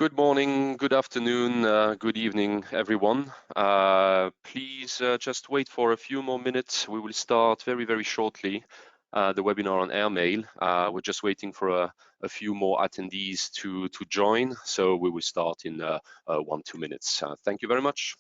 Good morning, good afternoon, good evening, everyone. Please just wait for a few more minutes. We will start very shortly the webinar on airmail. We're just waiting for a few more attendees to join, so we will start in 1-2 minutes. Thank you very much.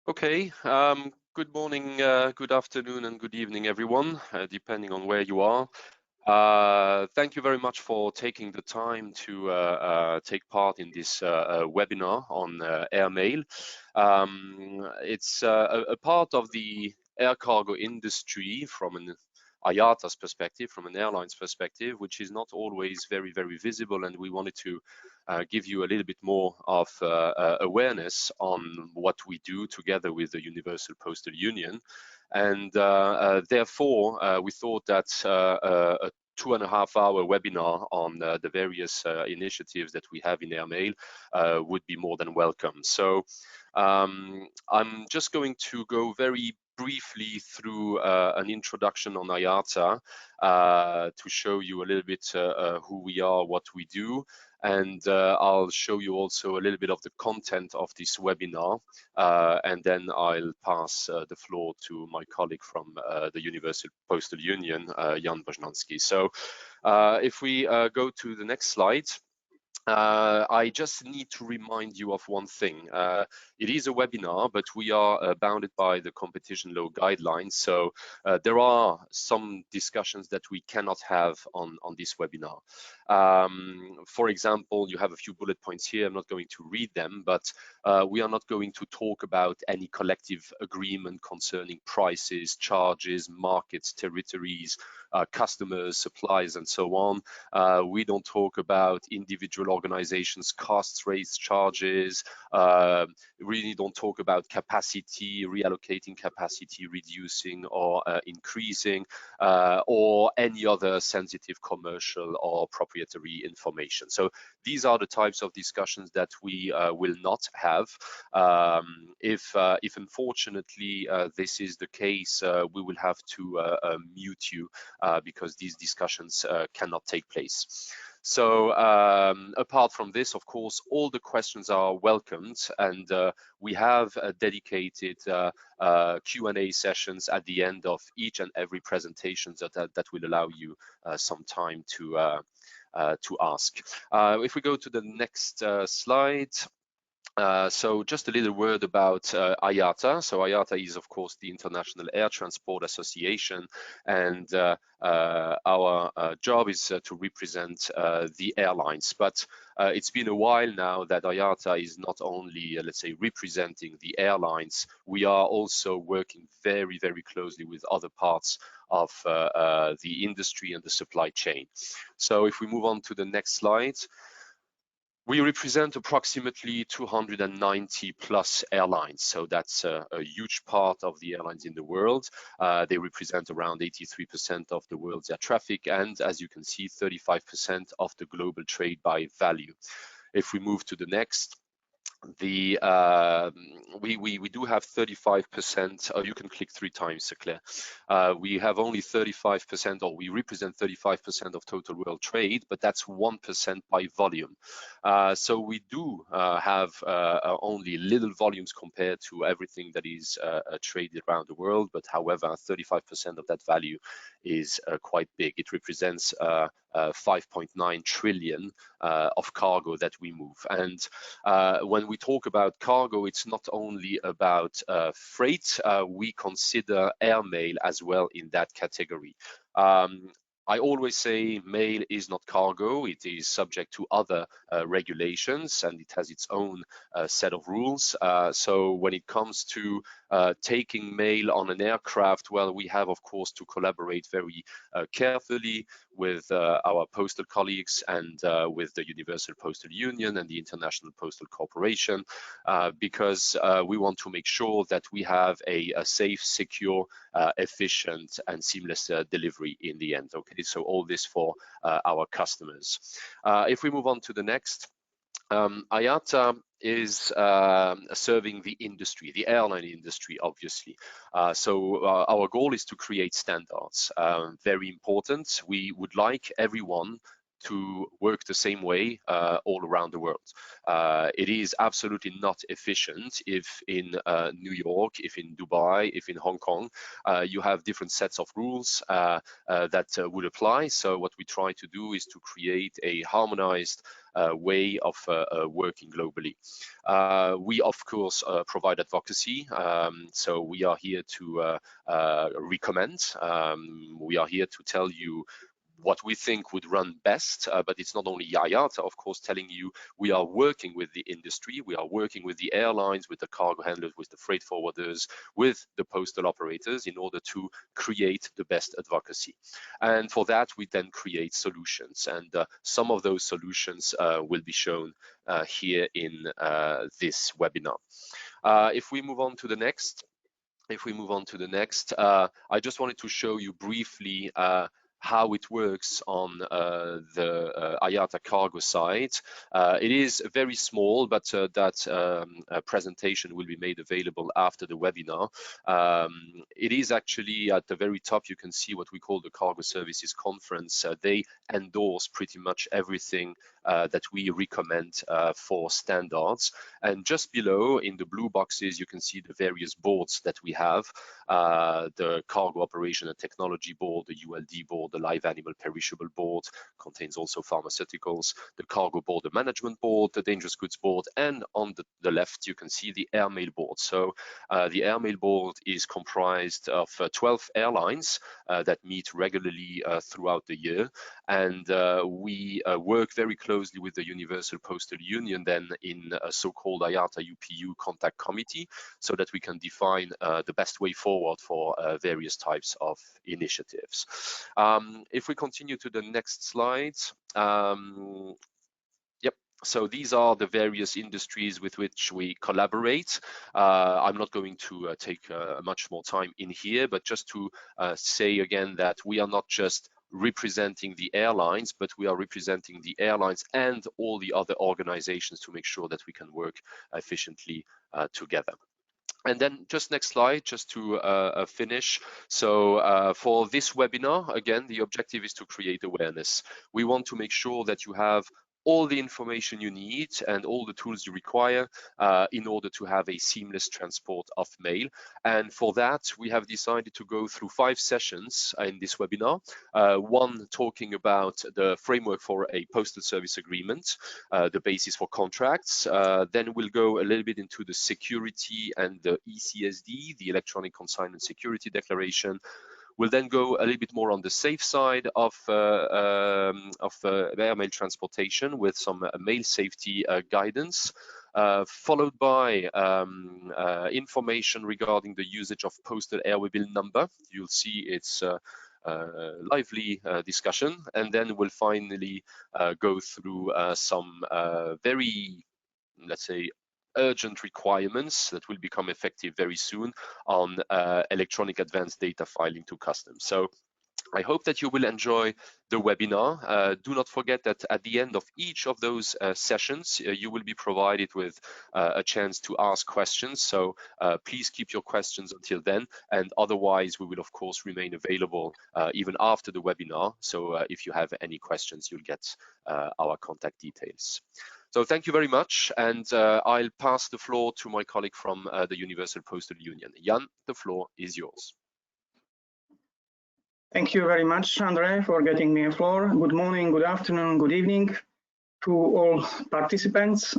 Okay, good morning, good afternoon, and good evening, everyone, depending on where you are. Thank you very much for taking the time to take part in this webinar on airmail. It's a part of the air cargo industry from an Iata's perspective, from an airline's perspective, which is not always very visible, and we wanted to give you a little bit more of awareness on what we do together with the Universal Postal Union. And therefore, we thought that a 2.5-hour webinar on the various initiatives that we have in airmail would be more than welcome. So I'm just going to go very briefly through an introduction on Iata to show you a little bit who we are, what we do, and I'll show you also a little bit of the content of this webinar, and then I'll pass the floor to my colleague from the Universal Postal Union, Jan Bożnanski. So if we go to the next slide. I just need to remind you of one thing. It is a webinar, but we are bounded by the competition law guidelines. So there are some discussions that we cannot have on this webinar. For example, you have a few bullet points here. I'm not going to read them, but we are not going to talk about any collective agreement concerning prices, charges, markets, territories, customers, supplies, and so on. We don't talk about individual organizations, costs, rates, charges. Really don't talk about capacity, reallocating capacity, reducing or increasing, or any other sensitive commercial or proprietary information. So these are the types of discussions that we will not have. If unfortunately this is the case, we will have to mute you because these discussions cannot take place. So apart from this, of course, all the questions are welcomed, and we have dedicated Q&A sessions at the end of each and every presentation that will allow you some time to ask. If we go to the next slide. So just a little word about Iata. So Iata is, of course, the International Air Transport Association, and our job is to represent the airlines. But it's been a while now that Iata is not only, let's say, representing the airlines, we are also working very, very closely with other parts of the industry and the supply chain. So if we move on to the next slide, we represent approximately 290 plus airlines. So that's a huge part of the airlines in the world. They represent around 83% of the world's air traffic, and as you can see, 35% of the global trade by value. If we move to the next, we do have 35%. You can click 3 times, Claire. We have only 35%, or we represent 35% of total world trade, but that's 1% by volume. So we do have only little volumes compared to everything that is traded around the world. But however, 35% of that value is quite big. It represents 5.9 trillion of cargo that we move. And when we talk about cargo, it's not only about freight. We consider airmail as well in that category. I always say mail is not cargo. It is subject to other regulations, and it has its own set of rules. So when it comes to taking mail on an aircraft, well, we have, of course, to collaborate very carefully with our postal colleagues and with the Universal Postal Union and the International Postal Corporation, because we want to make sure that we have a safe, secure, efficient, and seamless delivery in the end. Okay, so all this for our customers. If we move on to the next, Iata is serving the industry, the airline industry, obviously. So our goal is to create standards. Very important. We would like everyone to work the same way all around the world. It is absolutely not efficient if in New York, if in Dubai, if in Hong Kong, you have different sets of rules that would apply. So what we try to do is to create a harmonized way of working globally. We, of course, provide advocacy. So we are here to recommend. We are here to tell you what we think would run best, but it's not only Iata, of course, telling you we are working with the industry, we are working with the airlines, with the cargo handlers, with the freight forwarders, with the postal operators in order to create the best advocacy. And for that, we then create solutions. And some of those solutions will be shown here in this webinar. If we move on to the next, I just wanted to show you briefly how it works on the Iata cargo side. It is very small, but that presentation will be made available after the webinar. It is actually at the very top, you can see what we call the Cargo Services Conference. They endorse pretty much everything that we recommend for standards. And just below in the blue boxes, you can see the various boards that we have. The Cargo Operation and Technology Board, the ULD Board, the Live Animal Perishable Board, contains also pharmaceuticals, the Cargo Border Management Board, the Dangerous Goods Board, and on the left, you can see the Airmail Board. So the Airmail Board is comprised of 12 airlines that meet regularly throughout the year. And we work very closely with the Universal Postal Union then in a so-called Iata UPU contact committee, so that we can define the best way forward for various types of initiatives. If we continue to the next slide, so these are the various industries with which we collaborate. I'm not going to take much more time in here, but just to say again that we are not just representing the airlines, but we are representing the airlines and all the other organizations to make sure that we can work efficiently together. And then just next slide, just to finish. So for this webinar, again, the objective is to create awareness. We want to make sure that you have all the information you need and all the tools you require in order to have a seamless transport of mail. And for that, we have decided to go through 5 sessions in this webinar. One talking about the framework for a postal service agreement, the basis for contracts. Then we'll go a little bit into the security and the Ecsd, the Electronic Consignment Security Declaration. We'll then go a little bit more on the safe side of airmail transportation with some mail safety guidance, followed by information regarding the usage of postal airway bill number. You'll see it's lively discussion, and then we'll finally go through some very, let's say, urgent requirements that will become effective very soon on electronic advanced data filing to customs. So I hope that you will enjoy the webinar. Do not forget that at the end of each of those sessions, you will be provided with a chance to ask questions. So please keep your questions until then. And otherwise, we will, of course, remain available even after the webinar. So if you have any questions, you'll get our contact details. So thank you very much. And I'll pass the floor to my colleague from the Universal Postal Union. Jan, the floor is yours. Thank you very much, Andre, for getting me a floor. Good morning, good afternoon, good evening to all participants.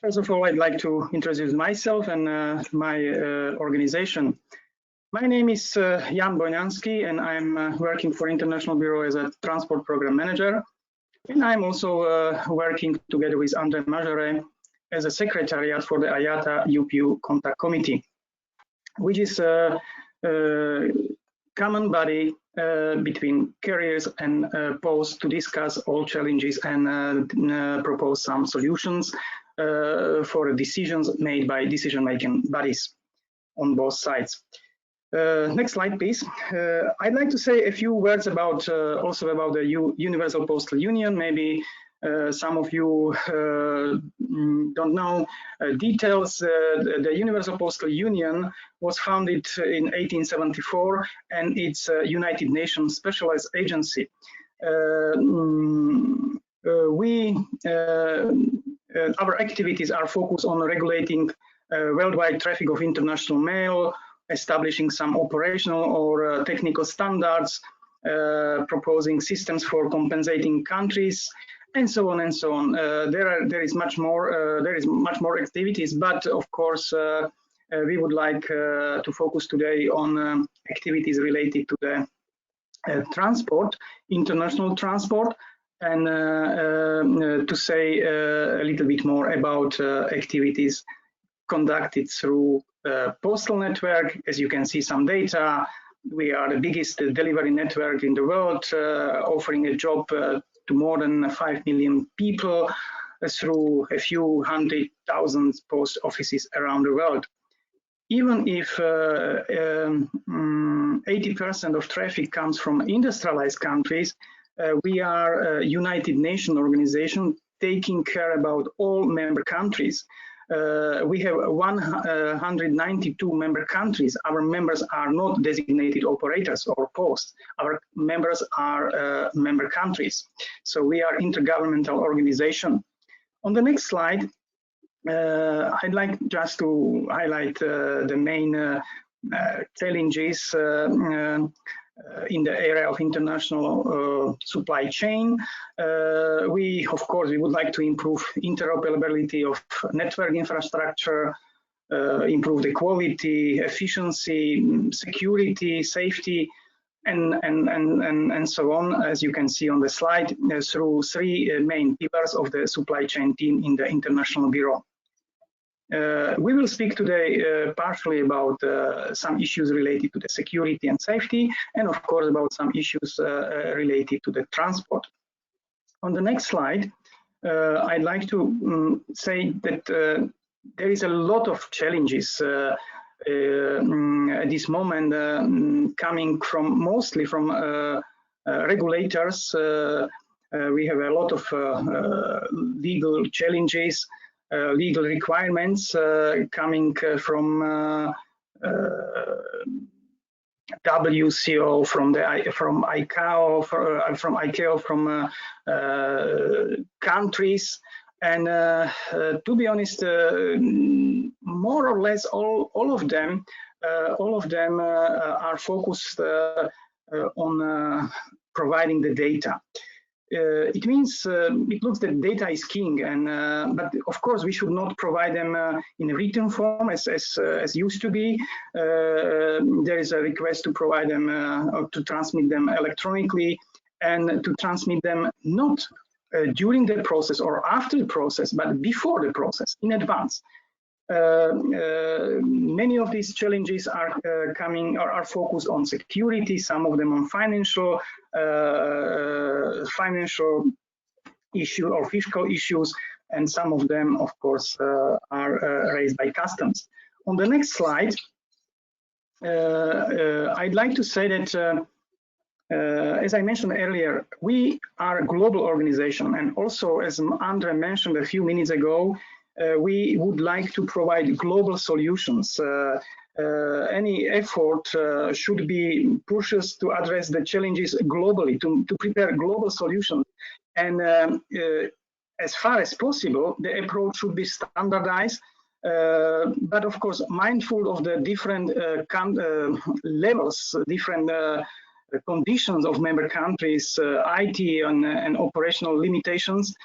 First of all, I'd like to introduce myself and my organization. My name is Jan Bojnanski, and I'm working for International Bureau as a Transport Program Manager. And I'm also working together with Andre Majore as a Secretariat for the Iata UPU Contact Committee, which is a common body between carriers and post to discuss all challenges and propose some solutions for decisions made by decision-making bodies on both sides. Next slide, please. I'd like to say a few words about also about the Universal Postal Union. Maybe some of you don't know details. The Universal Postal Union was founded in 1874, and it's a United Nations specialized agency. Our activities are focused on regulating worldwide traffic of international mail, establishing some operational or technical standards, proposing systems for compensating countries, and so on and so on. There is much more activities, but of course we would like to focus today on activities related to the transport, international transport, and to say a little bit more about activities conducted through postal network. As you can see some data, we are the biggest delivery network in the world, offering a job to more than 5 million people through a few 100,000 post offices around the world. Even if 80% of traffic comes from industrialized countries, we are a United Nations organization taking care about all member countries. We have 192 member countries. Our members are not designated operators or posts. Our members are member countries. So we are intergovernmental organization. On the next slide, I'd like just to highlight the main challenges in the area of international supply chain. Of course, we would like to improve interoperability of network infrastructure, improve the quality, efficiency, security, safety, and so on, as you can see on the slide, through 3 main pillars of the supply chain team in the International Bureau. We will speak today partially about some issues related to the security and safety, and of course about some issues related to the transport. On the next slide, I'd like to say that there is a lot of challenges at this moment coming from mostly from regulators. We have a lot of legal challenges, legal requirements coming from WCO, from ICAO, from countries, and to be honest, more or less all of them are focused on providing the data. It means it looks that data is king, and but of course we should not provide them in a written form as used to be. There is a request to provide them or to transmit them electronically, and to transmit them not during the process or after the process, but before the process, in advance. Many of these challenges are are focused on security, some of them on financial issue or fiscal issues, and some of them, of course, are raised by customs. On the next slide, I'd like to say that as I mentioned earlier, we are a global organization, and also, as Andre mentioned a few minutes ago, we would like to provide global solutions. Any effort should be pushed to address the challenges globally, to prepare global solutions. And as far as possible, the approach should be standardized, but of course, mindful of the different levels, different conditions of member countries, IT and operational limitations.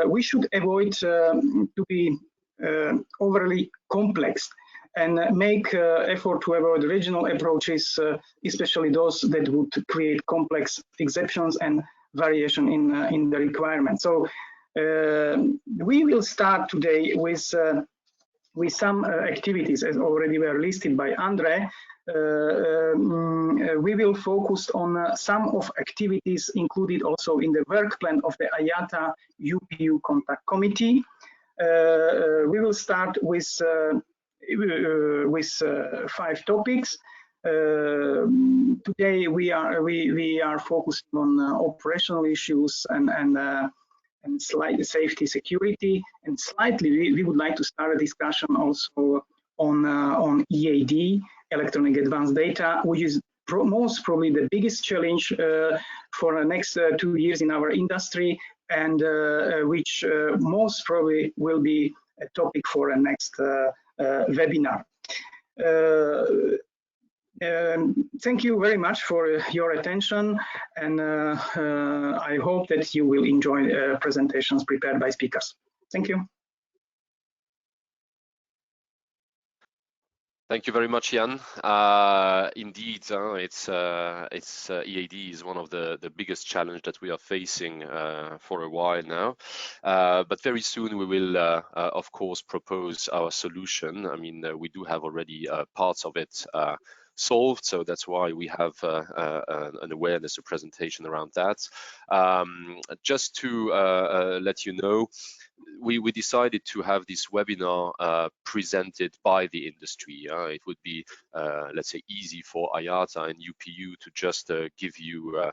We should avoid to be overly complex, and make effort to avoid regional approaches, especially those that would create complex exceptions and variation in the requirements. So we will start today with some activities, as already were listed by Andre. We will focus on some of activities included also in the work plan of the Iata UPU Contact Committee. We will start with 5 topics. Today we are focused on operational issues and slightly safety, security, and slightly we would like to start a discussion also on EAD, electronic advanced data, which is most probably the biggest challenge for the next 2 years in our industry, and which most probably will be a topic for a next webinar. Thank you very much for your attention, and I hope that you will enjoy presentations prepared by speakers. Thank you. Thank you very much, Jan. Indeed, EAD is one of the biggest challenge that we are facing for a while now. But very soon we will, of course, propose our solution. I mean, we do have already parts of it solved, so that's why we have an awareness, a presentation around that. Just to let you know, we decided to have this webinar presented by the industry. It would be, let's say, easy for Iata and UPU to just give you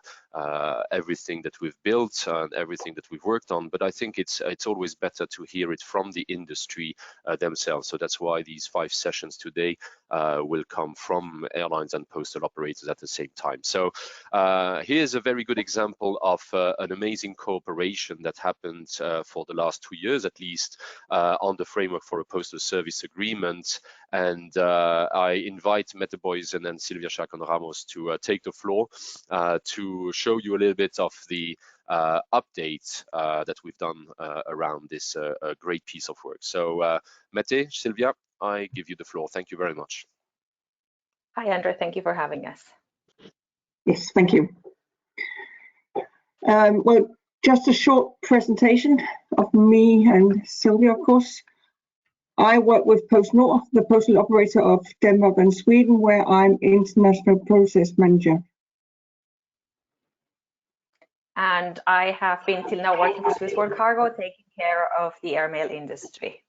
everything that we've built and everything that we've worked on. But I think it's always better to hear it from the industry themselves. So that's why these 5 sessions today will come from airlines and postal operators at the same time. So here's a very good example of an amazing cooperation that happened for the last 2 years at least on the framework for a postal service agreement. And I invite Mette Boysen and Silvia Chacon Ramos to take the floor to show you a little bit of the update that we've done around this great piece of work. So Mette, Silvia, I give you the floor. Thank you very much. Hi, Andre. Thank you for having us. Yes, thank you. Well, just a short presentation of me and Silvia, of course. I work with PostNord, the postal operator of Denmark and Sweden, where I'm International Process Manager. And I have been till now working for Swiss World Cargo, taking care of the airmail industry.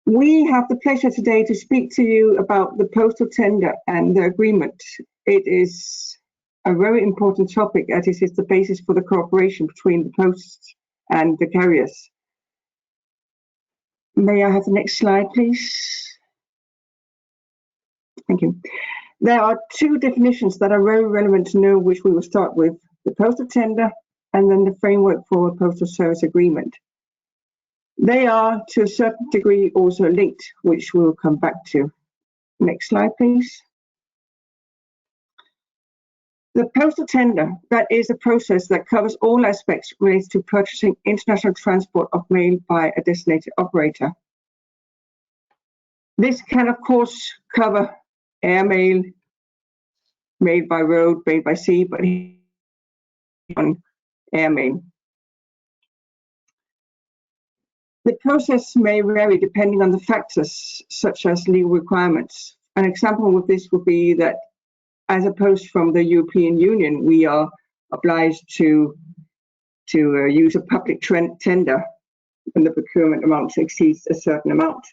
We have the pleasure today to speak to you about the postal tender and the agreement. It is a very important topic, as it is the basis for the cooperation between the posts and the carriers. May I have the next slide, please? Thank you. There are two definitions that are very relevant to know, which we will start with: the postal tender and then the framework for a postal service agreement. They are to a certain degree also linked, which we'll come back to. Next slide, please. The postal tender, that is a process that covers all aspects related to purchasing international transport of mail by a designated operator. This can, of course, cover air mail, mail by road, mail by sea, but on air mail. The process may vary depending on the factors, such as legal requirements. An example of this would be that, as opposed from the European Union, we are obliged to use a public tender when the procurement amount exceeds a certain amount.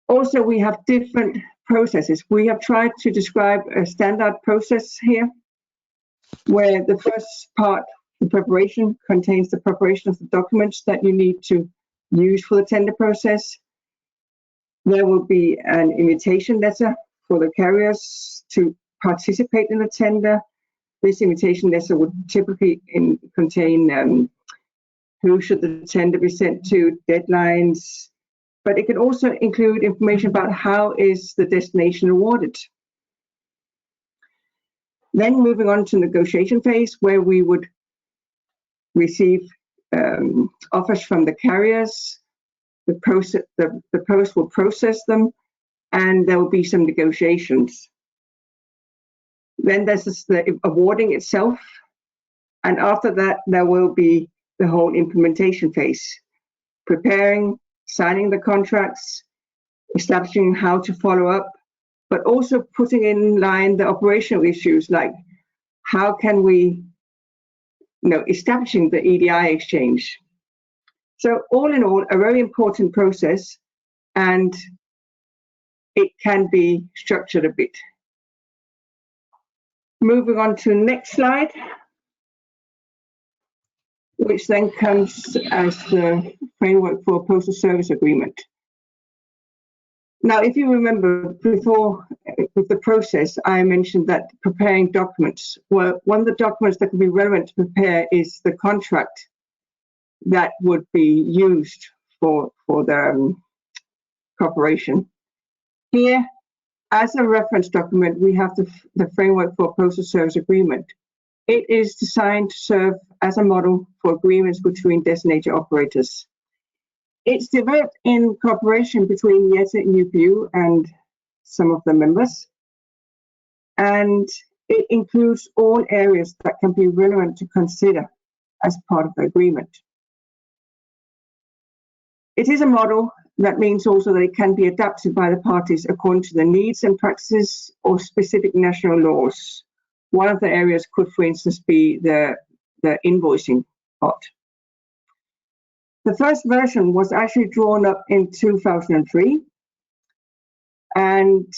Also, we have different processes. We have tried to describe a standard process here, where the first part, the preparation, contains the preparation of the documents that you need to use for the tender process. There will be an invitation letter for the carriers to participate in the tender. This invitation letter would typically contain who should the tender be sent to, deadlines, but it can also include information about how is the destination awarded. Then moving on to negotiation phase, where we would receive offers from the carriers. The post will process them, and there will be some negotiations. Then there's the awarding itself, and after that there will be the whole implementation phase, preparing, signing the contracts, establishing how to follow up, but also putting in line the operational issues, like how can we, establishing the EDI exchange. So all in all, a very important process, and it can be structured a bit. Moving on to the next slide, which then comes as the framework for a postal service agreement. Now, if you remember before with the process, I mentioned that preparing documents. Well, one of the documents that can be relevant to prepare is the contract that would be used for the corporation. Here, as a reference document, we have the framework for a postal service agreement. It is designed to serve as a model for agreements between designated operators. It's developed in cooperation between Iata and UPU and some of the members, and it includes all areas that can be relevant to consider as part of the agreement. It is a model that means also that it can be adapted by the parties according to the needs and practices or specific national laws. One of the areas could, for instance, be the invoicing part. The first version was actually drawn up in 2003, and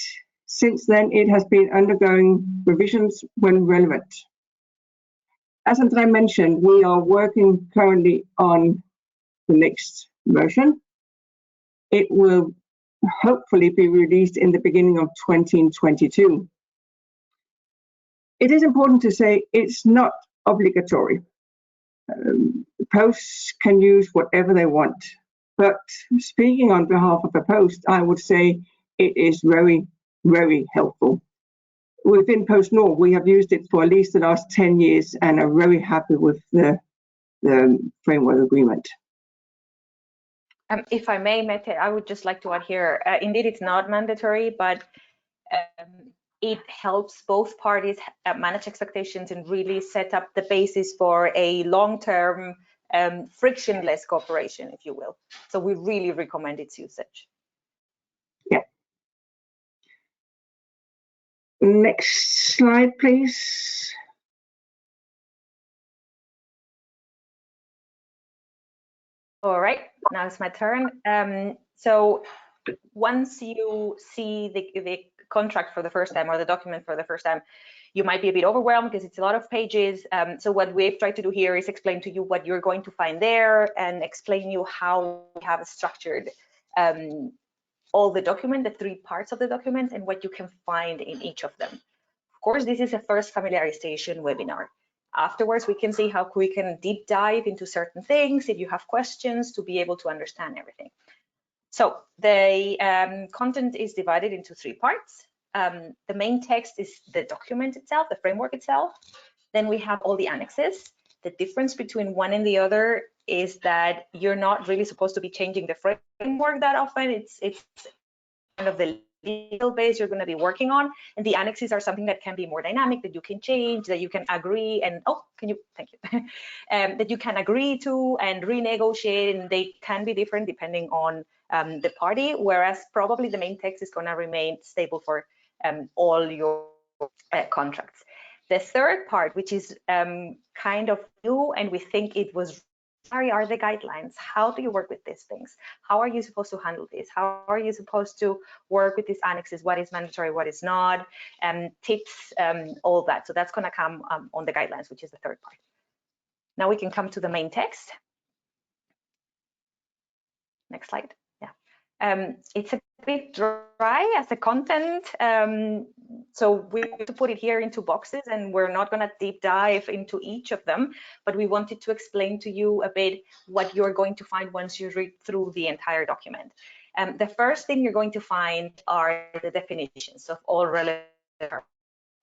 since then it has been undergoing revisions when relevant. As André mentioned, we are working currently on the next version. It will hopefully be released in the beginning of 2022. It is important to say it's not obligatory. Posts can use whatever they want, but speaking on behalf of a post, I would say it is very, very helpful. Within Post Nord, we have used it for at least the last 10 years and are very happy with the framework agreement. If I may, Mette, I would just like to add here, indeed it's not mandatory, but it helps both parties manage expectations and really set up the basis for a long-term frictionless cooperation, if you will. So we really recommend its usage. Yeah. Next slide, please. All right, now it's my turn. So once you see the contract for the first time or the document for the first time, you might be a bit overwhelmed because it's a lot of pages. So what we've tried to do here is explain to you what you're going to find there and explain you how we have structured all the document, the 3 parts of the document, and what you can find in each of them. Of course, this is a first familiarization webinar. Afterwards, we can see how we can deep dive into certain things if you have questions to be able to understand everything. So the content is divided into 3 parts. The main text is the document itself, the framework itself. Then we have all the annexes. The difference between one and the other is that you're not really supposed to be changing the framework that often. It's kind of the legal base you're going to be working on, and the annexes are something that can be more dynamic, that you can change, that you can agree and thank you that you can agree to and renegotiate, and they can be different depending on the party, whereas probably the main text is going to remain stable for all your contracts. The third part, which is kind of new, and we think it was are the guidelines. How do you work with these things? How are you supposed to handle this? How are you supposed to work with these annexes? What is mandatory, what is not? Tips, all that. So that's going to come on the guidelines, which is the third part. Now we can come to the main text. Next slide. Yeah. It's a bit dry as a content. So we have to put it here into boxes, and we're not going to deep dive into each of them, but we wanted to explain to you a bit what you're going to find once you read through the entire document. The first thing you're going to find are the definitions of all relevant terms.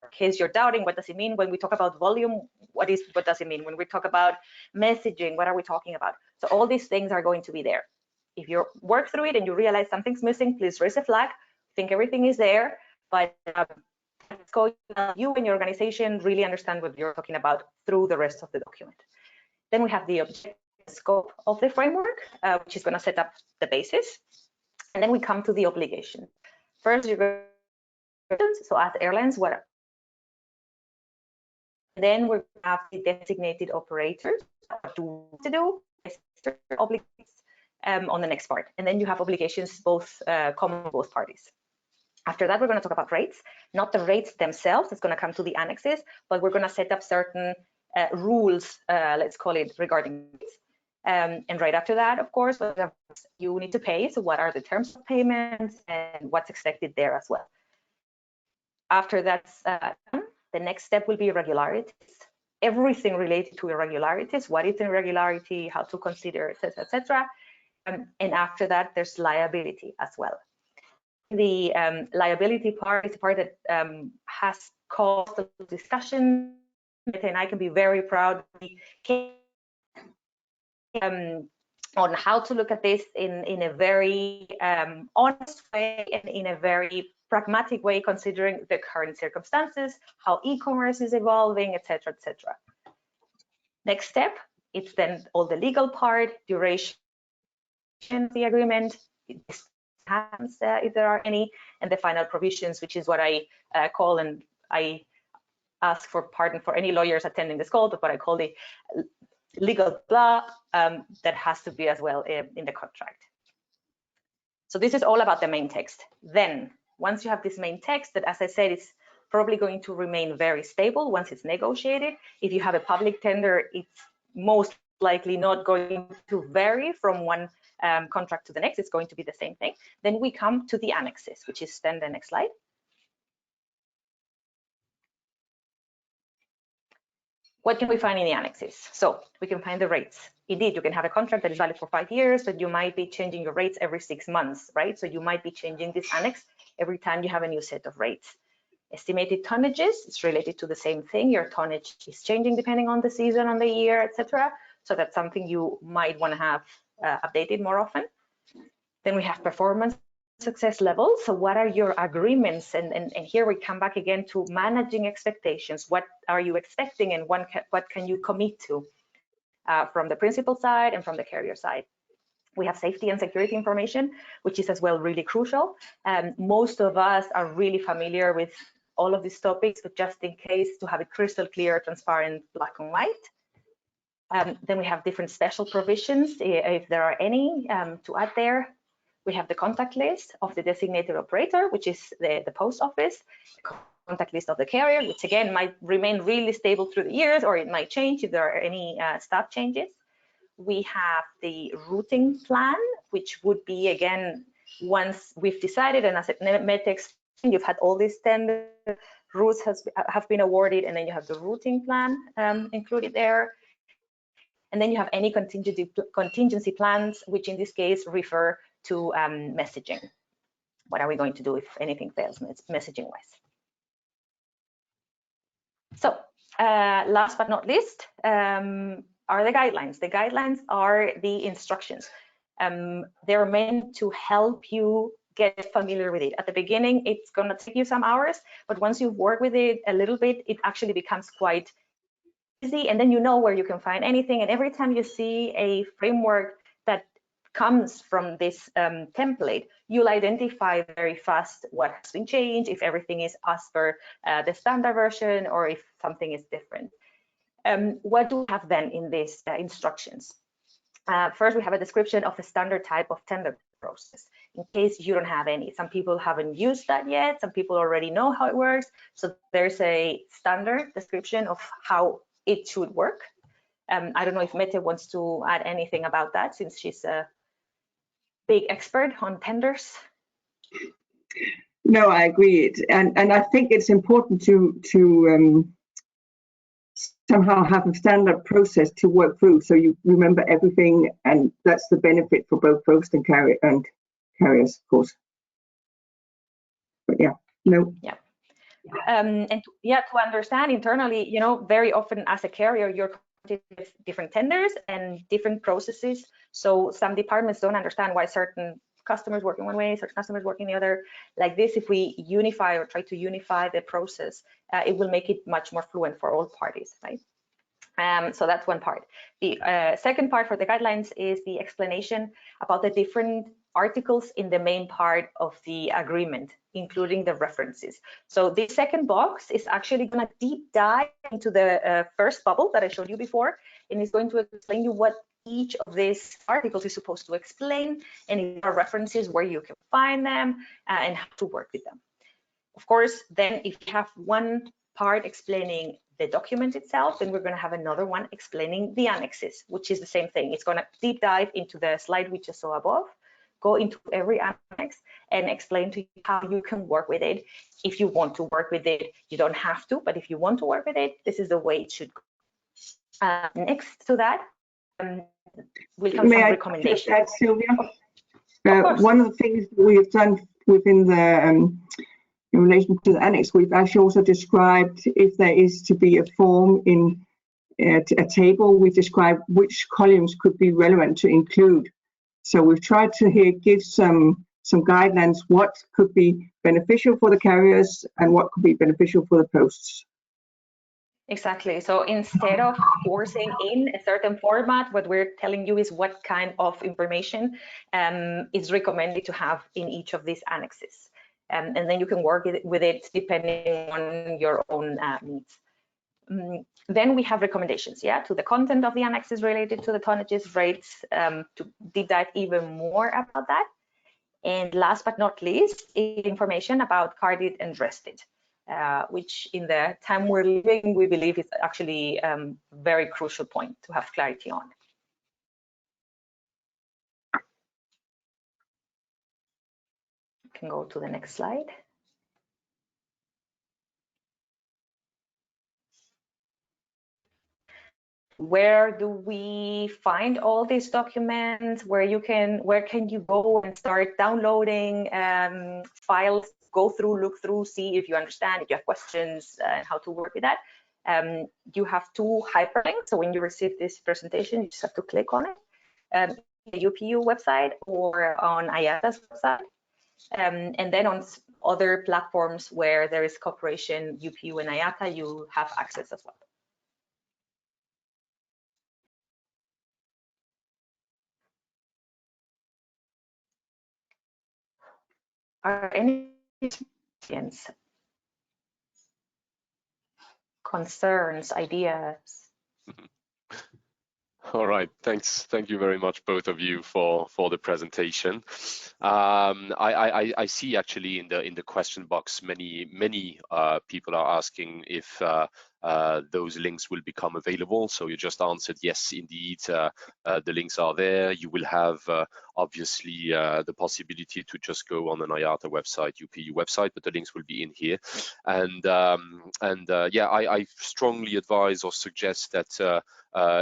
In case you're doubting, what does it mean when we talk about volume? What does it mean when we talk about messaging? What are we talking about? So all these things are going to be there. If you work through it and you realize something's missing, please raise a flag. I think everything is there, but it's going to help you and your organization really understand what you're talking about through the rest of the document. Then we have the objective scope of the framework, which is going to set up the basis. And then we come to the obligation. First, you're going to, so as airlines, what? Then we have the designated operators. What do to do? Obligations. On the next part, and then you have obligations both common to both parties. After that, we're going to talk about rates, not the rates themselves. It's going to come to the annexes, but we're going to set up certain rules, let's call it, regarding rates. And right after that, of course, you need to pay. So what are the terms of payments and what's expected there as well? After that's done, the next step will be irregularities. Everything related to irregularities, what is irregularity, how to consider it, etc. And after that, there's liability as well. The liability part is the part that has caused a discussion, and I can be very proud on how to look at this in a very honest way and in a very pragmatic way, considering the current circumstances, how e-commerce is evolving, etc., etc. Next step, it's then all the legal part, duration, the agreement, if there are any, and the final provisions, which is what I call, and I ask for pardon for any lawyers attending this call, but what I call the legal blah that has to be as well in the contract. So this is all about the main text. Then once you have this main text that, as I said, is probably going to remain very stable once it's negotiated. If you have a public tender, it's most likely not going to vary from one contract to the next. It's going to be the same thing. Then we come to the annexes, which is then the next slide. What can we find in the annexes? So we can find the rates. Indeed, you can have a contract that is valid for 5 years, but you might be changing your rates every 6 months, right? So you might be changing this annex every time you have a new set of rates. Estimated tonnages, it's related to the same thing. Your tonnage is changing depending on the season, on the year, etc. So that's something you might want to have updated more often. Then we have performance success levels. So what are your agreements? And here we come back again to managing expectations. What are you expecting, and what can you commit to from the principal side and from the carrier side? We have safety and security information, which is as well really crucial. Most of us are really familiar with all of these topics, but just in case, to have it crystal clear, transparent, black and white. Then we have different special provisions, if there are any, to add there. We have the contact list of the designated operator, which is the post office, the contact list of the carrier, which again might remain really stable through the years, or it might change if there are any staff changes. We have the routing plan, which would be, again, once we've decided, and as Mette explained, you've had all these tender routes have been awarded, and then you have the routing plan included there. And then you have any contingency plans, which in this case refer to messaging. What are we going to do if anything fails messaging-wise? So last but not least are the guidelines. The guidelines are the instructions. They're meant to help you get familiar with it. At the beginning, it's going to take you some hours, but once you work with it a little bit, it actually becomes quite easy, and then you know where you can find anything. And every time you see a framework that comes from this template, you'll identify very fast what has been changed, if everything is as per the standard version, or if something is different. What do we have then in these instructions? First, we have a description of the standard type of tender process, in case you don't have any. Some people haven't used that yet. Some people already know how it works. So there's a standard description of how it should work. I don't know if Mette wants to add anything about that, since she's a big expert on tenders. No, I agree. And I think it's important to somehow have a standard process to work through, so you remember everything, and that's the benefit for both post and carriers, of course. But yeah, no. Yeah. And to understand internally, you know, very often as a carrier, you're with different tenders and different processes. So some departments don't understand why certain customers work in one way, certain customers work in the other. Like this, if we unify or try to unify the process, it will make it much more fluent for all parties, right? So that's one part. The second part for the guidelines is the explanation about the different articles in the main part of the agreement, including the references. So this second box is actually going to deep dive into the first bubble that I showed you before, and it's going to explain you what each of these articles is supposed to explain, and if there are references where you can find them and how to work with them. Of course, then if you have one part explaining the document itself, then we're going to have another one explaining the annexes, which is the same thing. It's going to deep dive into the slide we just saw above, go into every annex and explain to you how you can work with it. If you want to work with it, you don't have to, but if you want to work with it, this is the way it should go. Next to that, will come some recommendations. May I just add, Sylvia? One of the things we have done within the in relation to the annex, we've actually also described if there is to be a form in a table, we describe which columns could be relevant to include. So we've tried to here give some guidelines, what could be beneficial for the carriers and what could be beneficial for the posts. Exactly. So instead of forcing in a certain format, what we're telling you is what kind of information is recommended to have in each of these annexes. And then you can work with it depending on your own needs. Then we have recommendations, to the content of the annexes related to the tonnages, rates, to deep dive even more about that. And last but not least, information about carded and rested, which in the time we're living, we believe is actually a very crucial point to have clarity on. Can go to the next slide. Where do we find all these documents? Where can you go and start downloading files, go through, look through, see if you understand, if you have questions, and how to work with that. You have two hyperlinks. So when you receive this presentation, you just have to click on it, the UPU website or on Iata's website. And then on other platforms where there is cooperation, UPU and Iata, you have access as well. Are any questions, concerns, ideas? All right, thanks. Thank you very much, both of you, for the presentation. I see actually in the question box many people are asking if those links will become available. So you just answered yes, indeed, the links are there. You will have obviously the possibility to just go on an Iata website, UPU website, but the links will be in here. And yeah, I strongly advise or suggest that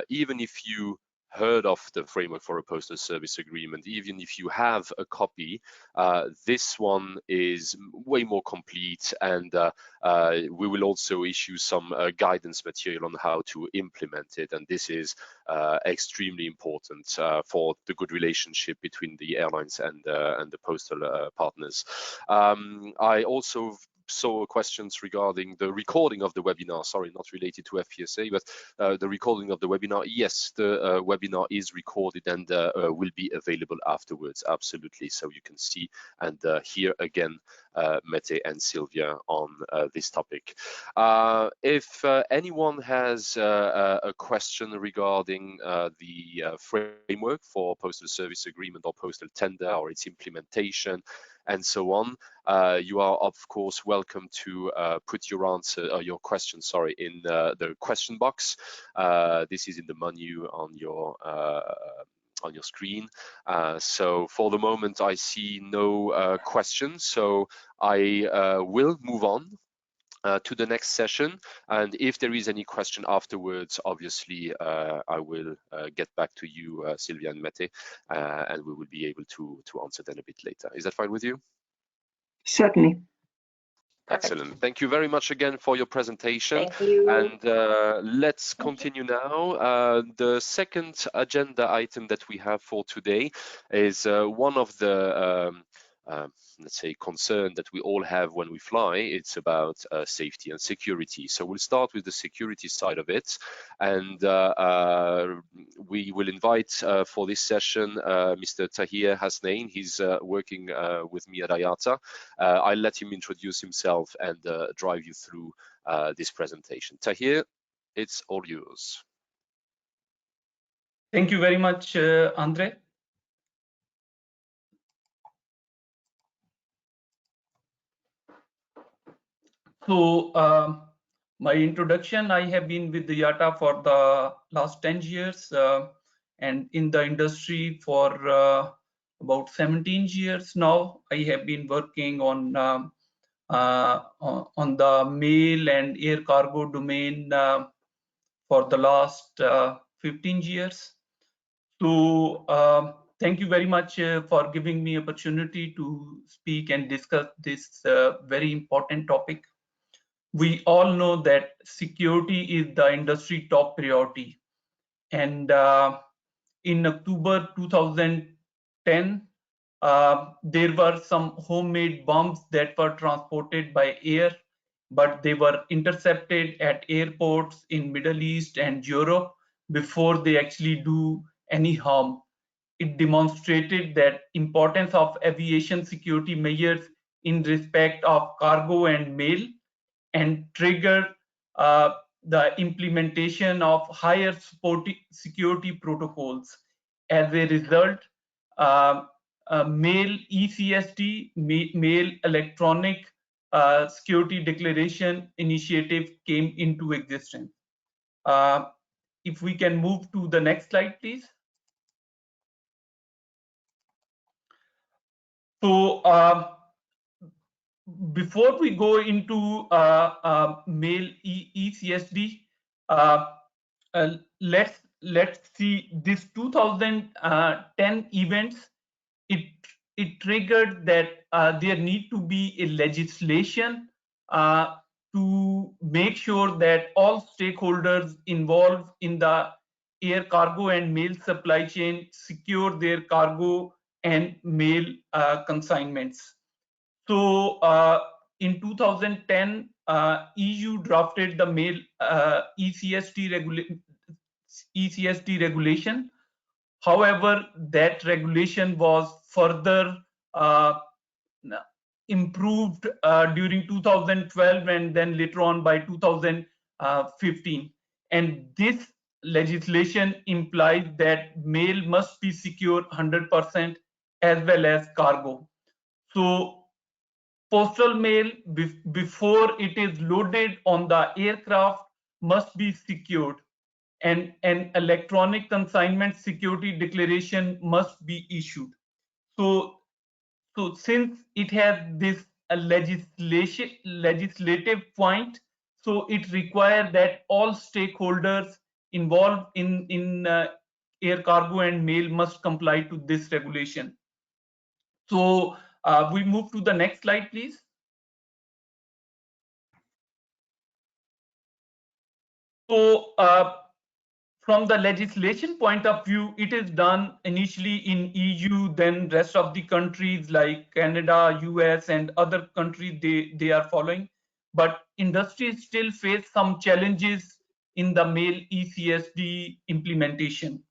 even if you heard of the framework for a postal service agreement, even if you have a copy, this one is way more complete, and we will also issue some guidance material on how to implement it, and this is extremely important for the good relationship between the airlines and the postal partners. I also saw questions regarding the recording of the webinar. Sorry, not related to FPSA, but the recording of the webinar. Yes, the webinar is recorded and will be available afterwards, absolutely. So you can see and hear again Mette and Sylvia on this topic. If anyone has a question regarding the framework for postal service agreement or postal tender or its implementation and so on, you are of course welcome to put your answer or your question, sorry, in the question box. This is in the menu on your screen. So for the moment, I see no questions. So I will move on to the next session, and if there is any question afterwards, obviously I will get back to you, Sylvia and Mette, and we will be able to answer them a bit later. Is that fine with you? Certainly. Excellent. Thank you very much again for your presentation. Thank you. And let's continue now. The second agenda item that we have for today is one of the let's say concern that we all have when we fly. It's about safety and security. So we'll start with the security side of it, and we will invite for this session Mr. Tahir Hasnain. He's working with me at Iata. I'll let him introduce himself and drive you through this presentation. Tahir, it's all yours. Thank you very much, Andre. So my introduction, I have been with the Iata for the last 10 years and in the industry for about 17 years now. I have been working on the mail and air cargo domain for the last 15 years. So thank you very much for giving me opportunity to speak and discuss this very important topic. We all know that security is the industry top priority, and in October 2010 there were some homemade bombs that were transported by air, but they were intercepted at airports in Middle East and Europe before they actually do any harm. It demonstrated that importance of aviation security measures in respect of cargo and mail, and trigger the implementation of higher security protocols. As a result, mail Ecsd, mail electronic security declaration initiative came into existence. If we can move to the next slide, please. So before we go into mail Ecsd, let's see this 2010 events. It triggered that there need to be a legislation to make sure that all stakeholders involved in the air cargo and mail supply chain secure their cargo and mail consignments. So in 2010, EU drafted the mail Ecsd regulation. However, that regulation was further improved during 2012 and then later on by 2015. And this legislation implies that mail must be secure 100% as well as cargo. So postal mail, before it is loaded on the aircraft, must be secured, and an electronic consignment security declaration must be issued. So since it has this legislative point, so it requires that all stakeholders involved in air cargo and mail must comply to this regulation. So we move to the next slide, please. So from the legislation point of view, it is done initially in EU, then rest of the countries like Canada, US, and other countries, they are following. But industries still face some challenges in the mail ECSD implementation.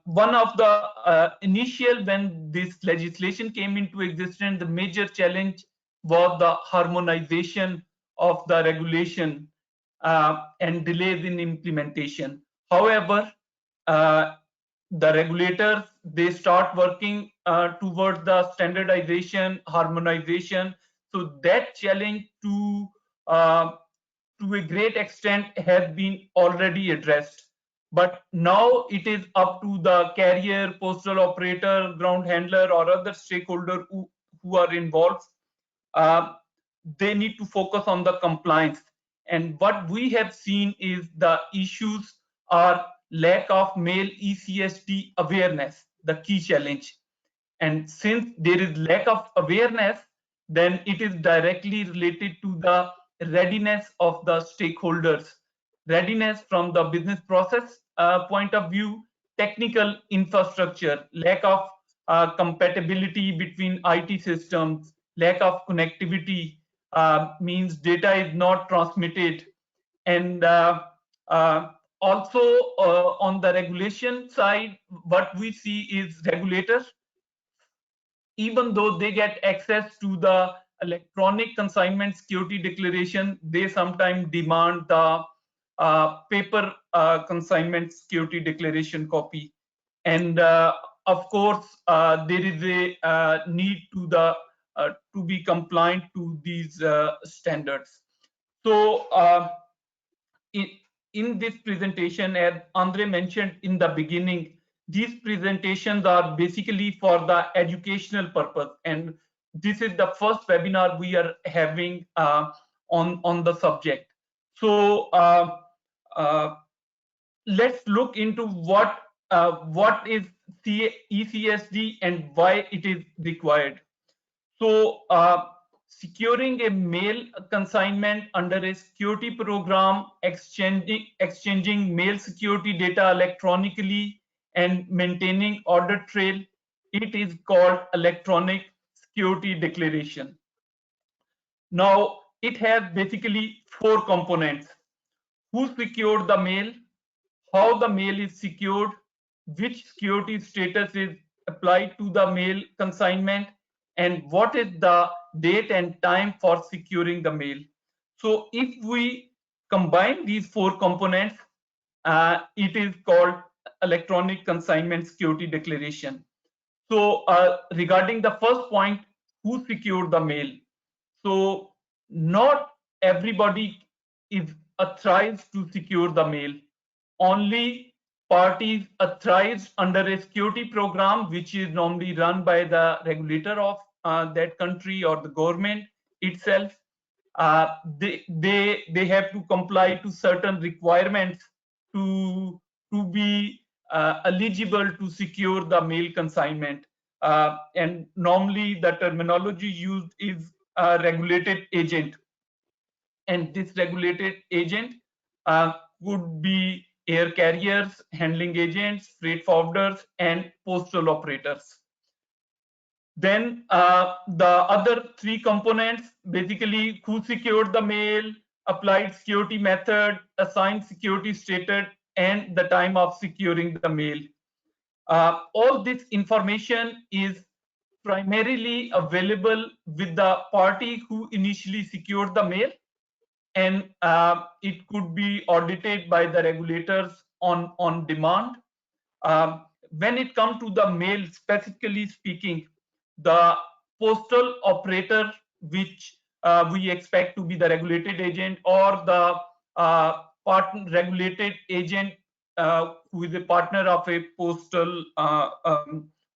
One of the initial, when this legislation came into existence, the major challenge was the harmonization of the regulation and delays in implementation. However, the regulators, they start working towards the standardization, harmonization. So that challenge to a great extent has been already addressed. But now it is up to the carrier, postal operator, ground handler, or other stakeholder who are involved. They need to focus on the compliance. And what we have seen is the issues are lack of mail ECSD awareness, the key challenge. And since there is lack of awareness, then it is directly related to the readiness of the stakeholders, readiness from the business process point of view, technical infrastructure, lack of compatibility between IT systems, lack of connectivity, means data is not transmitted. And also on the regulation side, what we see is regulators, even though they get access to the electronic consignment security declaration, they sometimes demand the paper consignment security declaration copy. And of course, there is a need to be compliant to these standards. So in this presentation, as Andre mentioned in the beginning, these presentations are basically for the educational purpose, and this is the first webinar we are having on the subject. So let's look into what is ECSD and why it is required. So securing a mail consignment under a security program, exchanging mail security data electronically, and maintaining audit trail, it is called electronic security declaration. Now, it has basically 4 components: who secured the mail, how the mail is secured, which security status is applied to the mail consignment, and what is the date and time for securing the mail. So if we combine these 4 components, it is called electronic consignment security declaration. So regarding the first point, who secured the mail? So not everybody is authorized to secure the mail. Only parties authorized under a security program, which is normally run by the regulator of that country or the government itself, they have to comply to certain requirements to be eligible to secure the mail consignment. And normally the terminology used is a regulated agent, and this regulated agent could be air carriers, handling agents, freight forwarders, and postal operators. Then the other 3 components, basically who secured the mail, applied security method, assigned security status, and the time of securing the mail. All this information is primarily available with the party who initially secured the mail, and it could be audited by the regulators on demand. When it comes to the mail, specifically speaking, the postal operator, which we expect to be the regulated agent, or the regulated agent who is a partner of a postal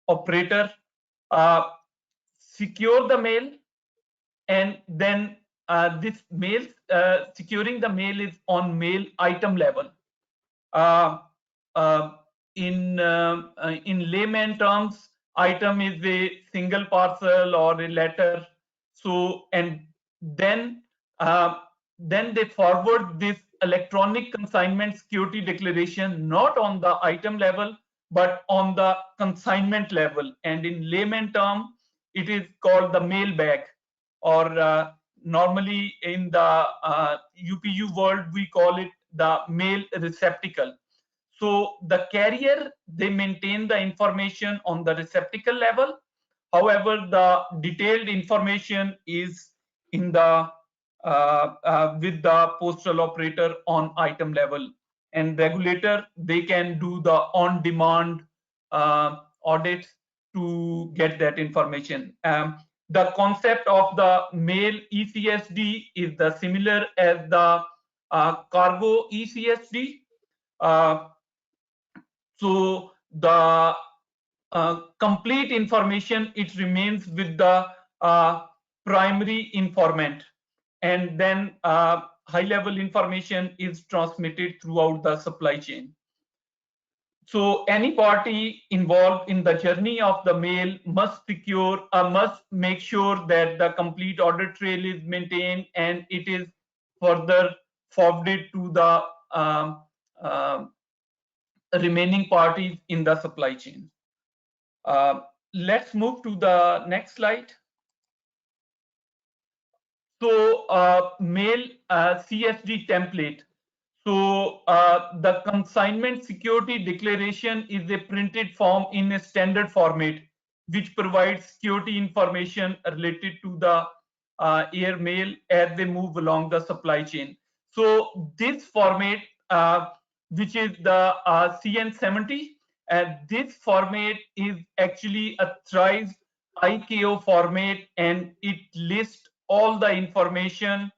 operator secure the mail, and then this mail securing the mail is on mail item level. In layman terms, item is a single parcel or a letter. So, and then they forward this electronic consignment security declaration not on the item level but on the consignment level, and in layman term it is called the mailbag, or normally in the UPU world we call it the mail receptacle. So the carrier, they maintain the information on the receptacle level. However, the detailed information is in the with the postal operator on item level, and regulator, they can do the on-demand audits to get that information. The concept of the mail ECSD is the similar as the cargo ECSD. So the complete information, it remains with the primary informant, and then high level information is transmitted throughout the supply chain. So any party involved in the journey of the mail must make sure that the complete audit trail is maintained and it is further forwarded to the remaining parties in the supply chain. Let's move to the next slide. So mail CSD template. So the consignment security declaration is a printed form in a standard format which provides security information related to the air mail as they move along the supply chain. So this format, which is the CN70, this format is actually a thrice IKO format, and it lists all the information,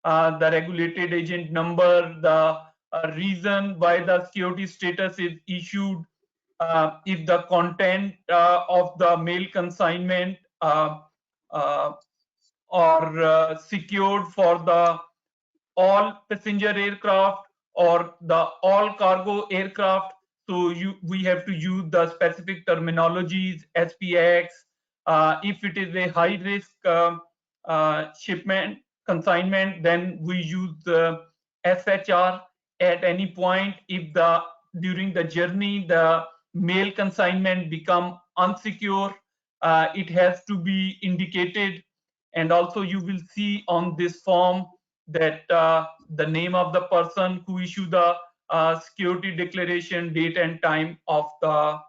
the regulated agent number, the reason why the security status is issued, if the content of the mail consignment or secured for the all passenger aircraft or the all cargo aircraft. So we have to use the specific terminologies, SPX. If it is a high risk shipment consignment, then we use the SHR. At any point, if during the journey the mail consignment become unsecure, it has to be indicated. And also you will see on this form that the name of the person who issued the security declaration, date and time of the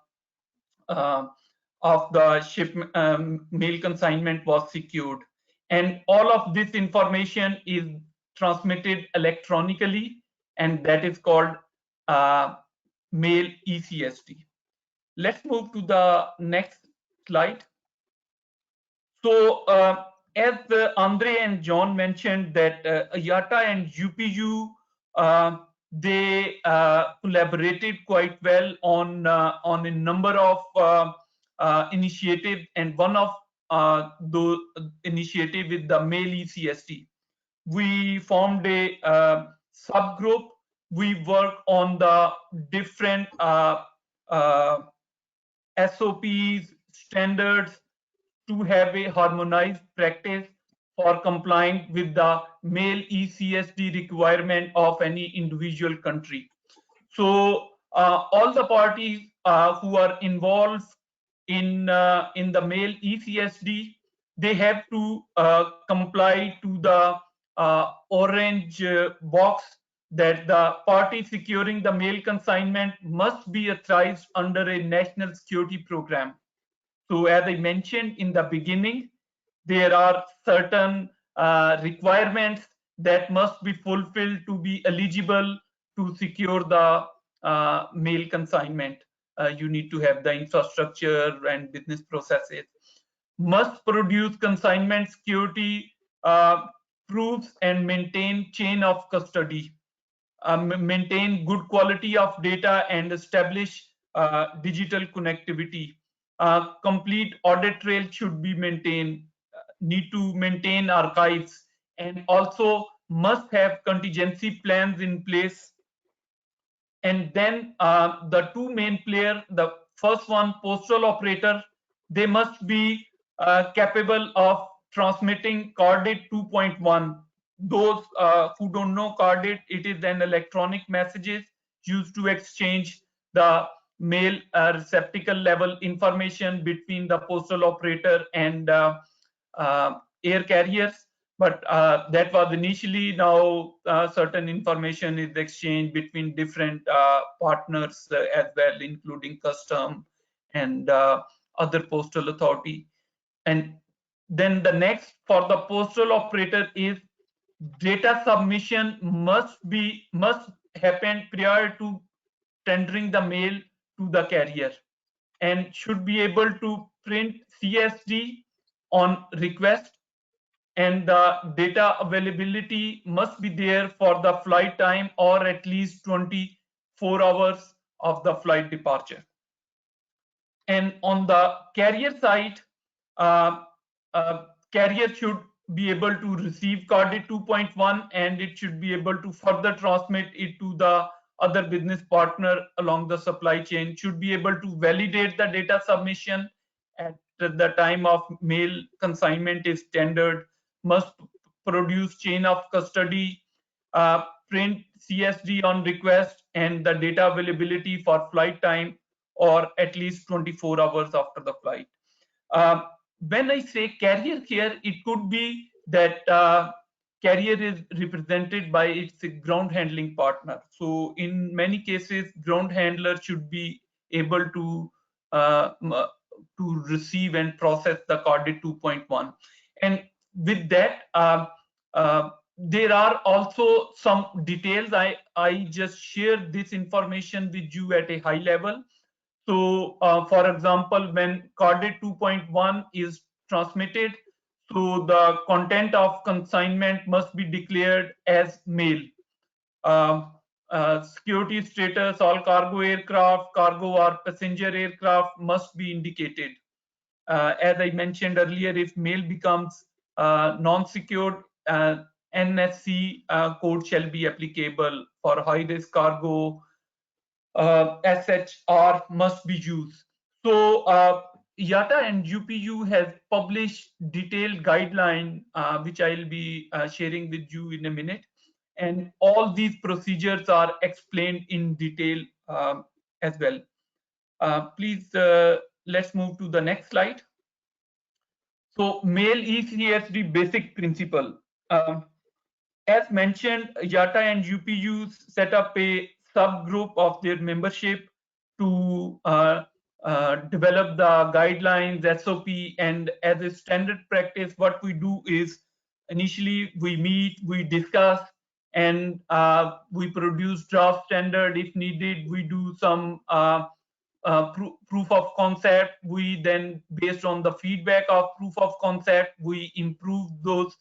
mail consignment was secured, and all of this information is transmitted electronically, and that is called mail ECSD. Let's move to the next slide. So as Andre and John mentioned that Iata and UPU, they collaborated quite well on a number of initiatives, and one of the initiative with the mail ECSD. We formed a subgroup. We work on the different SOPs, standards, to have a harmonized practice for complying with the mail ECSD requirement of any individual country. So all the parties who are involved in the mail ECSD, they have to comply to the orange box, that the party securing the mail consignment must be authorized under a national security program. So as I mentioned in the beginning, there are certain requirements that must be fulfilled to be eligible to secure the mail consignment. You need to have the infrastructure and business processes. Must produce consignment security proofs and maintain chain of custody. maintain good quality of data and establish digital connectivity. Complete audit trail should be maintained, need to maintain archives, and also must have contingency plans in place. And then the two main players, the first one, postal operator, they must be capable of transmitting carded 2.1. Those who don't know carded, it is an electronic messages used to exchange the mail receptacle level information between the postal operator and air carriers. But that was initially. Now certain information is exchanged between different partners as well, including custom and other postal authority. And then the next for the postal operator is data submission must happen prior to tendering the mail to the carrier, and should be able to print CSD on request, and the data availability must be there for the flight time or at least 24 hours of the flight departure. And on the carrier side, carrier should be able to receive carded 2.1, and it should be able to further transmit it to the other business partner along the supply chain, should be able to validate the data submission at the time of mail consignment is tendered, must produce chain of custody, print CSD on request, and the data availability for flight time or at least 24 hours after the flight. When I say carrier here, it could be that carrier is represented by its ground handling partner. So in many cases, ground handler should be able to receive and process the carded 2.1. And with that, there are also some details. I just shared this information with you at a high level. So for example, when carded 2.1 is transmitted, so the content of consignment must be declared as mail. Security status, all cargo aircraft, cargo or passenger aircraft must be indicated. As I mentioned earlier, if mail becomes non-secured, NSC code shall be applicable. For high-risk cargo, SHR must be used. So Iata and UPU has published detailed guideline, which I'll be sharing with you in a minute. And all these procedures are explained in detail as well. Please, let's move to the next slide. So mail ECSD basic principle. As mentioned, Iata and UPU set up a subgroup of their membership to develop the guidelines, SOP, and as a standard practice, what we do is initially we meet, we discuss, and we produce draft standard. If needed, we do some proof of concept. We then, based on the feedback of proof of concept, we improve those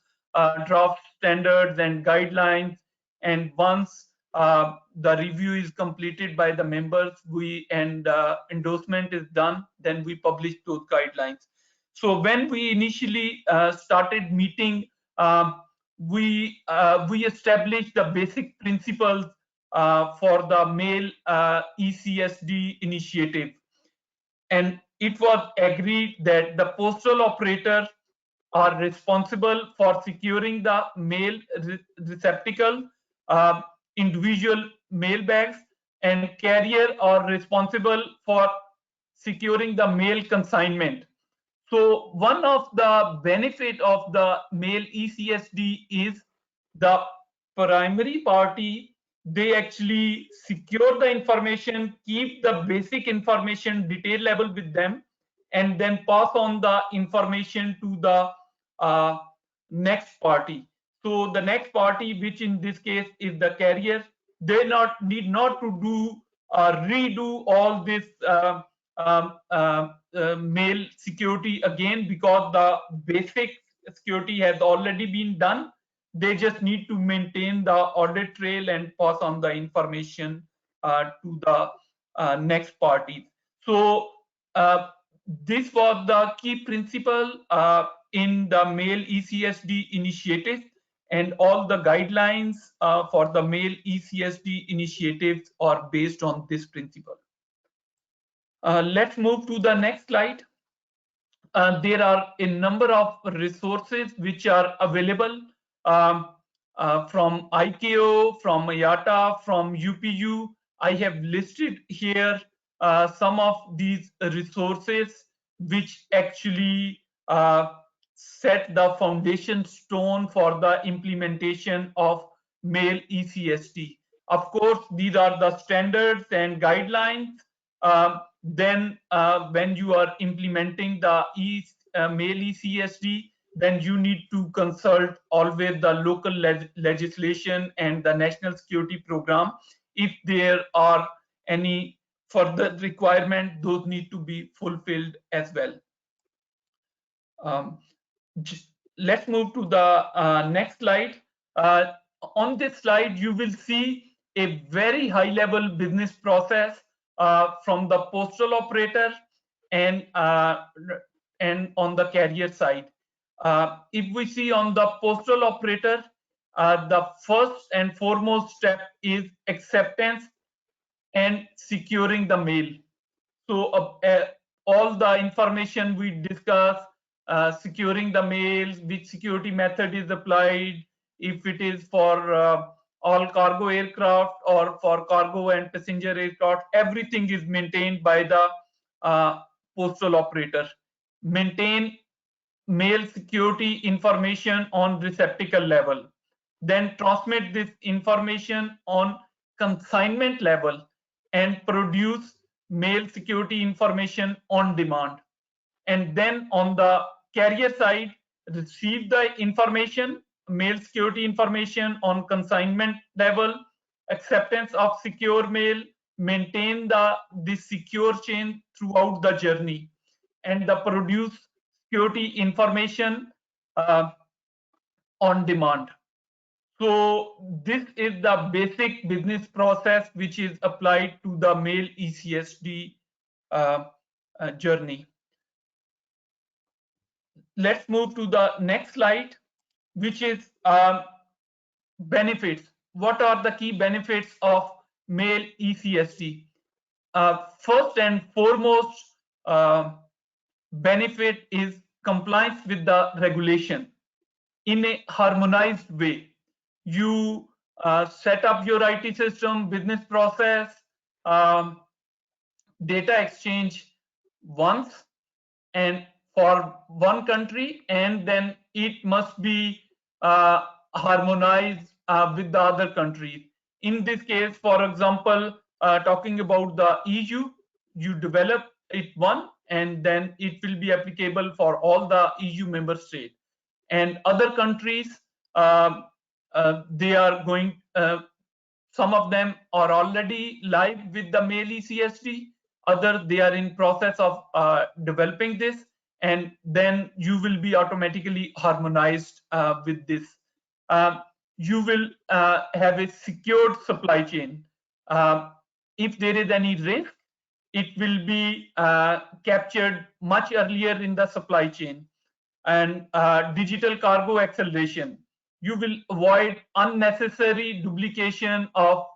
draft standards and guidelines. And once the review is completed by the members, and endorsement is done, then we publish those guidelines. So when we initially started meeting, we established the basic principles for the mail ECSD initiative. And it was agreed that the postal operators are responsible for securing the mail receptacle, individual mailbags, and carrier are responsible for securing the mail consignment. So one of the benefit of the mail ECSD is the primary party, they actually secure the information, keep the basic information detail level with them, and then pass on the information to the next party. So the next party, which in this case is the carrier, they need not to do redo all this mail security again, because the basic security has already been done. They just need to maintain the audit trail and pass on the information to the next party. So this was the key principle in the Mail ECSD initiative, and all the guidelines for the Mail ECSD initiatives are based on this principle. Let's move to the next slide. There are a number of resources which are available from ICAO, from Iata, from UPU. I have listed here some of these resources which actually set the foundation stone for the implementation of Mail ECSD. Of course, these are the standards and guidelines. Then when you are implementing the Mail ECSD, then you need to consult always the local legislation and the national security program. If there are any further requirement, those need to be fulfilled as well. Let's move to the next slide. On this slide, you will see a very high level business process from the postal operator and on the carrier side. If we see on the postal operator, the first and foremost step is acceptance and securing the mail. So all the information we discuss, securing the mails, which security method is applied, if it is for all cargo aircraft or for cargo and passenger aircraft, everything is maintained by the postal operator. Maintain mail security information on receptacle level, then transmit this information on consignment level and produce mail security information on demand. And then on the carrier side, receive the information, mail security information on consignment level, acceptance of secure mail, maintain the secure chain throughout the journey, and the produce security information on demand. So this is the basic business process which is applied to the Mail ECSD journey. Let's move to the next slide, which is benefits. What are the key benefits of Mail ECSD? First and foremost benefit is compliance with the regulation in a harmonized way. You set up your IT system, business process, data exchange once and for one country, and then it must be harmonized with the other countries. In this case, for example, talking about the EU, you develop it one, and then it will be applicable for all the EU member states. And other countries, they are going, some of them are already live with the Mail ECSD, other they are in process of developing this, and then you will be automatically harmonized with this. You will have a secured supply chain. If there is any risk, it will be captured much earlier in the supply chain. And digital cargo acceleration. You will avoid unnecessary duplication of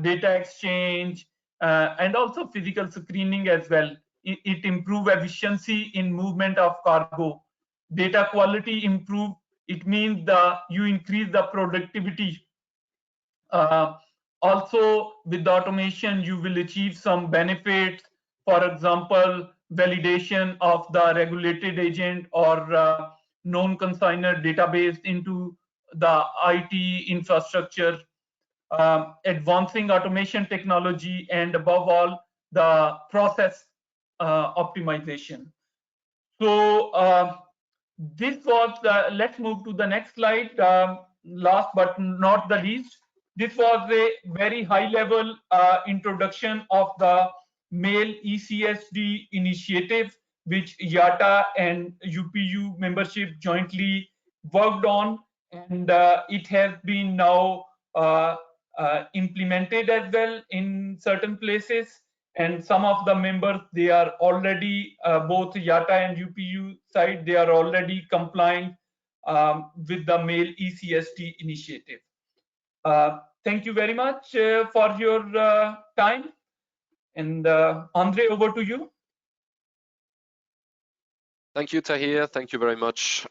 data exchange and also physical screening as well. It improves efficiency in movement of cargo. Data quality improve. It means you increase the productivity. Also, with the automation, you will achieve some benefits. For example, validation of the regulated agent or known consignor database into the IT infrastructure, advancing automation technology, and above all, the process optimization. So this was let's move to the next slide. Last but not the least, this was a very high level introduction of the Mail ECSD initiative, which Iata and UPU membership jointly worked on, and it has been now implemented as well in certain places. And some of the members, they are already, both Iata and UPU side, they are already complying with the Mail ECSD initiative. Thank you very much for your time. And Andre, over to you. Thank you, Tahir. Thank you very much.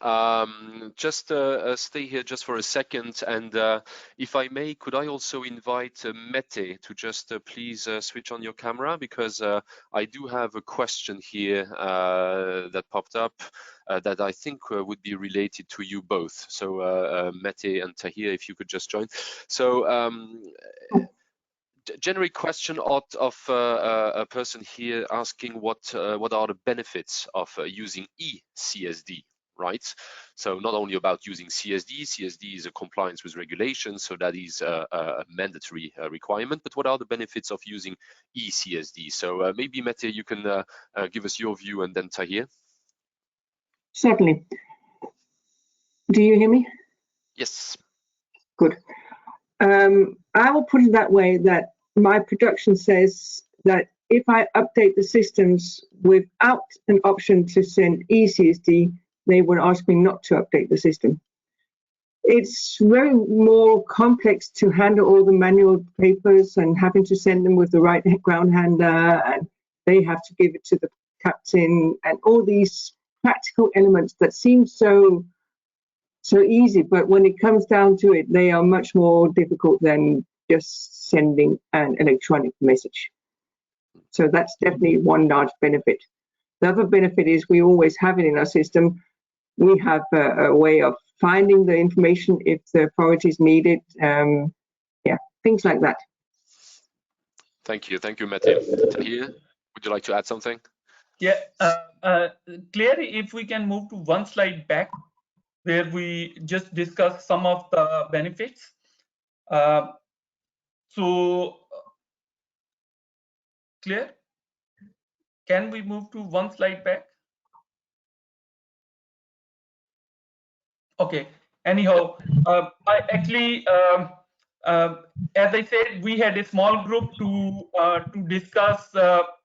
Just stay here just for a second, and if I may, could I also invite Mete to just please switch on your camera, because I do have a question here that popped up that I think would be related to you both. So Mete and Tahir, if you could just join. So generic question out of a person here asking what are the benefits of using eCSD, right? So not only about using CSD, CSD is a compliance with regulations, so that is a mandatory requirement, but what are the benefits of using eCSD? So maybe Mete, you can give us your view, and then Tahir. Certainly. Do you hear me? Yes. Good. I will put it that way, that my production says that if I update the systems without an option to send eCSD, they would ask me not to update the system. It's very more complex to handle all the manual papers and having to send them with the right ground handler, and they have to give it to the captain, and all these practical elements that seem so easy, but when it comes down to it, they are much more difficult than just sending an electronic message. So that's definitely one large benefit. The other benefit is we always have it in our system. We have a way of finding the information if the authorities need it. Yeah, things like that. Thank you, Mete. Tahir, would you like to add something? Yeah, Claire, if we can move to one slide back, where we just discuss some of the benefits. So, Claire, can we move to one slide back? Okay. Anyhow, I actually, as I said, we had a small group to discuss.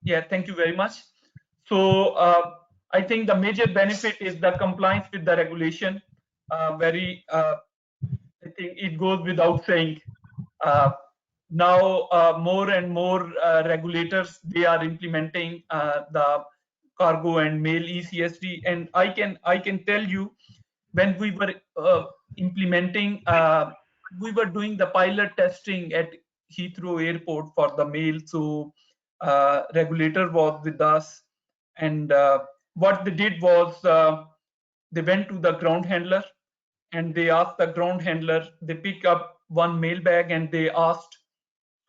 Yeah, thank you very much. So I think the major benefit is the compliance with the regulation. I think it goes without saying. Now more and more regulators, they are implementing the cargo and mail ECSD, and I can tell you, when we were implementing, we were doing the pilot testing at Heathrow Airport for the mail. So regulator was with us, and what they did was they went to the ground handler and they asked the ground handler, they pick up one mail bag and they asked,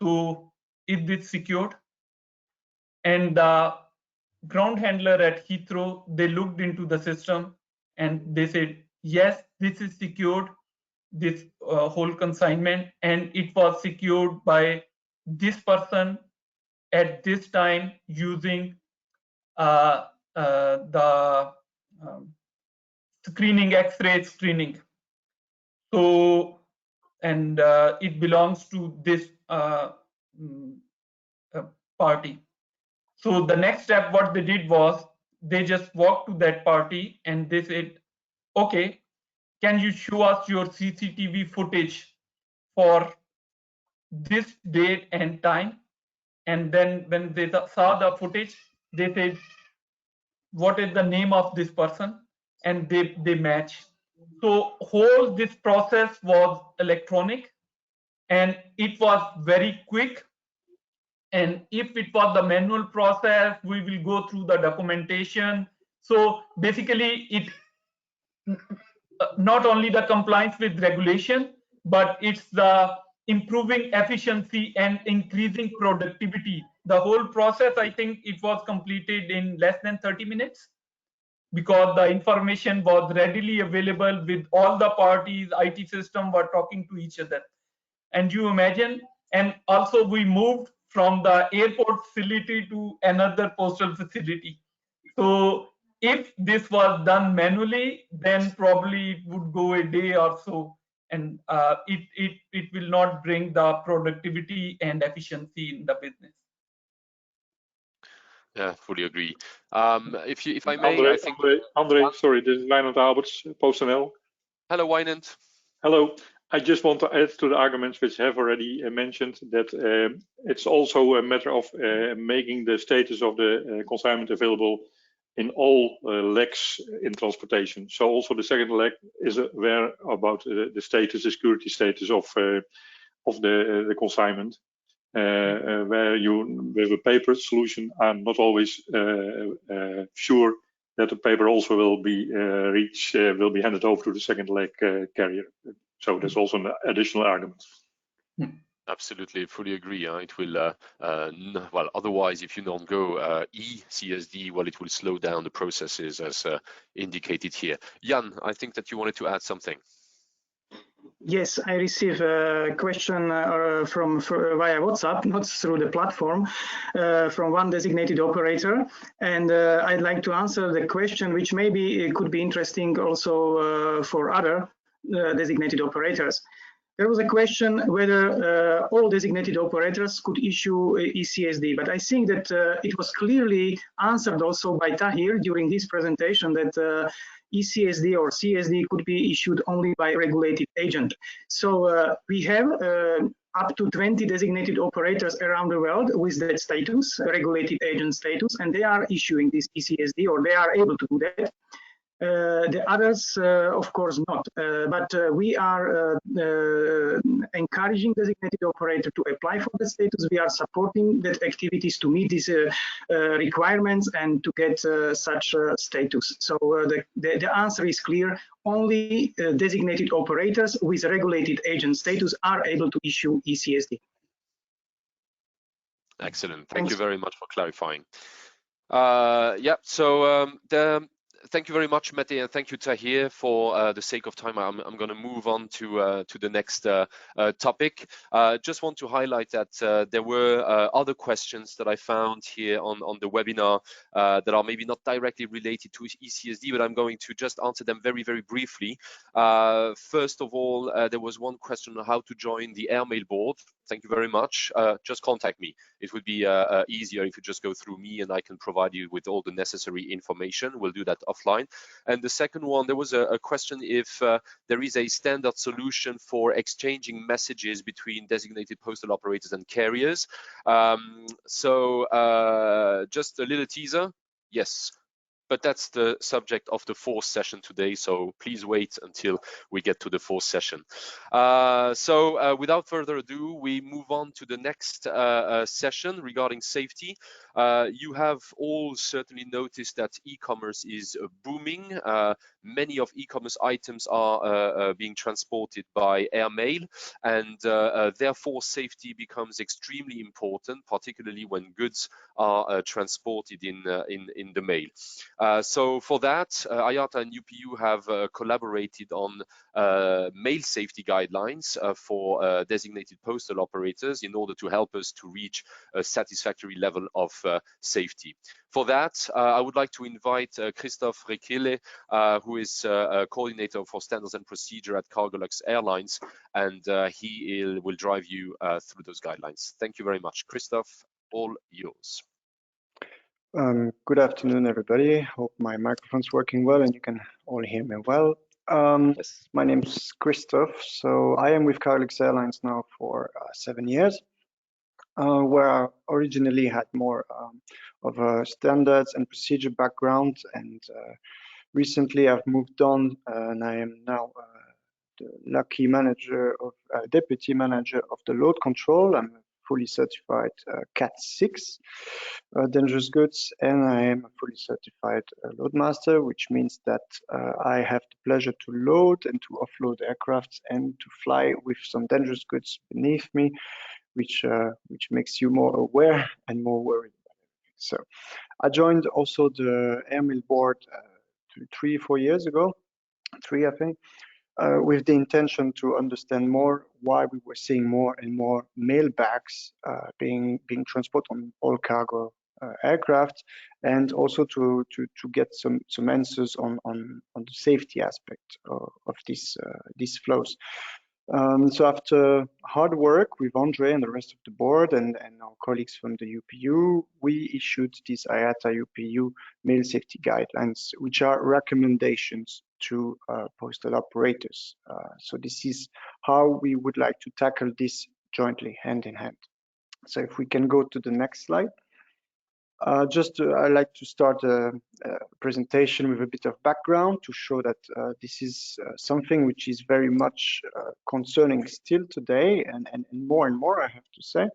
so is this secured? And the ground handler at Heathrow, they looked into the system and they said, yes, this is secured, this whole consignment, and it was secured by this person at this time using the screening, X-ray screening. So, and it belongs to this party. So the next step, what they did was they just walked to that party and they said, okay, can you show us your CCTV footage for this date and time? And then when they saw the footage, they said, what is the name of this person? And they match. So whole this process was electronic and it was very quick. And if it was the manual process, we will go through the documentation. So basically it not only the compliance with regulation, but it's the improving efficiency and increasing productivity. The whole process, I think it was completed in less than 30 minutes because the information was readily available with all the parties, IT system were talking to each other. And you imagine, and also we moved from the airport facility to another postal facility. So if this was done manually, then probably it would go a day or so, and it will not bring the productivity and efficiency in the business. Yeah, fully agree. If I may, I think Andre, sorry, this is Wijnand Alberts, PostNL. Hello, Wijnand. Hello. I just want to add to the arguments which have already mentioned that it's also a matter of making the status of the consignment available in all legs in transportation. So also the second leg is aware about the status, the security status of the consignment. Where you with a paper solution are not always sure that the paper also will be will be handed over to the second leg carrier. So there's also an additional argument. Absolutely, fully agree. It will, well, otherwise, if you don't go eCSD, well, it will slow down the processes as indicated here. Jan, I think that you wanted to add something. Yes, I received a question from via WhatsApp, not through the platform, from one designated operator, and I'd like to answer the question, which maybe could be interesting also for other designated operators. There was a question whether all designated operators could issue eCSD, but I think that it was clearly answered also by Tahir during his presentation that eCSD or CSD could be issued only by regulated agent. So we have up to 20 designated operators around the world with that status, regulated agent status, and they are issuing this eCSD, or they are able to do that. The others, of course, not. But we are encouraging designated operator to apply for the status. We are supporting that activities to meet these requirements and to get such status. So the answer is clear. Only designated operators with regulated agent status are able to issue eCSD. Excellent. Thank you very much for clarifying. Yeah, so thank you very much, Mette, and thank you, Tahir. For the sake of time, I'm going to move on to the next topic. Just want to highlight that there were other questions that I found here on the webinar that are maybe not directly related to eCSD, but I'm going to just answer them very, very briefly. First of all, there was one question on how to join the airmail board. Thank you very much. Just contact me. It would be easier if you just go through me and I can provide you with all the necessary information. We'll do that offline. And the second one, there was a question if there is a standard solution for exchanging messages between designated postal operators and carriers. Just a little teaser. Yes. But that's the subject of the fourth session today, so please wait until we get to the fourth session. Without further ado, we move on to the next session regarding safety. You have all certainly noticed that e-commerce is booming. Many of e-commerce items are being transported by airmail, and therefore safety becomes extremely important, particularly when goods are transported in the mail. So for that, Iata and UPU have collaborated on mail safety guidelines for designated postal operators in order to help us to reach a satisfactory level of safety. For that, I would like to invite Christoph Rekele, who is coordinator for standards and procedure at Cargolux Airlines, and he will drive you through those guidelines. Thank you very much. Christoph, all yours. Good afternoon, everybody. Hope my microphone's working well and you can all hear me well. Yes. My name is Christoph. So I am with Cargolux Airlines now for 7 years, where I originally had more of a standards and procedure background, and recently I've moved on and I am now the lucky manager of deputy manager of the load control. I'm fully certified Cat 6 dangerous goods, and I am a fully certified load master, which means that I have the pleasure to load and to offload aircrafts and to fly with some dangerous goods beneath me, which makes you more aware and more worried about everything. So I joined also the airmail board 3-4 years ago, I think, with the intention to understand more why we were seeing more and more mailbags being transported on all cargo aircraft, and also to get some answers on the safety aspect of these flows. So after hard work with Andre and the rest of the board and our colleagues from the UPU, we issued these IATA UPU mail safety guidelines, which are recommendations to postal operators. So this is how we would like to tackle this jointly, hand in hand. So if we can go to the next slide. I'd like to start a presentation with a bit of background to show that this is something which is very much concerning still today, and more, I have to say.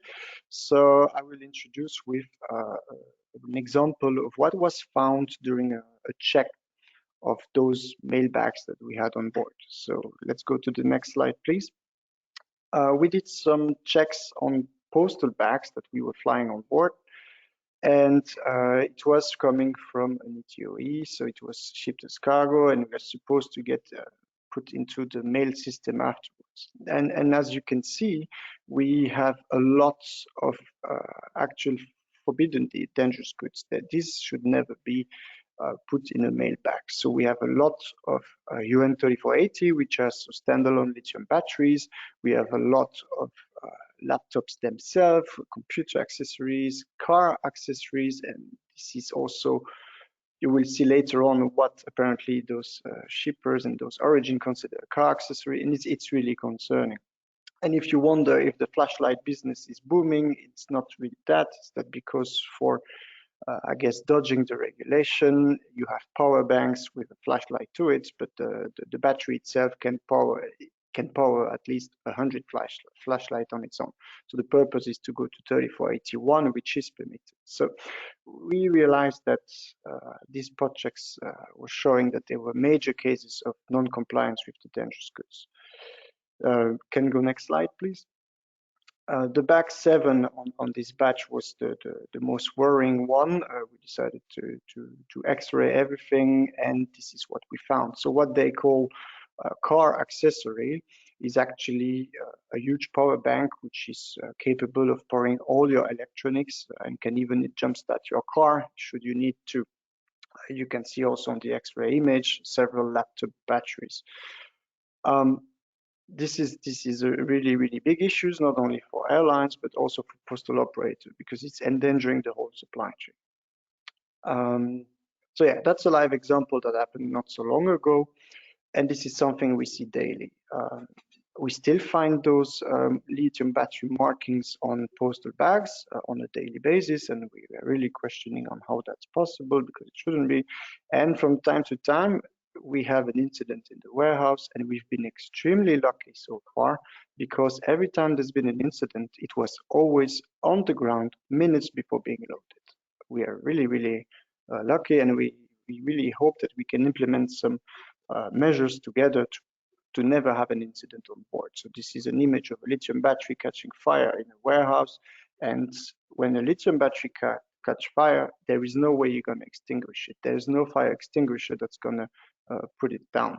So I will introduce with an example of what was found during a check of those mailbags that we had on board. So let's go to the next slide, please. We did some checks on postal bags that we were flying on board. And it was coming from an ETOE, so it was shipped as cargo, and we are supposed to get put into the mail system afterwards. And as you can see, we have a lot of actual forbidden dangerous goods that this should never be put in a mail bag. So we have a lot of UN 3480, which has standalone lithium batteries. We have a lot of laptops themselves, computer accessories, car accessories, and this is also, you will see later on what apparently those shippers and those origin consider a car accessory, and it's really concerning. And if you wonder if the flashlight business is booming, it's not really that. It's that because for I guess dodging the regulation, you have power banks with a flashlight to it, but the battery itself can power at least 100 flashlight on its own. So the purpose is to go to 3481, which is permitted. So we realized that these projects were showing that there were major cases of non-compliance with the dangerous goods. Can go next slide, please. The bag 7 on this batch was the most worrying one. We decided to X-ray everything, and this is what we found. So what they call car accessory is actually a huge power bank which is capable of powering all your electronics and can even jumpstart your car should you need to. You can see also on the X-ray image several laptop batteries. This is a really big issue, not only for airlines but also for postal operators, because it's endangering the whole supply chain. So yeah, that's a live example that happened not so long ago, and this is something we see daily. We still find those lithium battery markings on postal bags on a daily basis, and we are really questioning on how that's possible, because it shouldn't be. And from time to time, we have an incident in the warehouse, and we've been extremely lucky so far, because every time there's been an incident, it was always on the ground minutes before being loaded. We are really lucky, and we really hope that we can implement some measures together to never have an incident on board. So this is an image of a lithium battery catching fire in a warehouse, and when a lithium battery catch fire, there is no way you're going to extinguish it. There is no fire extinguisher that's going to put it down.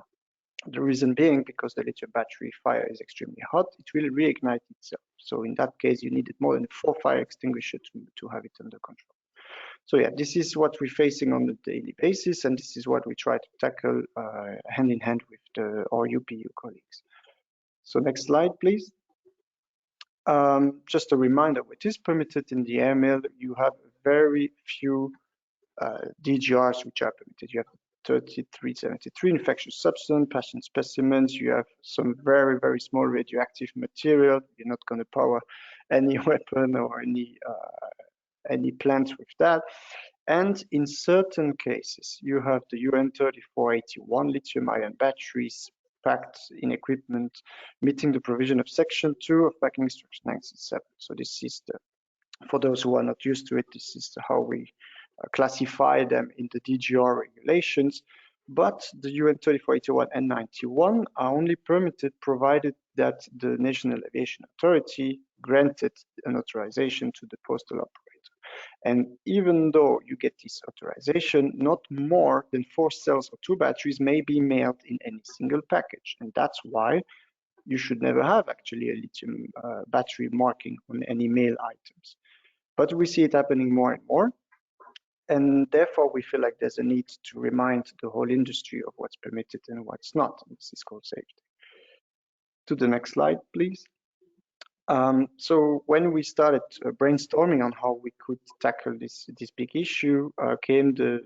The reason being because the lithium battery fire is extremely hot, it will reignite itself. So in that case, you needed more than 4 fire extinguishers to have it under control. So yeah, this is what we're facing on a daily basis, and this is what we try to tackle hand in hand with our UPU colleagues. So next slide, please. Just a reminder, what is permitted in the airmail, you have very few DGRs which are permitted. You have 3373 infectious substance, patient specimens. You have some very small radioactive material. You're not going to power any weapon or any plants with that. And in certain cases, you have the UN 3481 lithium-ion batteries packed in equipment meeting the provision of Section 2 of Packing Instruction 97. So this is for those who are not used to it, this is how we classify them in the DGR regulations. But the UN 3481 and 91 are only permitted provided that the National Aviation Authority granted an authorization to the postal operator. And even though you get this authorization, not more than 4 cells or 2 batteries may be mailed in any single package. And that's why you should never have actually a lithium battery marking on any mail items. But we see it happening more and more. And therefore, we feel like there's a need to remind the whole industry of what's permitted and what's not. This is called safety. To the next slide, please. So when we started brainstorming on how we could tackle this big issue, came the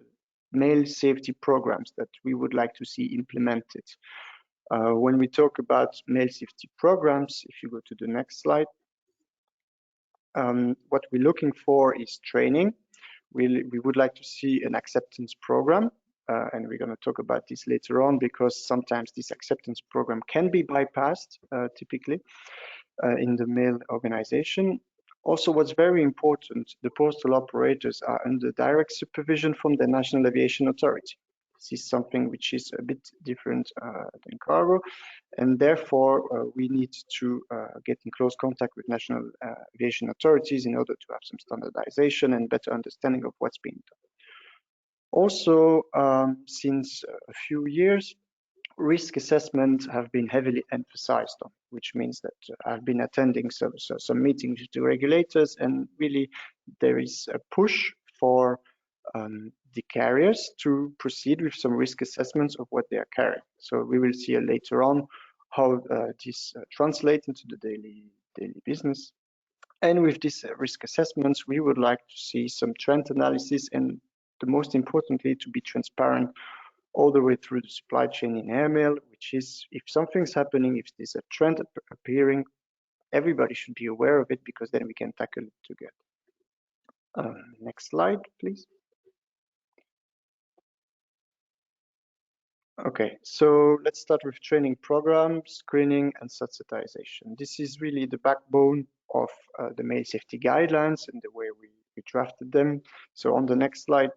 mail safety programs that we would like to see implemented. When we talk about mail safety programs, if you go to the next slide, what we're looking for is training. We would like to see an acceptance program, and we're going to talk about this later on, because sometimes this acceptance program can be bypassed, typically, in the mail organization. Also, what's very important, the postal operators are under direct supervision from the National Aviation Authority. This is something which is a bit different than cargo, and therefore we need to get in close contact with national aviation authorities in order to have some standardization and better understanding of what's being done. Also, since a few years, risk assessment have been heavily emphasized on, which means that I've been attending some meetings with the regulators, and really there is a push for the carriers to proceed with some risk assessments of what they are carrying. So we will see later on how this translates into the daily business. And with these risk assessments, we would like to see some trend analysis, and the most importantly, to be transparent all the way through the supply chain in airmail, which is, if something's happening, if there's a trend appearing, everybody should be aware of it, because then we can tackle it together. Next slide, please. Okay, so let's start with training program, screening, and sensitization. This is really the backbone of the mail safety guidelines and the way we drafted them. So on the next slide,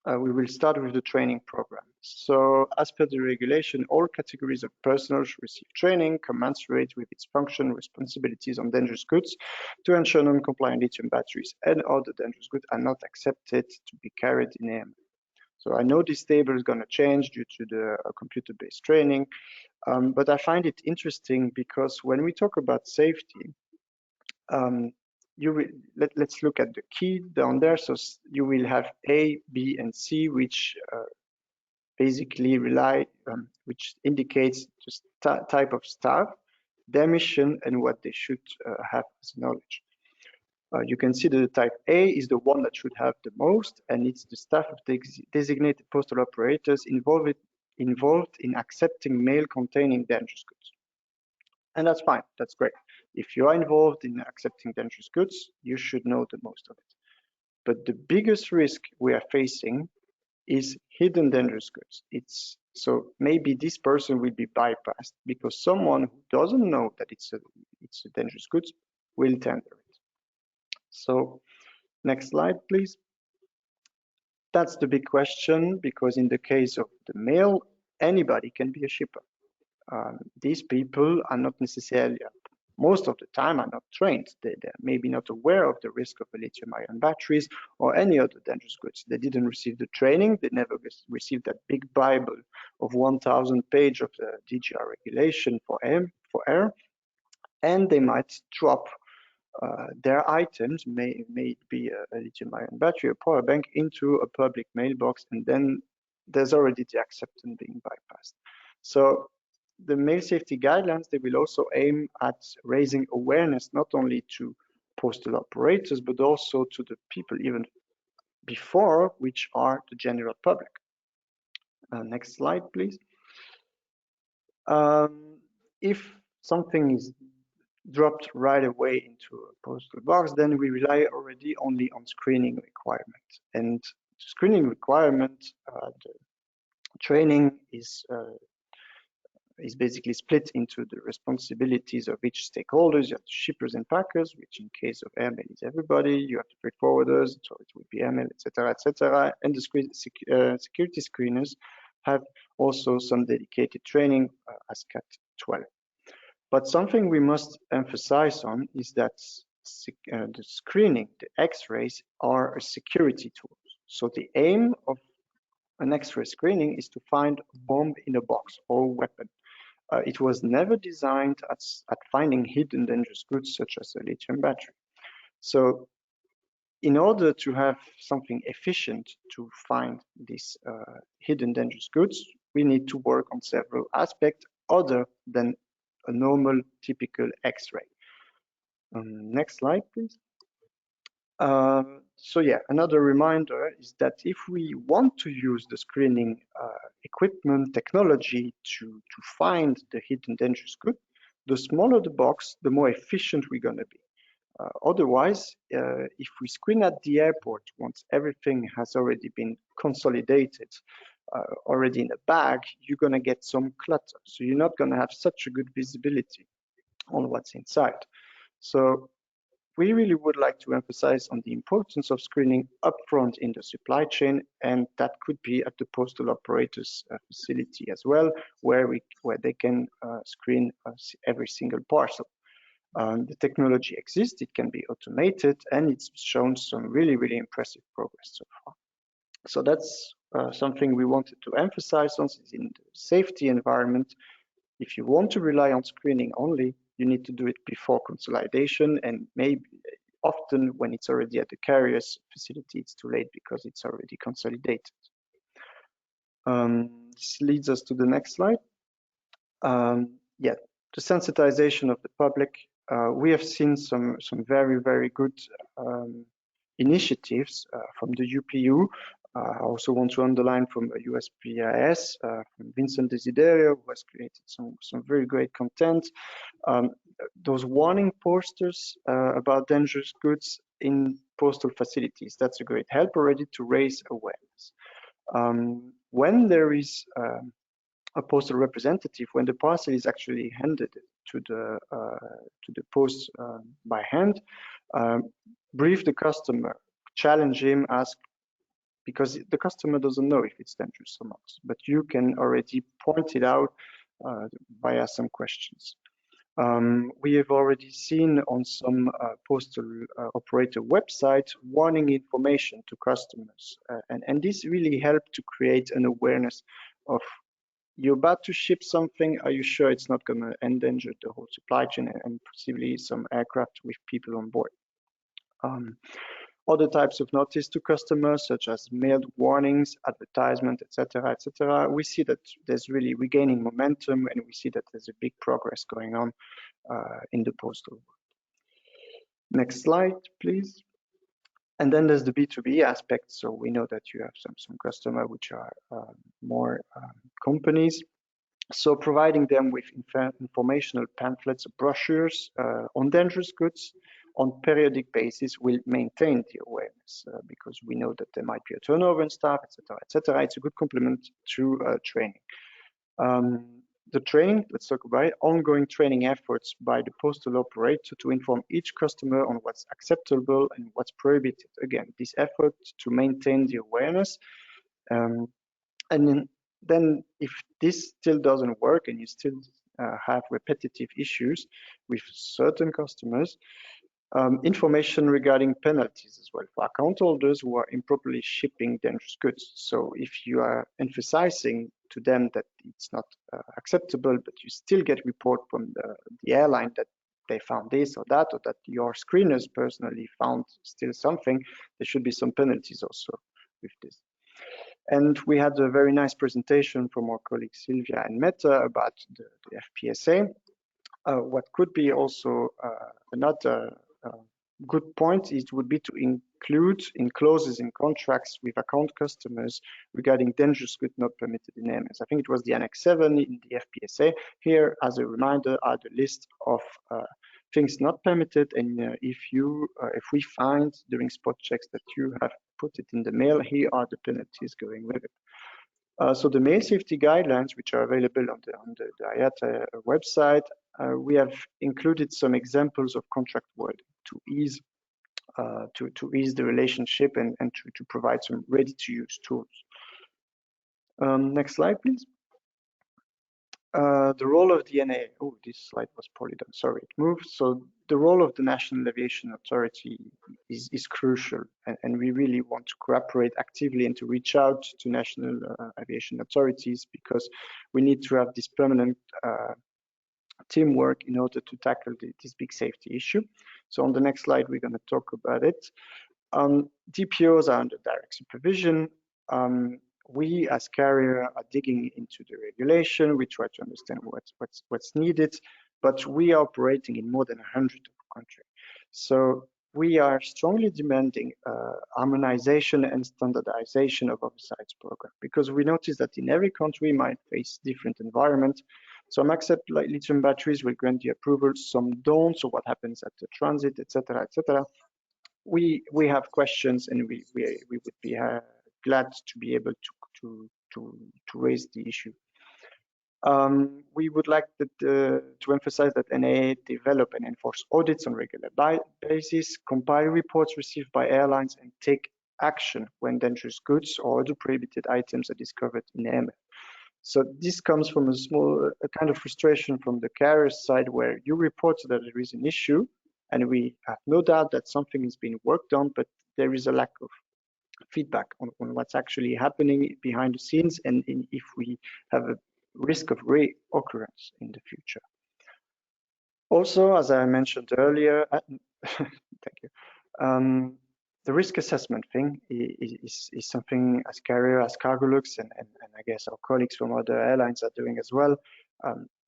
we will start with the training program. So as per the regulation, all categories of personnel should receive training commensurate with its function, responsibilities on dangerous goods to ensure non-compliant lithium batteries and other dangerous goods are not accepted to be carried in airmail. So I know this table is going to change due to the computer-based training, but I find it interesting because when we talk about safety, let's look at the key down there. So you will have A, B, and C, which basically which indicates the type of staff, their mission, and what they should have as knowledge. You can see that the type A is the one that should have the most, and it's the staff of the designated postal operators involved in accepting mail containing dangerous goods. And that's fine, that's great. If you are involved in accepting dangerous goods, you should know the most of it. But the biggest risk we are facing is hidden dangerous goods. So maybe this person will be bypassed because someone who doesn't know that it's a dangerous goods will tender it. So next slide, please. That's the big question, because in the case of the mail, anybody can be a shipper. These people are not necessarily, most of the time, are not trained. They're maybe not aware of the risk of lithium-ion batteries or any other dangerous goods. They didn't receive the training. They never received that big Bible of 1,000 pages of the DGR regulation for air, and they might drop their items, may it be a lithium-ion battery or power bank, into a public mailbox, and then there's already the acceptance being bypassed. So the mail safety guidelines, they will also aim at raising awareness not only to postal operators, but also to the people even before, which are the general public. Next slide, please. If something is dropped right away into a postal box, then we rely already only on screening requirement. And screening requirement, the training is basically split into the responsibilities of each stakeholders. You have the shippers and packers, which in case of airmail is everybody. You have the freight forwarders, so it would be airmail, etc., etc. And the security screeners have also some dedicated training as CAT 12. But something we must emphasize on is that the screening, the X-rays, are a security tool. So the aim of an X-ray screening is to find a bomb in a box or a weapon. It was never designed at finding hidden dangerous goods such as a lithium battery. So in order to have something efficient to find these hidden dangerous goods, we need to work on several aspects other than a normal typical X-ray. Next slide, please. So yeah, another reminder is that if we want to use the screening equipment technology to find the hidden dangerous good, the smaller the box, the more efficient we're going to be. Otherwise, if we screen at the airport, once everything has already been consolidated, already in a bag, you're going to get some clutter. So you're not going to have such a good visibility on what's inside. So we really would like to emphasize on the importance of screening upfront in the supply chain, and that could be at the postal operators facility as well, where they can screen every single parcel. The technology exists, it can be automated, and it's shown some really impressive progress so far. So that's something we wanted to emphasize on in the safety environment. If you want to rely on screening only, you need to do it before consolidation, and maybe often when it's already at the carrier's facility, it's too late because it's already consolidated. This leads us to the next slide. Yeah, the sensitization of the public. We have seen some very good initiatives from the UPU. I also want to underline from USPIS, from Vincent Desiderio, who has created some very great content. Those warning posters about dangerous goods in postal facilities, that's a great help already to raise awareness. When there is a postal representative, when the parcel is actually handed to the post by hand, brief the customer, challenge him, ask, because the customer doesn't know if it's dangerous or not, but you can already point it out via some questions. We have already seen on some postal operator websites warning information to customers, and this really helped to create an awareness of, you're about to ship something, are you sure it's not going to endanger the whole supply chain and possibly some aircraft with people on board? Other types of notice to customers, such as mailed warnings, advertisement, etc., etc. We see that there's really regaining momentum, and we see that there's a big progress going on in the postal world. Next slide, please. And then there's the B2B aspect. So we know that you have some customers which are more companies. So providing them with informational pamphlets, brochures on dangerous goods on periodic basis will maintain the awareness because we know that there might be a turnover in staff, etc., etc. It's a good complement to training. The training, let's talk about it, ongoing training efforts by the postal operator to inform each customer on what's acceptable and what's prohibited. Again, this effort to maintain the awareness. And then if this still doesn't work and you still have repetitive issues with certain customers, information regarding penalties as well for account holders who are improperly shipping dangerous goods. So if you are emphasizing to them that it's not acceptable, but you still get report from the airline that they found this or that your screeners personally found still something, there should be some penalties also with this. And we had a very nice presentation from our colleagues Sylvia and Meta about the FPSA. What could be also another good point would be to include in clauses in contracts with account customers regarding dangerous goods not permitted in AMS. I think it was the Annex 7 in the FPSA. Here, as a reminder, are the list of things not permitted, and if we find during spot checks that you have put it in the mail, here are the penalties going with it. So the mail safety guidelines, which are available on the Iata website, we have included some examples of contract wording to ease the relationship and to provide some ready-to-use tools. Next slide, please. The role of the NAA. Oh, this slide was poorly done. Sorry, it moved. So the role of the National Aviation Authority is crucial, and we really want to cooperate actively and to reach out to national aviation authorities, because we need to have this permanent teamwork in order to tackle this big safety issue. So on the next slide, we're going to talk about it. DPOs are under direct supervision. We as carrier are digging into the regulation. We try to understand what's needed, but we are operating in more than 100 countries. So we are strongly demanding harmonization and standardization of oversight program, because we notice that in every country might face different environment. Some accept like lithium batteries will grant the approval, some don't. So what happens at the transit, etc., etc. We have questions, and we would be glad to be able to raise the issue. We would like to emphasize that NAA develop and enforce audits on regular basis, compile reports received by airlines, and take action when dangerous goods or other prohibited items are discovered in AML. So this comes from a kind of frustration from the carrier side, where you report that there is an issue, and we have no doubt that something is being worked on, but there is a lack of feedback on what's actually happening behind the scenes, and if we have a risk of reoccurrence in the future. Also, as I mentioned earlier, thank you. The risk assessment thing is something as carrier, as Cargolux, and I guess our colleagues from other airlines are doing as well.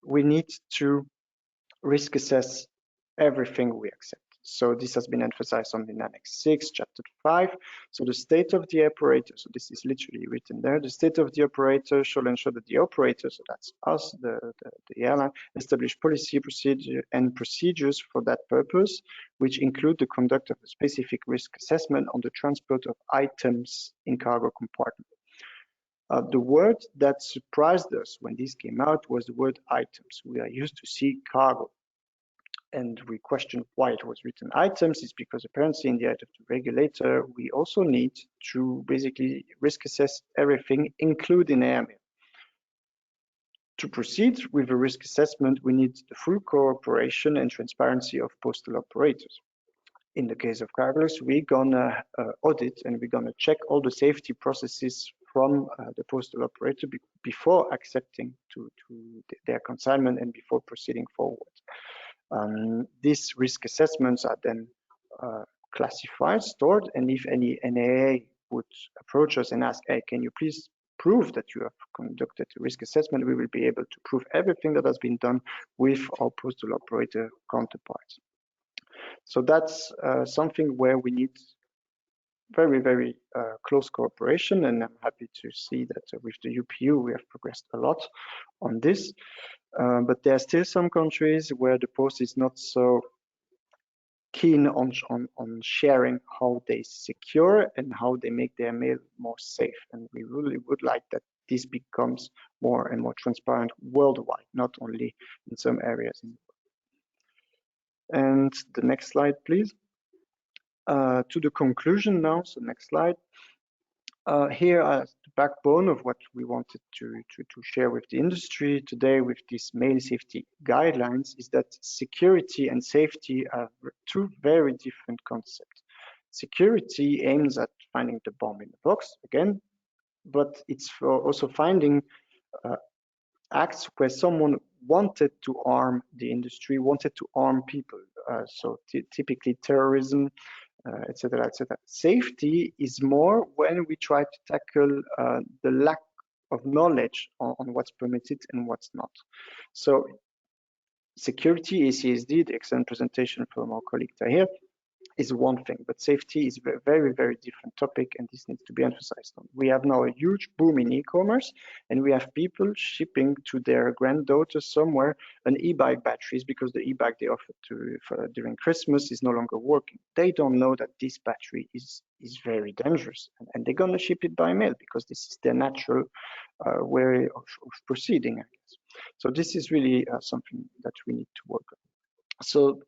We need to risk assess everything we accept. So this has been emphasized on in Annex 6, Chapter 5. So the state of the operator, so this is literally written there, the state of the operator shall ensure that the operator, so that's us, the airline, establish policy, procedure, and procedures for that purpose, which include the conduct of a specific risk assessment on the transport of items in cargo compartment. The word that surprised us when this came out was the word items. We are used to see cargo, and we question why it was written items. Is because apparently in the eyes of the regulator, we also need to basically risk assess everything, including AML. To proceed with a risk assessment, we need the full cooperation and transparency of postal operators. In the case of Cargolux, we're gonna audit, and we're gonna check all the safety processes from the postal operator before accepting their consignment and before proceeding forward. These risk assessments are then classified, stored, and if any NAA would approach us and ask, hey, can you please prove that you have conducted a risk assessment, we will be able to prove everything that has been done with our postal operator counterparts. So that's something where we need very, very close cooperation, and I'm happy to see that with the UPU we have progressed a lot on this. But there are still some countries where the post is not so keen on sharing how they secure and how they make their mail more safe. And we really would like that this becomes more and more transparent worldwide, not only in some areas. And the next slide, please. To the conclusion now, so next slide. Here are the backbone of what we wanted to share with the industry today with these mail safety guidelines is that security and safety are two very different concepts. Security aims at finding the bomb in the box, again, but it's for also finding acts where someone wanted to harm the industry, wanted to harm people. So typically terrorism, etc., etc. Safety is more when we try to tackle the lack of knowledge on what's permitted and what's not. So security, ACSD, the excellent presentation from our colleague here, is one thing, but safety is a very, very different topic, and this needs to be emphasized on. We have now a huge boom in e-commerce, and we have people shipping to their granddaughter somewhere an e-bike batteries because the e-bike they offered during Christmas is no longer working. They don't know that this battery is very dangerous, and they're gonna ship it by mail because this is their natural way of proceeding, I guess. So this is really something that we need to work on. So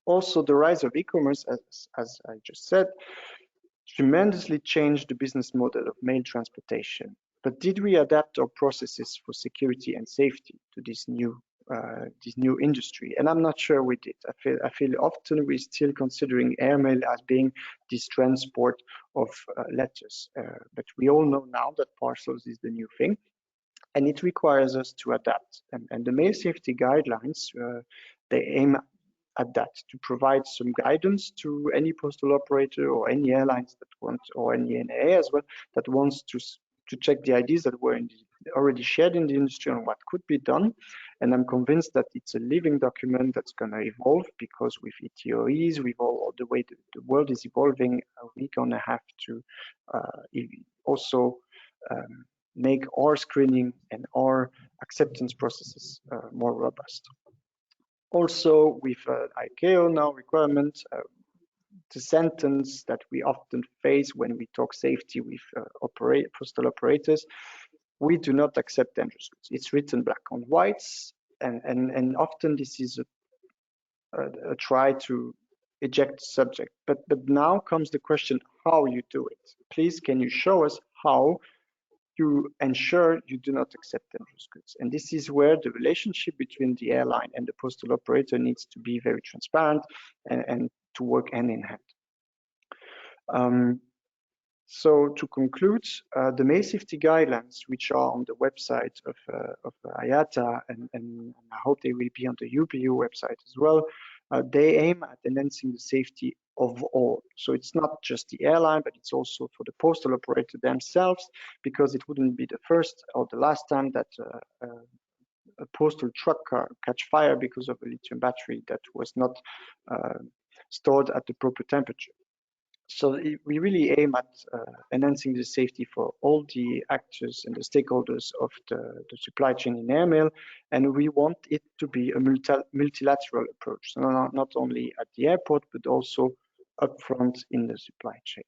also, the rise of e-commerce, as I just said, tremendously changed the business model of mail transportation. But did we adapt our processes for security and safety to this new industry? And I'm not sure we did. I feel often we're still considering airmail as being this transport of letters. But we all know now that parcels is the new thing, and it requires us to adapt. And the mail safety guidelines, they aim at that, to provide some guidance to any postal operator or any airlines that want, or any NAA as well, that wants to check the ideas that were already shared in the industry on what could be done. And I'm convinced that it's a living document that's going to evolve, because with ETOEs, with all the way the world is evolving, we're going to have to also make our screening and our acceptance processes more robust. Also, with ICAO now requirement, the sentence that we often face when we talk safety with postal operators, we do not accept dangerous goods. It's written black on white, and often this is a try to eject the subject. But now comes the question, how you do it. Please, can you show us how you ensure you do not accept dangerous goods? And this is where the relationship between the airline and the postal operator needs to be very transparent and to work hand in hand. So to conclude, the mail safety guidelines, which are on the website of Iata, and I hope they will be on the UPU website as well, they aim at enhancing the safety of all. So it's not just the airline, but it's also for the postal operator themselves, because it wouldn't be the first or the last time that a postal truck car catch fire because of a lithium battery that was not stored at the proper temperature. So we really aim at enhancing the safety for all the actors and the stakeholders of the supply chain in airmail, and we want it to be a multilateral approach, so not only at the airport, but also upfront in the supply chain.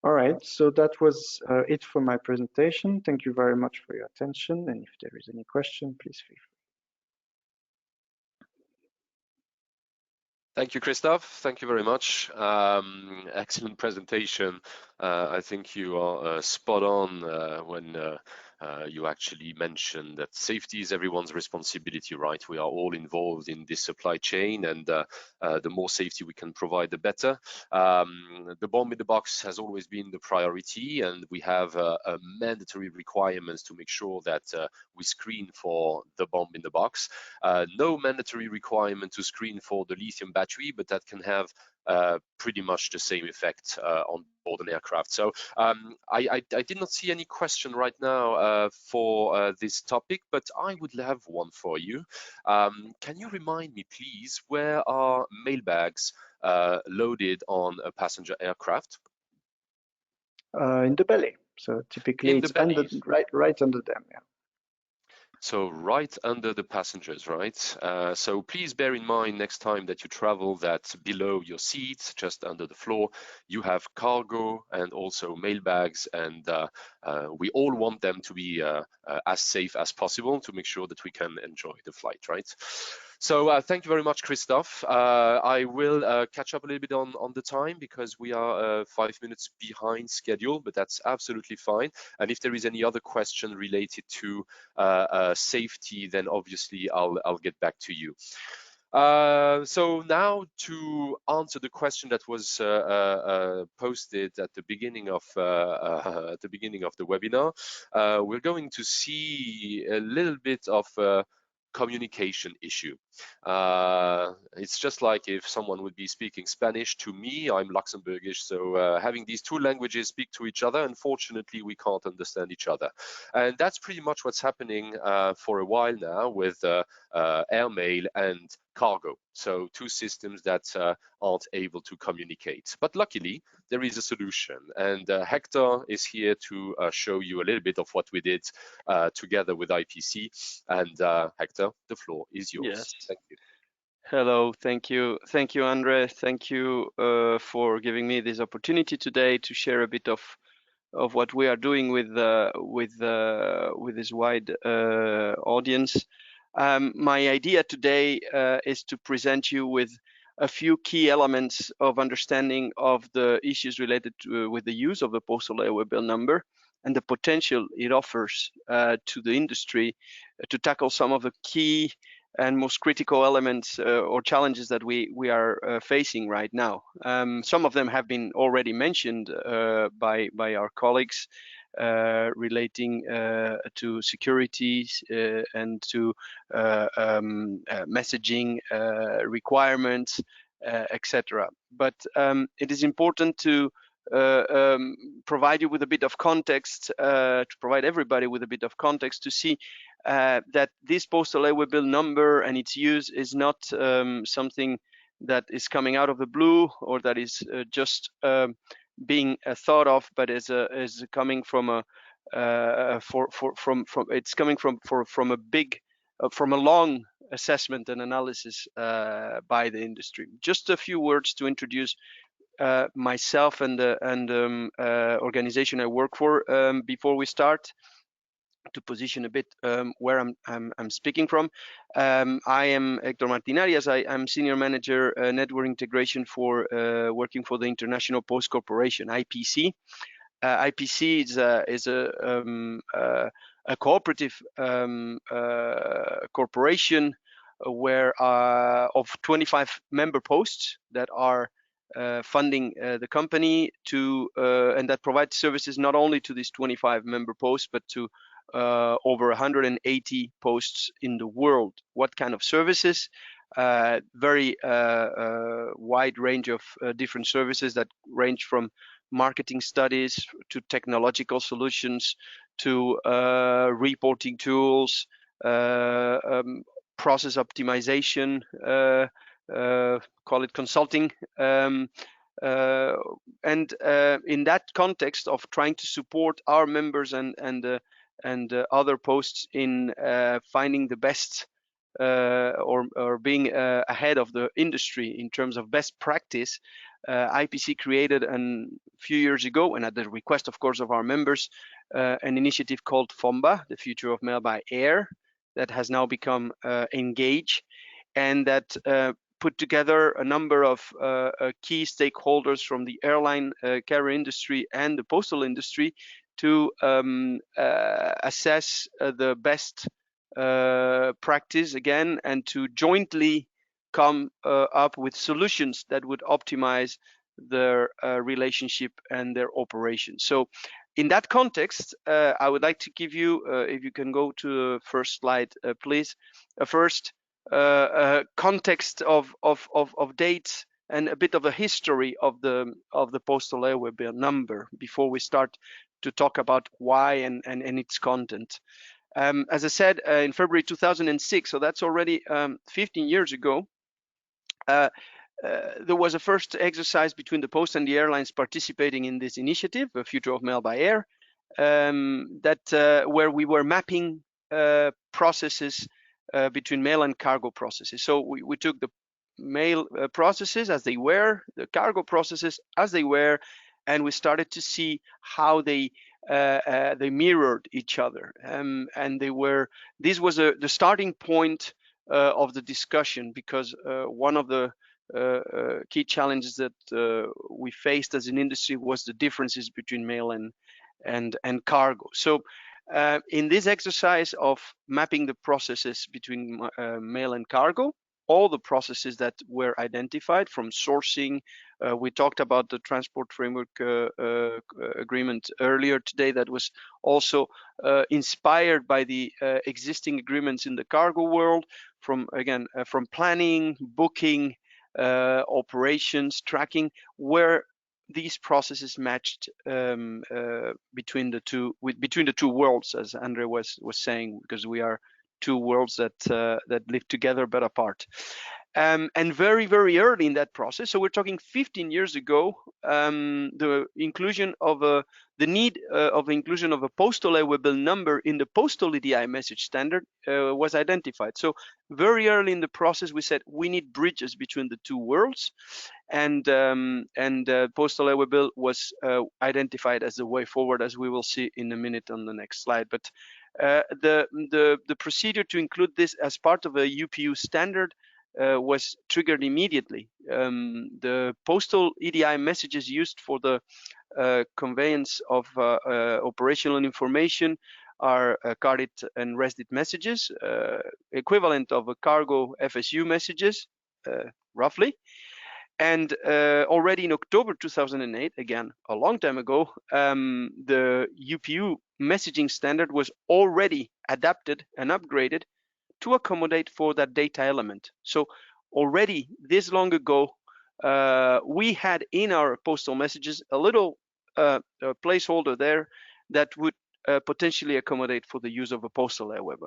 All right, so that was it for my presentation. Thank you very much for your attention, and if there is any question, please feel free. Thank you, Christoph. Thank you very much. Excellent presentation. I think you are spot on when you actually mentioned that safety is everyone's responsibility, right? We are all involved in this supply chain, and the more safety we can provide, the better. The bomb in the box has always been the priority, and we have a mandatory requirements to make sure that we screen for the bomb in the box. No mandatory requirement to screen for the lithium battery, but that can have pretty much the same effect on board an aircraft. So I did not see any question right now for this topic, but I would have one for you. Can you remind me, please, where are mailbags loaded on a passenger aircraft? In the belly. So typically it's under, right under them. Yeah. So right under the passengers, right? So please bear in mind next time that you travel that below your seats, just under the floor, you have cargo and also mailbags, and we all want them to be as safe as possible to make sure that we can enjoy the flight, right? So thank you very much, Christoph. I will catch up a little bit on the time, because we are 5 minutes behind schedule, but that's absolutely fine. And if there is any other question related to safety, then obviously I'll get back to you. So now to answer the question that was posted at the beginning of the webinar, we're going to see a little bit of communication issue. It's just like if someone would be speaking Spanish to me. I'm Luxembourgish, so having these two languages speak to each other, unfortunately we can't understand each other, and that's pretty much what's happening for a while now with airmail and cargo. So two systems that aren't able to communicate, but luckily there is a solution, and Hector is here to show you a little bit of what we did together with IPC. And Hector, the floor is yours. Yes. Thank you. Hello, thank you, Andre. Thank you for giving me this opportunity today to share a bit of what we are doing with this wide audience. My idea today is to present you with a few key elements of understanding of the issues related with the use of the postal airway bill number and the potential it offers to the industry to tackle some of the key and most critical elements or challenges that we are facing right now. Some of them have been already mentioned by our colleagues, relating to security and to messaging requirements, etc. But it is important to provide you with a bit of context, to provide everybody with a bit of context to see that this postal airway bill number and its use is not something that is coming out of the blue or that is just being thought of, but is coming from a it's coming from a big from a long assessment and analysis by the industry. Just a few words to introduce myself and the organization I work for before we start, to position a bit where I'm speaking from. I am Hector Martinarias. I'm Senior Manager Network Integration for working for the International Post Corporation, IPC. IPC is a cooperative corporation where of 25 member posts that are funding the company to and that provide services not only to these 25 member posts but to over 180 posts in the world. What kind of services? Very wide range of different services that range from marketing studies to technological solutions to reporting tools, process optimization, call it consulting, and in that context of trying to support our members and other posts in finding the best or being ahead of the industry in terms of best practice, IPC created a few years ago, and at the request, of course, of our members, an initiative called FOMBA, the Future of Mail by Air, that has now become Engage, and that put together a number of key stakeholders from the airline carrier industry and the postal industry to assess the best practice again, and to jointly come up with solutions that would optimize their relationship and their operations. So in that context, I would like to give you, if you can go to the first slide, please, a first context of dates and a bit of a history of the postal airway bill number before we start to talk about why and its content. As I said, in February 2006, so that's already 15 years ago, there was a first exercise between the post and the airlines participating in this initiative, the Future of Mail by Air, where we were mapping processes between mail and cargo processes. So we took the mail processes as they were, the cargo processes as they were, and we started to see how they mirrored each other, and they were. This was the starting point of the discussion, because one of the key challenges that we faced as an industry was the differences between mail and cargo. So in this exercise of mapping the processes between mail and cargo, all the processes that were identified from sourcing, we talked about the Transport Framework Agreement earlier today that was also inspired by the existing agreements in the cargo world, from planning, booking, operations, tracking, where these processes matched between the two worlds, as Andre was saying, because we are two worlds that live together but apart. And very, very early in that process, so we're talking 15 years ago, the inclusion of the need of inclusion of a postal airway bill number in the postal EDI message standard was identified. So very early in the process, we said we need bridges between the two worlds, and postal airway bill was identified as the way forward, as we will see in a minute on the next slide. But the procedure to include this as part of a UPU standard was triggered immediately. The postal EDI messages used for the conveyance of operational information are carded and rested messages, equivalent of a cargo FSU messages, roughly. And already in October 2008, again, a long time ago, the UPU messaging standard was already adapted and upgraded to accommodate for that data element. So already this long ago, we had in our postal messages a little placeholder there that would potentially accommodate for the use of a postal airweb.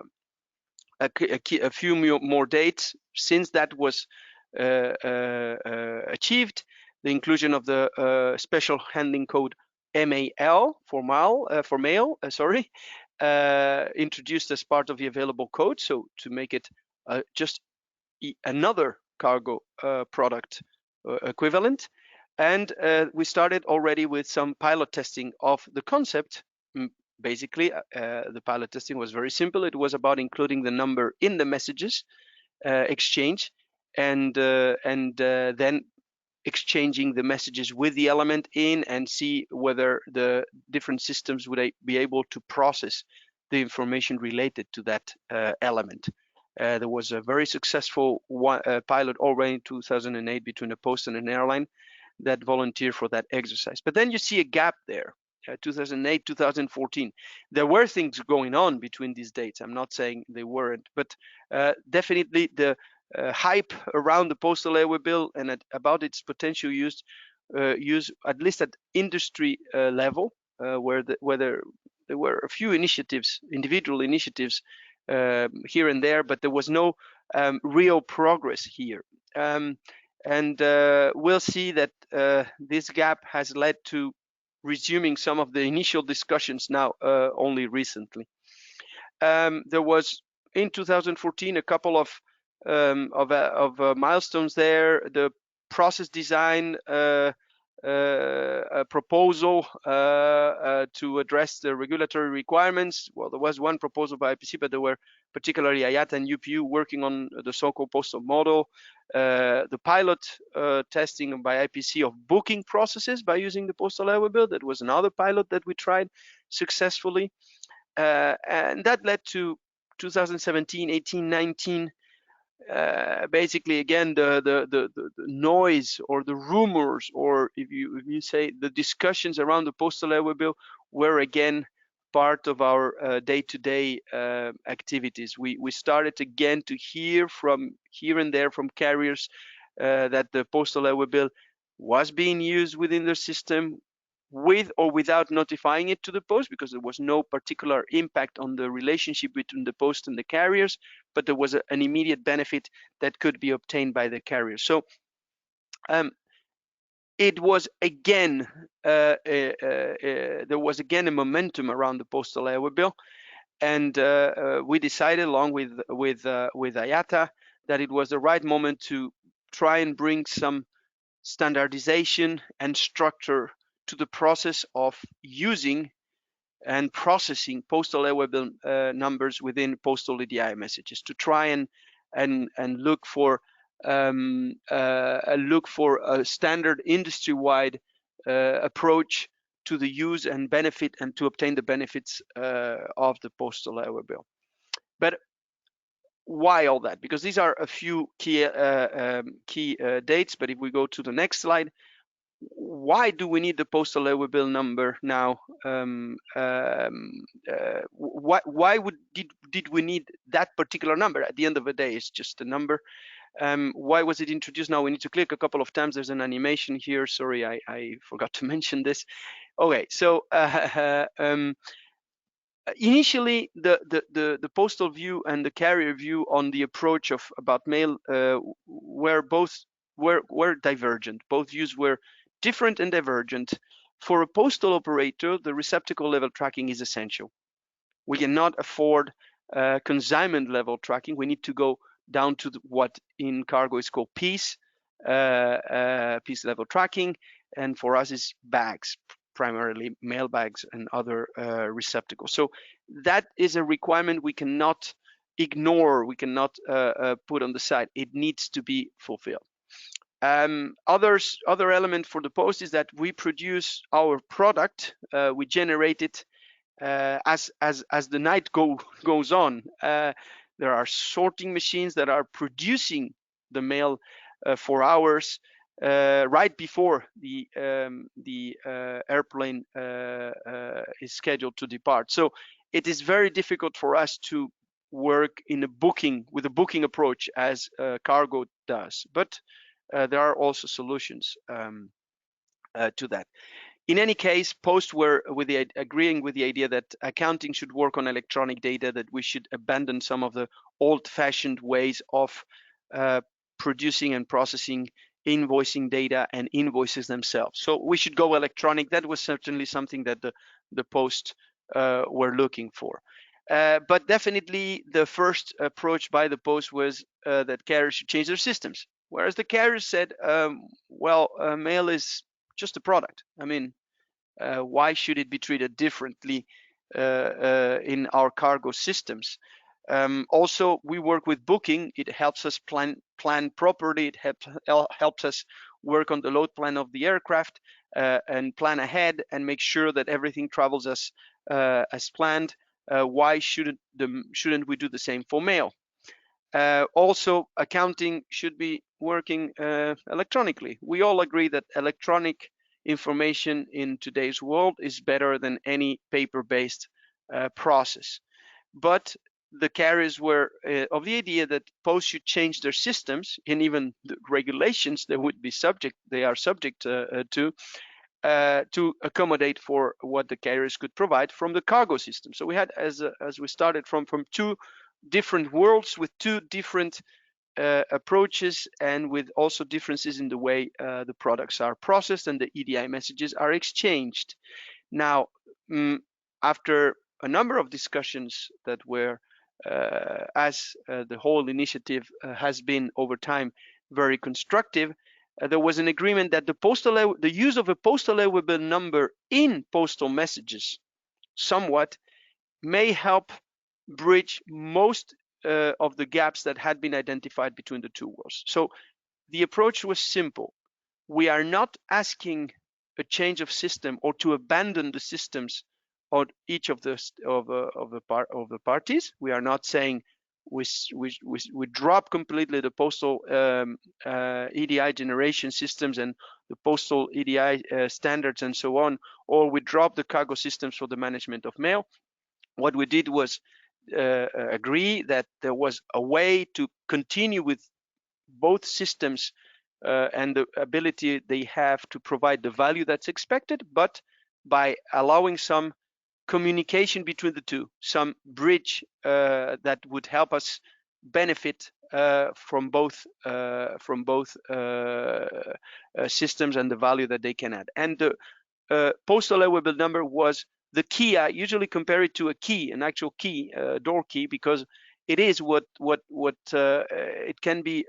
A few more dates since that was achieved, the inclusion of the special handling code MAL for mail, introduced as part of the available code, so to make it just another cargo product equivalent. And we started already with some pilot testing of the concept. Basically, the pilot testing was very simple. It was about including the number in the messages exchange, and then exchanging the messages with the element in, and see whether the different systems would be able to process the information related to that element. There was a very successful pilot already in 2008 between a post and an airline that volunteered for that exercise. But then you see a gap there. 2008, 2014. There were things going on between these dates. I'm not saying they weren't, but definitely the hype around the postal airway bill and about its potential use, at least at industry level, where there were a few initiatives, individual initiatives here and there, but there was no real progress here. And we'll see that this gap has led to resuming some of the initial discussions now only recently. There was in 2014 a couple of milestones there. The process design a proposal to address the regulatory requirements. Well, there was one proposal by IPC, but there were particularly Iata and UPU working on the so-called postal model. The pilot testing by IPC of booking processes by using the postal airway bill. That was another pilot that we tried successfully. And that led to 2017, 18, 19, basically again the noise or the rumors, or if you say the discussions around the postal airway bill were again part of our day-to-day activities. We started again to hear from here and there from carriers that the postal airway bill was being used within their system, with or without notifying it to the post, because there was no particular impact on the relationship between the post and the carriers, but there was an immediate benefit that could be obtained by the carrier. So it was again, there was again a momentum around the postal airway bill, and we decided, along with Iata, that it was the right moment to try and bring some standardization and structure to the process of using and processing postal airway bill numbers within postal EDI messages, to try and look for a standard industry-wide approach to the use and benefit, and to obtain the benefits of the postal airway bill. But why all that? Because these are a few key dates. But if we go to the next slide, why do we need the postal airway bill number now? Why did we need that particular number? At the end of the day, it's just a number. Why was it introduced? Now we need to click a couple of times. There's an animation here. Sorry, I forgot to mention this. Okay, so initially the postal view and the carrier view on the approach of about mail were divergent. Both views were different and divergent. For a postal operator, the receptacle level tracking is essential. We cannot afford consignment level tracking. We need to go down to what in cargo is called piece level tracking, and for us is bags, primarily mail bags and other receptacles. So that is a requirement we cannot ignore, we cannot put on the side. It needs to be fulfilled. Other element for the post is that we produce our product, we generate it as the night goes on. There are sorting machines that are producing the mail for hours. right before the airplane is scheduled to depart. So it is very difficult for us to work in a booking with a booking approach as cargo does, but there are also solutions to that. In any case, Post were agreeing with the idea that accounting should work on electronic data, that we should abandon some of the old-fashioned ways of producing and processing invoicing data and invoices themselves. So we should go electronic. That was certainly something that the Post were looking for. But definitely the first approach by the Post was that carriers should change their systems. Whereas the carriers said, well, mail is just a product. I mean, why should it be treated differently in our cargo systems? Also, we work with booking. It helps us plan properly. It helps us work on the load plan of the aircraft and plan ahead and make sure that everything travels as planned. Why shouldn't we do the same for mail? Also, accounting should be working electronically. We all agree that electronic information in today's world is better than any paper-based process. But the carriers were of the idea that Post should change their systems, and even the regulations they are subject to accommodate for what the carriers could provide from the cargo system. So we had, as we started from two different worlds with two different approaches, and with also differences in the way the products are processed and the EDI messages are exchanged. Now, after a number of discussions that were, as the whole initiative has been over time very constructive, there was an agreement that the use of a postal eligible number in postal messages somewhat may help bridge most of the gaps that had been identified between the two worlds. So the approach was simple. We are not asking a change of system or to abandon the systems on each of the parties. We are not saying we drop completely the postal EDI generation systems and the postal EDI standards and so on, or we drop the cargo systems for the management of mail. What we did was agree that there was a way to continue with both systems and the ability they have to provide the value that's expected, but by allowing some communication between the two, some bridge that would help us benefit from both systems and the value that they can add. And the postal eligible number was the key. I usually compare it to a key, an actual key, door key, because it is what it can be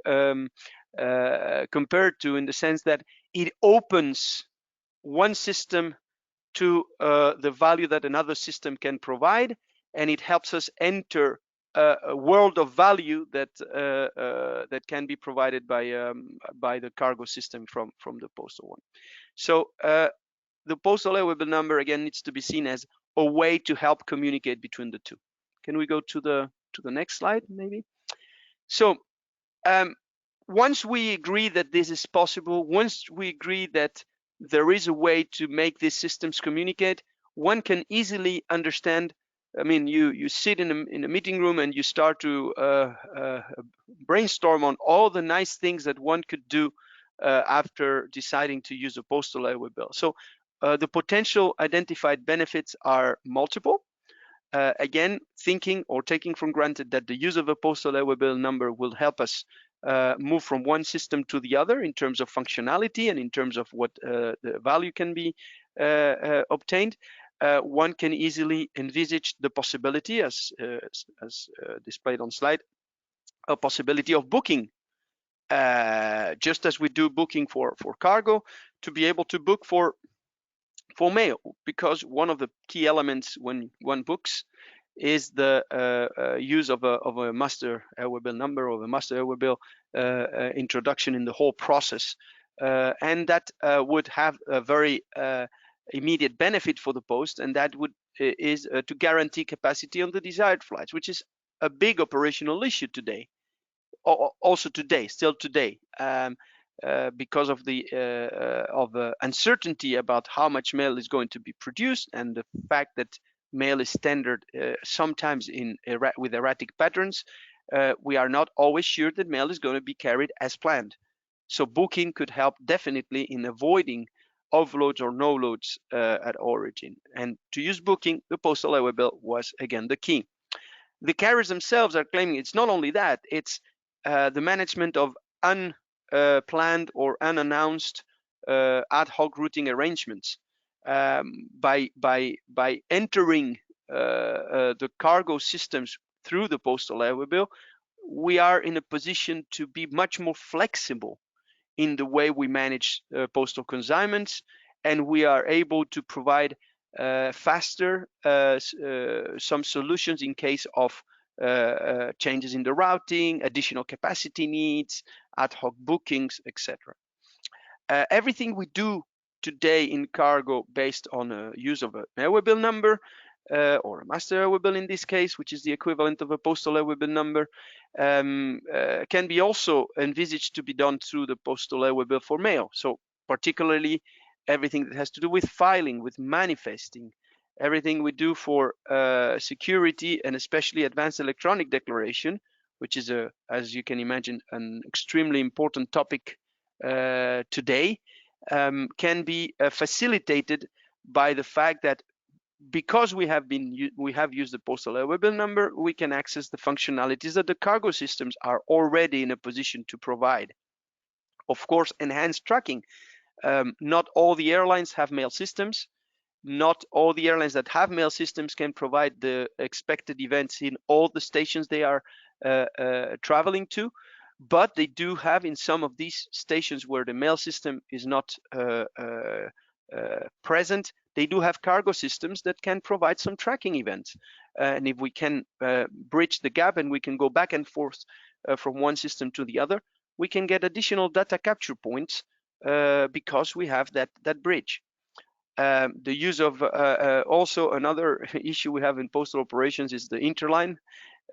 compared to, in the sense that it opens one system to the value that another system can provide, and it helps us enter a world of value that that can be provided by the cargo system from the postal one. So the postal eligible number again needs to be seen as a way to help communicate between the two. Can we go to the next slide, maybe? So once we agree that this is possible, once we agree that there is a way to make these systems communicate, one can easily understand. I mean, you sit in a meeting room and you start to brainstorm on all the nice things that one could do after deciding to use a postal eligible bill. So the potential identified benefits are multiple. Again, thinking or taking for granted that the use of a postal eligible bill number will help us move from one system to the other in terms of functionality and in terms of what the value can be obtained. One can easily envisage the possibility, as displayed on slide, a possibility of booking, just as we do booking for cargo, to be able to book for mail, because one of the key elements when one books is the use of a master airway bill number or a master airway bill introduction in the whole process, and that would have a very immediate benefit for the post, and that is to guarantee capacity on the desired flights, which is a big operational issue today, still today. because of the uncertainty about how much mail is going to be produced, and the fact that mail is standard sometimes with erratic patterns, we are not always sure that mail is going to be carried as planned. So booking could help definitely in avoiding overloads or no loads at origin. And to use booking, the postal highway bill was again the key. The carriers themselves are claiming it's not only that, it's the management of unplanned or unannounced ad hoc routing arrangements. By entering the cargo systems through the postal highway bill, we are in a position to be much more flexible in the way we manage postal consignments, and we are able to provide faster some solutions in case of changes in the routing, additional capacity needs, ad hoc bookings, etc. Everything we do today in cargo based on use of an highway bill number or a master highway bill in this case, which is the equivalent of a postal highway bill number, can be also envisaged to be done through the postal highway bill for mail. So particularly everything that has to do with filing, with manifesting, everything we do for security and especially advanced electronic declaration, which is, as you can imagine, an extremely important topic today, can be facilitated by the fact that because we have used the postal highway bill number, we can access the functionalities that the cargo systems are already in a position to provide. Of course, enhanced tracking. Not all the airlines have mail systems. Not all the airlines that have mail systems can provide the expected events in all the stations they are traveling to, but they do have in some of these stations where the mail system is not present, they do have cargo systems that can provide some tracking events. And if we can bridge the gap and we can go back and forth from one system to the other, we can get additional data capture points because we have that bridge. The use of also another issue we have in postal operations is the interline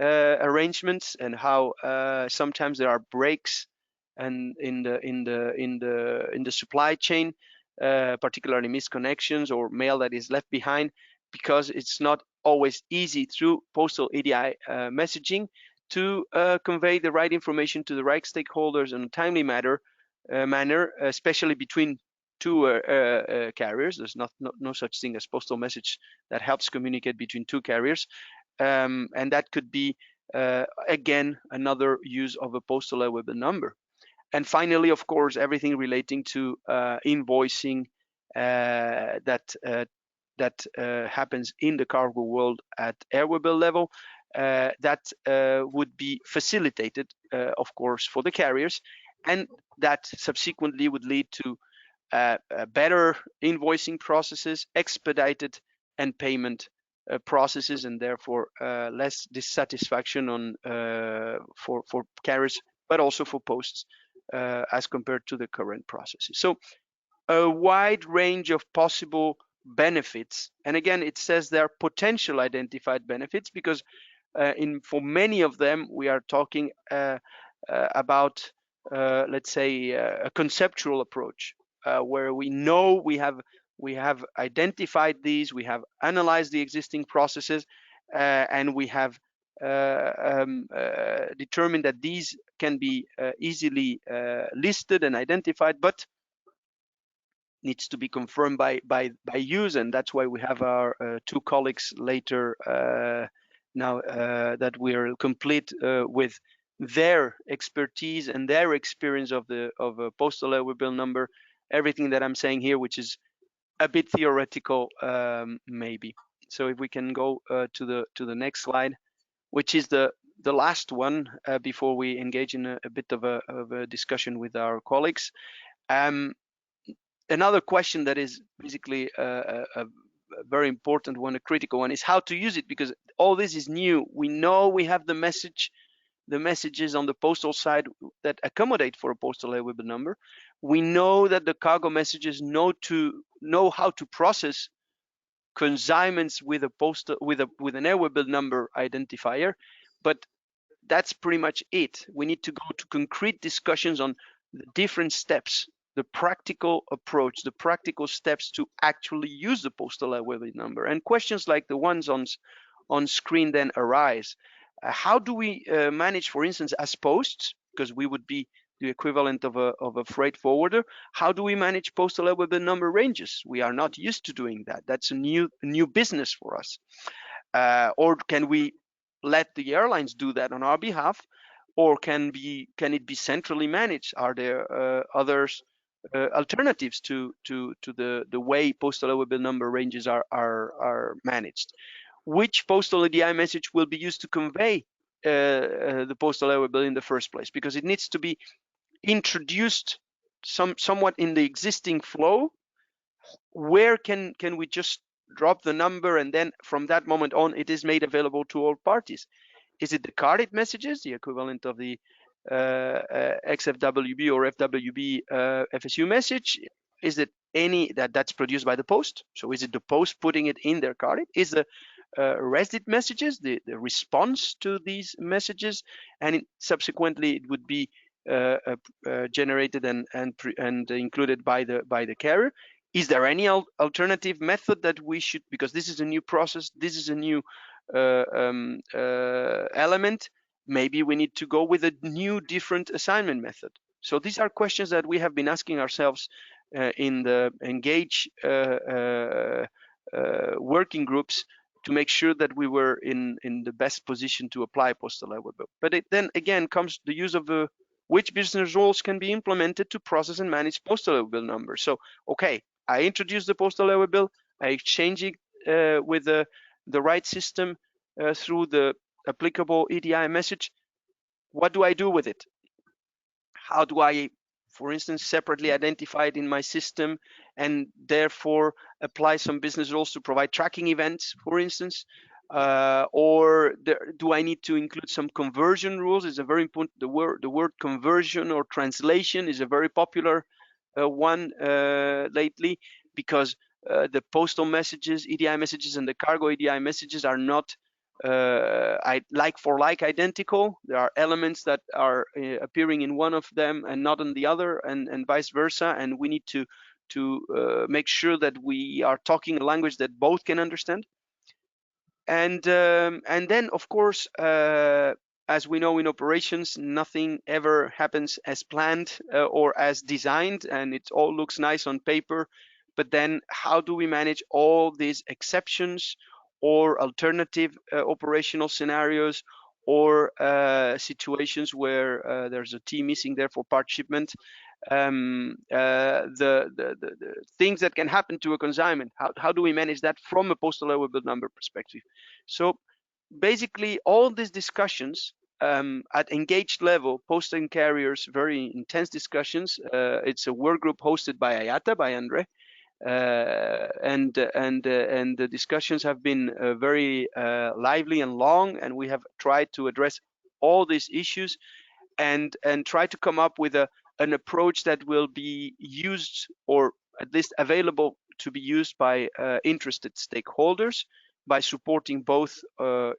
arrangements, and how sometimes there are breaks and in the supply chain, particularly misconnections or mail that is left behind, because it's not always easy through postal EDI messaging to convey the right information to the right stakeholders in a timely manner, especially between two carriers. There's no such thing as postal message that helps communicate between two carriers, and that could be again another use of a postal highway bill number. And finally, of course, everything relating to invoicing that happens in the cargo world at airway bill level, that would be facilitated, of course, for the carriers, and that subsequently would lead to better invoicing processes, expedited and payment processes, and therefore less dissatisfaction on for carriers, but also for posts as compared to the current processes. So a wide range of possible benefits, and again it says there are potential identified benefits, because for many of them we are talking about let's say a conceptual approach, where we know we have identified these, we have analyzed the existing processes, and we have determined that these can be easily listed and identified, but needs to be confirmed by use, and that's why we have our two colleagues later now that we are complete with their expertise and their experience of a postal highway bill number. Everything that I'm saying here, which is a bit theoretical, maybe. So if we can go to the next slide, which is the last one before we engage in a bit of a discussion with our colleagues. Another question that is basically a very important one, a critical one, is how to use it, because all this is new. We know we have the messages on the postal side that accommodate for a postal highway bill number. We know that the cargo messages know how to process consignments with an highway bill number identifier, but that's pretty much it. We need to go to concrete discussions on the different steps, the practical approach, the practical steps to actually use the postal liability number. And questions like the ones on screen then arise. How do we manage, for instance, as posts, because we would be the equivalent of a freight forwarder? How do we manage postal liability number ranges? We are not used to doing that. That's a new business for us. Or can we let the airlines do that on our behalf? Or can it be centrally managed? Are there others alternatives to the way postal liability number ranges are managed? Which postal EDI message will be used to convey the postal liability in the first place? Because it needs to be introduced somewhat in the existing flow. Where can we just drop the number, and then from that moment on it is made available to all parties? Is it the carded messages, the equivalent of the XFWB or FWB FSU message? Is it any that's produced by the post? So is it the post putting it in their carded? Is the RESDIT messages the response to these messages, and subsequently it would be generated and included by the carrier? Is there any alternative method that we should, because this is a new process, this is a new element, maybe we need to go with a new different assignment method? So these are questions that we have been asking ourselves in the Engage working groups, to make sure that we were in the best position to apply postal liability. But it then again comes the use of which business rules can be implemented to process and manage postal liability numbers. So okay, I introduce the postal liability, I exchange it with the right system through the applicable EDI message. What do I do with it? How do I, for instance, separately identify it in my system and therefore apply some business rules to provide tracking events, for instance? Or do I need to include some conversion rules? It's a very important, the word conversion or translation is a very popular one lately, because the postal messages, EDI messages, and the cargo EDI messages are not like for like identical. There are elements that are appearing in one of them and not in the other, and vice versa. And we need to make sure that we are talking a language that both can understand. And then, of course, as we know in operations, nothing ever happens as planned or as designed, and it all looks nice on paper. But then how do we manage all these exceptions or alternative operational scenarios, or situations where there's a T missing there for part shipment? The things that can happen to a consignment, how do we manage that from a postal liability number perspective? So basically all these discussions at engaged level, post and carriers, very intense discussions. It's a work group hosted by Iata, by Andre, and the discussions have been very lively and long, and we have tried to address all these issues and try to come up with an approach that will be used, or at least available to be used by interested stakeholders, by supporting both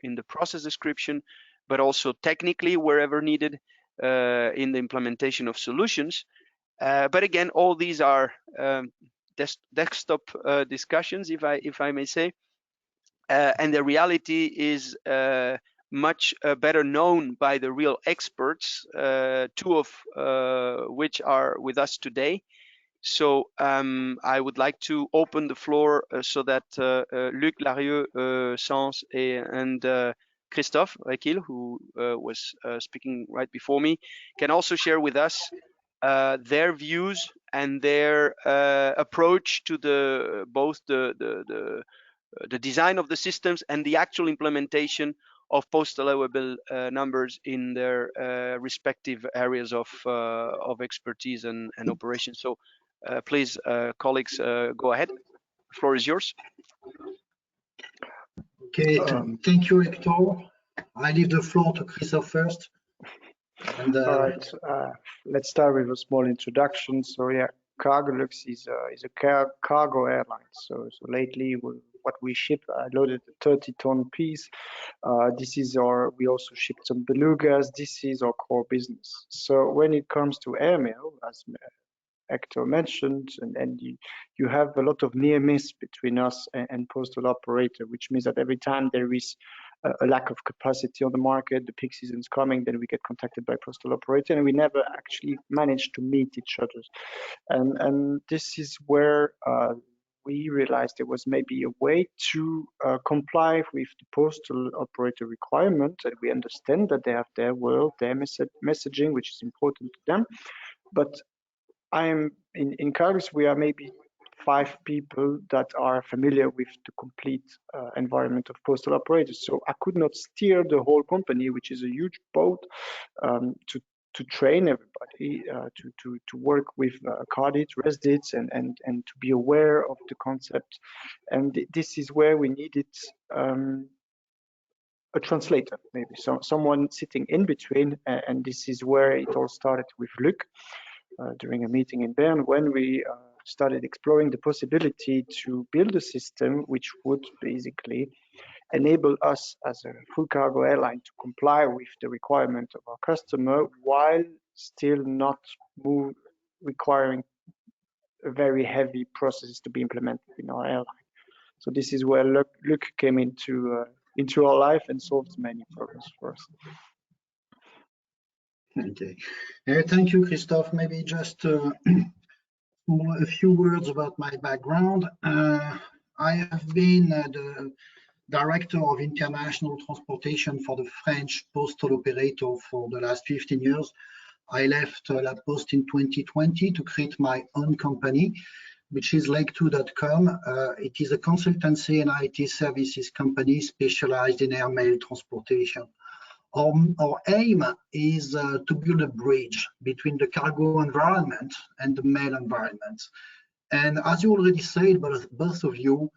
in the process description, but also technically wherever needed in the implementation of solutions. But again, all these are desktop discussions, if I may say, and the reality is much better known by the real experts, two of which are with us today. So I would like to open the floor so that Luc Larieux, Sens, and Christophe Rekil, who was speaking right before me, can also share with us their views and their approach to both the design of the systems and the actual implementation of postal liability numbers in their respective areas of expertise and operation. So please, colleagues, go ahead. The floor is yours. Okay, thank you, Hector. I leave the floor to Christophe first. And, all right, let's start with a small introduction. So yeah, Cargolux is a cargo airline. So lately what we ship, loaded a 30-ton piece. We also ship some belugas. This is our core business. So when it comes to airmail, as Hector mentioned, and you have a lot of near miss between us and postal operator, which means that every time there is a lack of capacity on the market, the peak season's coming, then we get contacted by postal operator, and we never actually manage to meet each other. And this is where we realized there was maybe a way to comply with the postal operator requirement, and we understand that they have their world, their messaging, which is important to them. But in Cargos, we are maybe 5 people that are familiar with the complete environment of postal operators. So I could not steer the whole company, which is a huge boat, to train everybody, to work with cardits, residents, and to be aware of the concept. And this is where we needed a translator, maybe someone sitting in between. And this is where it all started with Luc during a meeting in Bern, when we started exploring the possibility to build a system which would basically enable us as a full cargo airline to comply with the requirement of our customer while still not requiring a very heavy process to be implemented in our airline. So this is where Luc came into our life and solved many problems for us. Okay. Thank you, Christophe. Maybe just a few words about my background. I have been the Director of International Transportation for the French postal operator for the last 15 years. I left La Poste in 2020 to create my own company, which is Leg2.com. It is a consultancy and IT services company specialized in airmail transportation. Our aim is to build a bridge between the cargo environment and the mail environment. And as you already said, both of you,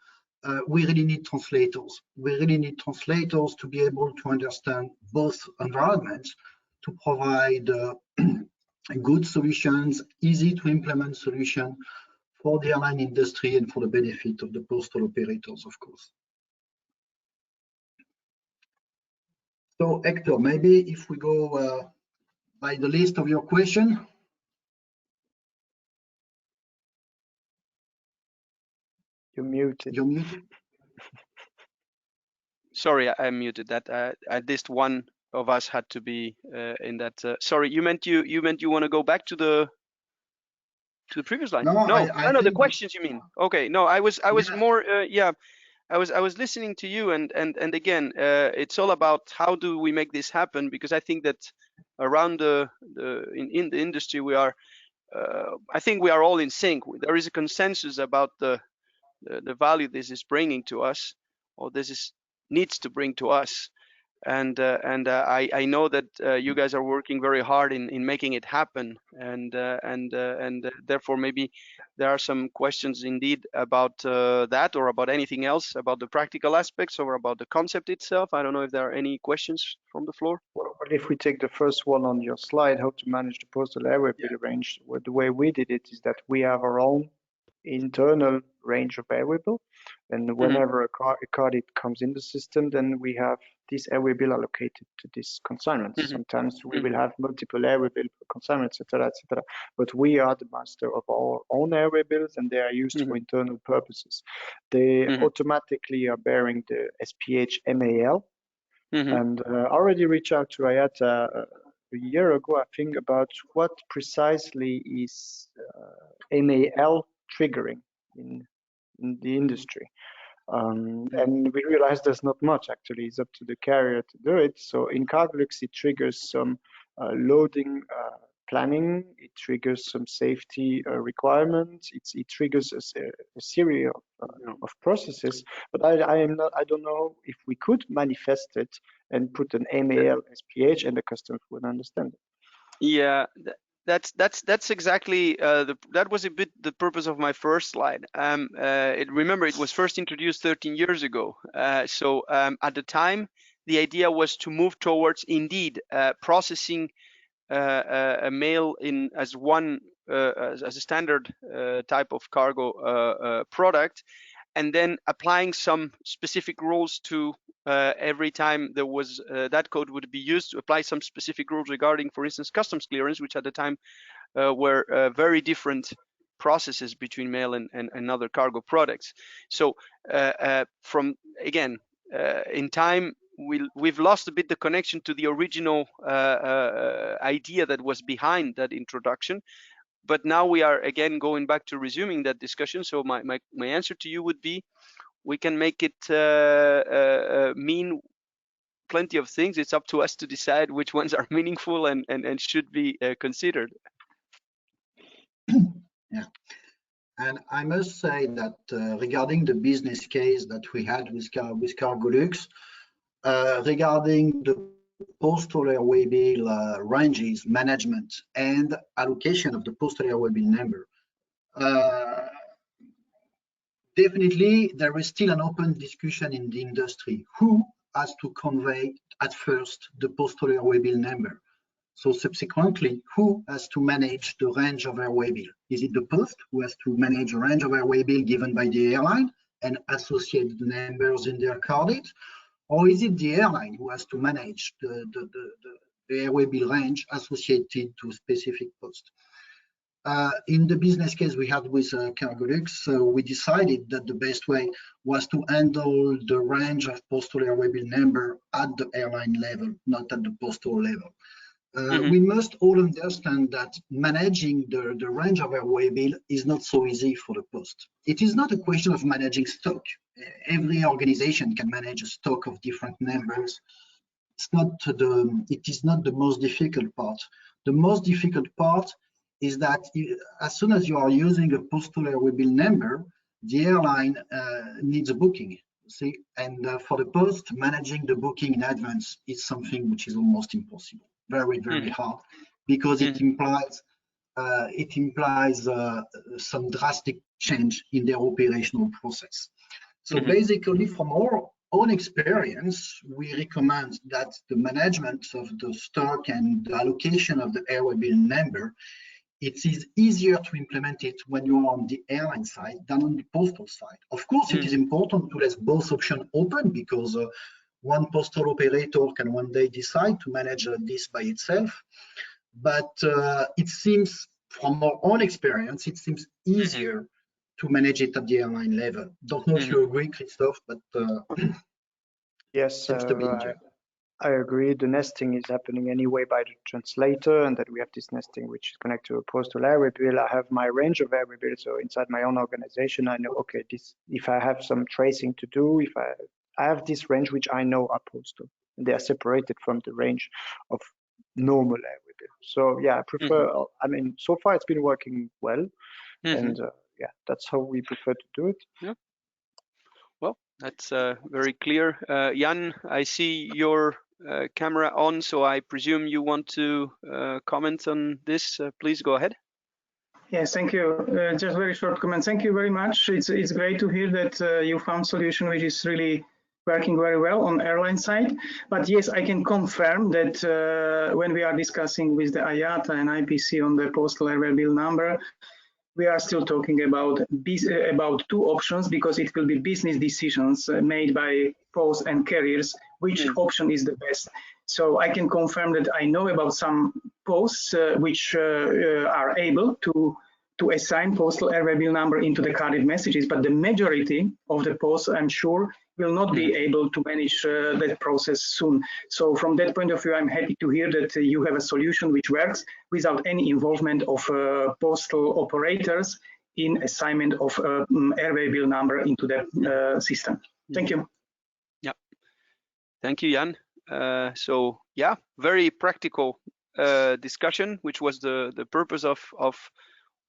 we really need translators. We really need translators to be able to understand both environments, to provide good solutions, easy to implement solutions for the airline industry and for the benefit of the postal operators, of course. So Hector, maybe if we go by the list of your questions. You're muted. You're muted. Sorry, I muted that. At least one of us had to be in that. Sorry, you meant you want to go back to the previous line? No, no, the questions you mean. Okay, no, I was more yeah. I was listening to you, and again, it's all about how do we make this happen, because I think that around in the industry we are, I think we are all in sync. There is a consensus about the value this is bringing to us, or needs to bring to us, and I know that you guys are working very hard in making it happen, and therefore maybe there are some questions indeed about that, or about anything else, about the practical aspects, or about the concept itself. I don't know if there are any questions from the floor. Well, if we take the first one on your slide, how to manage the postal airway bill range, the way we did it is that we have our own internal range of airway bill, and whenever a card comes in the system, then we have this airway bill allocated to this consignment. Sometimes we will have multiple airway bill consignments, etc., etc. But we are the master of our own airway bills, and they are used for internal purposes. They automatically are bearing the SPH MAL, and already reached out to Iata a year ago, I think, about what precisely is MAL triggering in the industry. And we realized there's not much actually. It's up to the carrier to do it. So in Cargolux, it triggers some loading planning. It triggers some safety requirements. It triggers a series of processes. But I don't know if we could manifest it and put an MAL SPH and the customer would understand it. Yeah. That's exactly that was a bit the purpose of my first slide. Remember, it was first introduced 13 years ago. So at the time, the idea was to move towards indeed processing a mail in as one as a standard type of cargo product, and then applying some specific rules to every time there was that code would be used to apply some specific rules regarding, for instance, customs clearance, which at the time were very different processes between mail and other cargo products. So from again in time, we've lost a bit the connection to the original idea that was behind that introduction. But now we are again going back to resuming that discussion. So my answer to you would be, we can make it mean plenty of things. It's up to us to decide which ones are meaningful and should be considered. Yeah, and I must say that regarding the business case that we had with Cargolux, regarding the postal airway bill ranges management and allocation of the postal airway bill number, definitely there is still an open discussion in the industry. Who has to convey at first the postal airway bill number? So subsequently, who has to manage the range of airway bill? Is it the post who has to manage a range of airway bill given by the airline and associate the numbers in their carded? Or is it the airline who has to manage the airway bill range associated to specific post? In the business case we had with Cargolux, we decided that the best way was to handle the range of postal airway bill number at the airline level, not at the postal level. We must all understand that managing the range of airway bill is not so easy for the post. It is not a question of managing stock. Every organization can manage a stock of different numbers. It is not the most difficult part. The most difficult part is that as soon as you are using a postal airway bill number, the airline needs a booking. See, and for the post, managing the booking in advance is something which is almost impossible. Very, very hard, because it implies some drastic change in their operational process. So basically, from our own experience, we recommend that the management of the stock and the allocation of the airway bill number, it is easier to implement it when you are on the airline side than on the postal side. Of course, it is important to let both options open, because one postal operator can one day decide to manage this by itself. But it seems, from our own experience, it seems easier to manage it at the airline level. Don't know if you agree, Christophe, but yes, seems to be easier. I agree. The nesting is happening anyway by the translator, and then we have this nesting which is connected to a postal airway bill. I have my range of airway bills, so inside my own organization, I know, okay, this, if I have some tracing to do, if I have this range which I know are postal, and they are separated from the range of normal airway bill. So yeah, I prefer. I mean, so far it's been working well, and yeah, that's how we prefer to do it. Yeah. Well, that's very clear. Jan, I see your camera on, so I presume you want to comment on this. Please go ahead. Yes, thank you. Just very short comment. Thank you very much. It's great to hear that you found a solution which is really working very well on airline side. But yes, I can confirm that when we are discussing with the Iata and IPC on the postal airway bill number, we are still talking about two options, because it will be business decisions made by posts and carriers, which option is the best. So I can confirm that I know about some posts which are able to assign postal airway bill number into the carded messages, but the majority of the posts, I'm sure, will not be able to manage that process soon. So from that point of view, I'm happy to hear that you have a solution which works without any involvement of postal operators in assignment of airway bill number into the system. Thank you. Yeah, thank you, Jan. So yeah, very practical discussion, which was the purpose of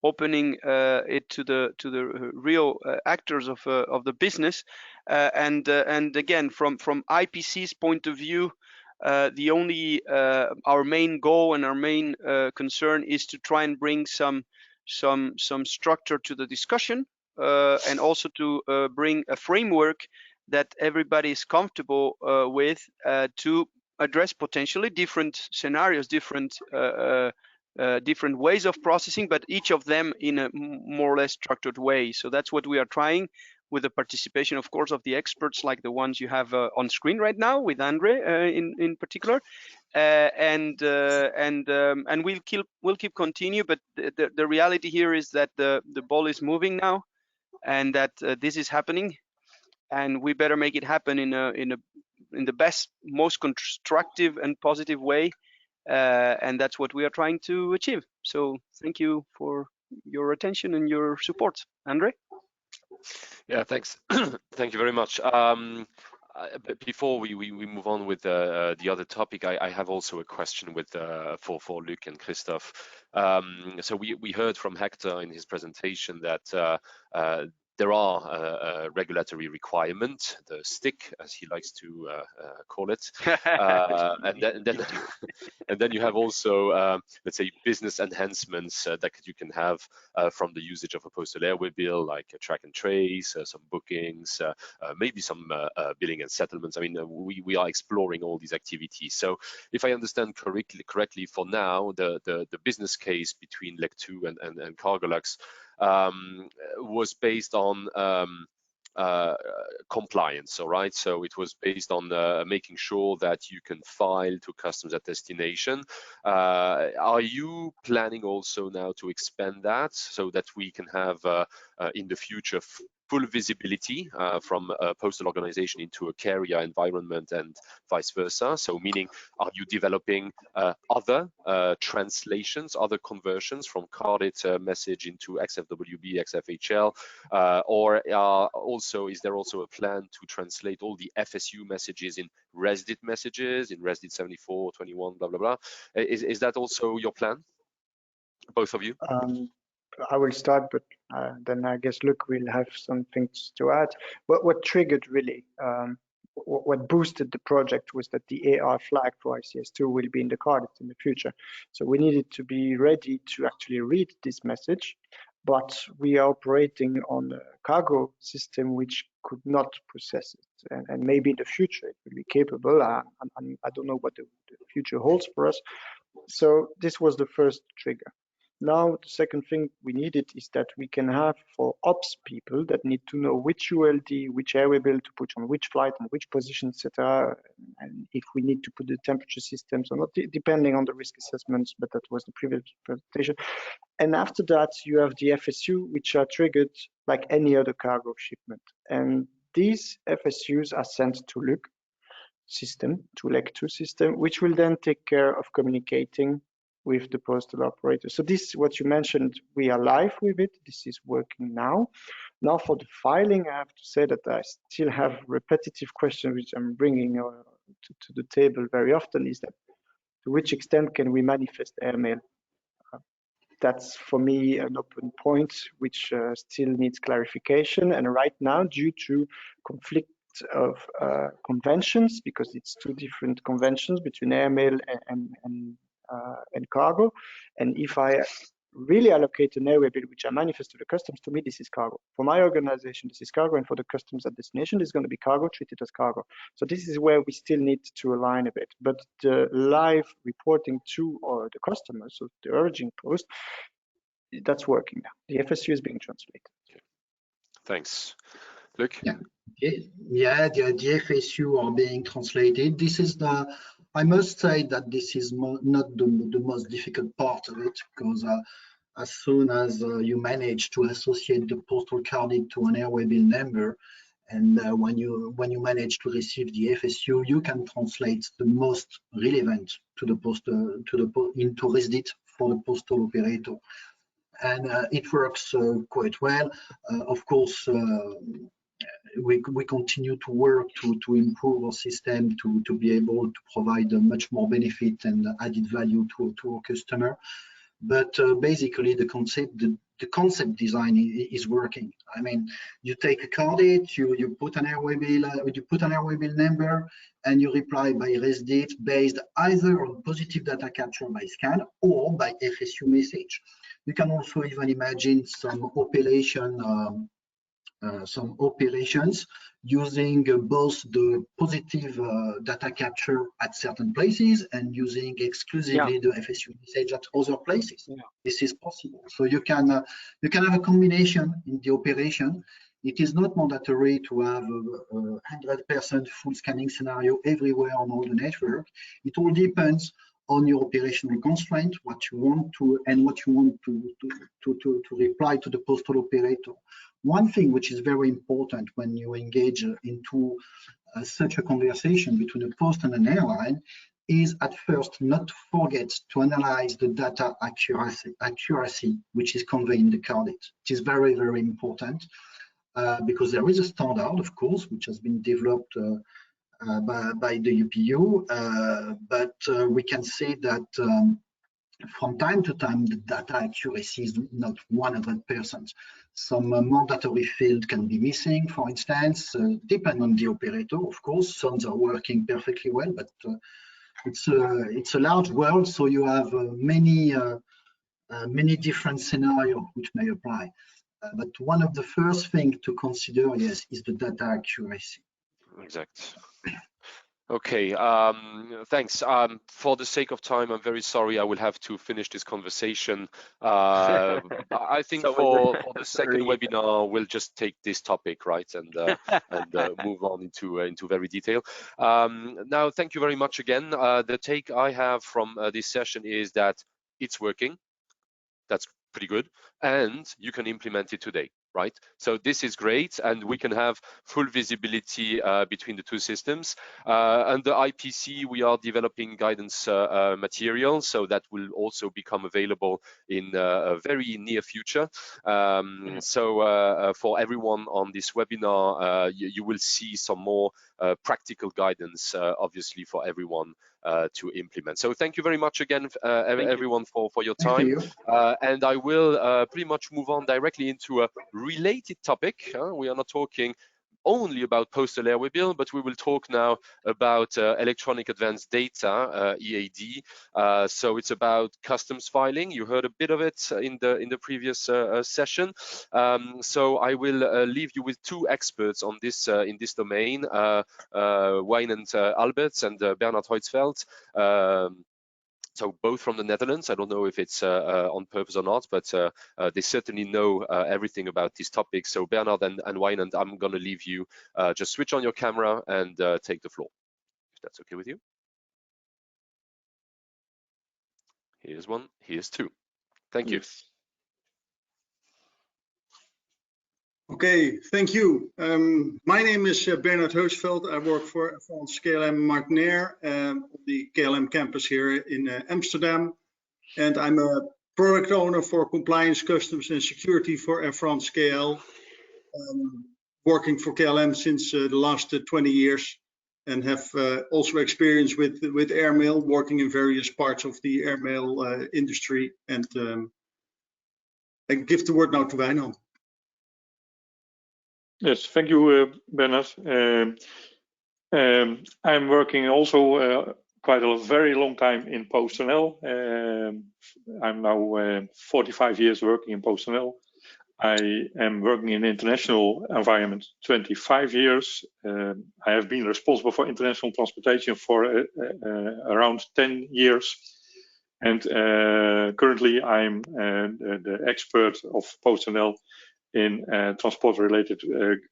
opening it to the real actors of the business, and again, from IPC's point of view, the only our main goal and our main concern is to try and bring some structure to the discussion, and also to bring a framework that everybody is comfortable with, to address potentially different scenarios, different ways of processing, but each of them in a more or less structured way. So that's what we are trying. with the participation, of course, of the experts like the ones you have on screen right now, with Andre in particular, and we'll keep continue. But the reality here is that the ball is moving now, and that this is happening, and we better make it happen in the best, most constructive and positive way, and that's what we are trying to achieve. So thank you for your attention and your support. Andre? Yeah, thanks. Thank you very much. Before we move on with the other topic, I have also a question with for Luc and Christophe. So we heard from Hector in his presentation that there are regulatory requirements, the stick, as he likes to call it, and then you have also, let's say, business enhancements that you can have from the usage of a postal airway bill, like a track and trace, some bookings, maybe some billing and settlements. I mean, we are exploring all these activities. So if I understand correctly, for now, the business case between Leg2 and Cargolux was based on compliance, all right? So it was based on making sure that you can file to customs at destination. Are you planning also now to expand that so that we can have in the future full visibility from a postal organization into a carrier environment and vice versa? So meaning, are you developing other translations, other conversions from carded message into XFWB, XFHL, or is there also a plan to translate all the FSU messages in RESDIT messages, in RESDIT 74, 21, blah, blah, blah? Is that also your plan, both of you? I will start, but then I guess Luc will have some things to add. What triggered really, what boosted the project was that the AR flag for ICS2 will be in the card in the future. So we needed to be ready to actually read this message, but we are operating on a cargo system which could not process it. And maybe in the future it will be capable. I don't know what the future holds for us. So this was the first trigger. Now, the second thing we needed is that we can have for ops people that need to know which ULD, which airway bill to put on which flight, on which position, etc. And if we need to put the temperature systems or not, depending on the risk assessments, but that was the previous presentation. And after that, you have the FSU, which are triggered like any other cargo shipment. And these FSUs are sent to Luc system, to Leg2 system, which will then take care of communicating with the postal operator. So this, what you mentioned, we are live with it. This is working now. Now for the filing, I have to say that I still have repetitive questions, which I'm bringing to the table very often, is that to which extent can we manifest airmail? That's for me an open point, which still needs clarification. And right now, due to conflict of conventions, because it's two different conventions between airmail and cargo, and if I really allocate an airway bill which I manifest to the customs, to me this is cargo. For my organization, this is cargo, and for the customs at destination, this is going to be cargo treated as cargo. So this is where we still need to align a bit. But the live reporting to the customers, so the urging post, that's working now. The FSU is being translated. Okay. Thanks. Luc? Yeah, the FSU are being translated. This is I must say that this is not the most difficult part of it, because as soon as you manage to associate the postal card to an airway bill number, and when you manage to receive the FSU, you can translate the most relevant to the into RESDIT for the postal operator, and it works quite well. Of course, we continue to work to improve our system to be able to provide much more benefit and added value to our customer. But basically, the concept design is working. I mean, you take a card, you put an airway bill number, and you reply by RESDIT based either on positive data capture by scan or by FSU message. You can also even imagine some operations using both the positive data capture at certain places and using exclusively the FSU message at other places. This is possible. So you can have a combination in the operation, It is not mandatory to have a 100% full scanning scenario everywhere on all the network. It all depends on your operational constraint, what you want to and what you want to reply to the postal operator. One thing which is very important when you engage into such a conversation between a post and an airline is at first not to forget to analyze the data accuracy which is conveyed in the card. It is very, very important because there is a standard, of course, which has been developed by the UPU, but we can say that from time to time, the data accuracy is not 100%. Some mandatory field can be missing, for instance, depending on the operator, of course. Some are working perfectly well, but it's a large world, so you have many different scenarios which may apply. But one of the first things to consider, yes, is the data accuracy. Exactly. Okay, thanks. For the sake of time, I'm very sorry I will have to finish this conversation. I think for the second webinar, we'll just take this topic, right, and move on into very detail. Now, thank you very much again. The take I have from this session is that it's working. That's pretty good, and you can implement it today. Right, so this is great, and we can have full visibility between the two systems. Under IPC, we are developing guidance material, so that will also become available in a very near future. So for everyone on this webinar, you will see some more practical guidance, obviously, for everyone to implement. So thank you very much again, everyone, for your time. And I will pretty much move on directly into a related topic. We are not talking only about postal airway bill, but we will talk now about electronic advanced data, EAD. So it's about customs filing. You heard a bit of it in the previous session. So I will leave you with two experts on this in this domain, Wijnand Alberts and Bernard Hirschfeld. So both from the Netherlands. I don't know if it's on purpose or not, but they certainly know everything about these topics. So Bernard and Wijnand, I'm going to leave you. Just switch on your camera and take the floor, if that's okay with you. Here's one, here's two. Thank you. Okay, thank you. My name is Bernard Hirschfeld. I work for France KLM Martinair on the KLM campus here in Amsterdam. And I'm a product owner for compliance, customs and security for Air France KL. Working for KLM since the last 20 years and have also experience with airmail, working in various parts of the airmail industry. And I give the word now to Wijnand. Yes, thank you, Bernard. I'm working also quite a very long time in PostNL. I'm now 45 years working in PostNL. I am working in international environment 25 years. I have been responsible for international transportation for around 10 years. And currently I'm the expert of PostNL in transport-related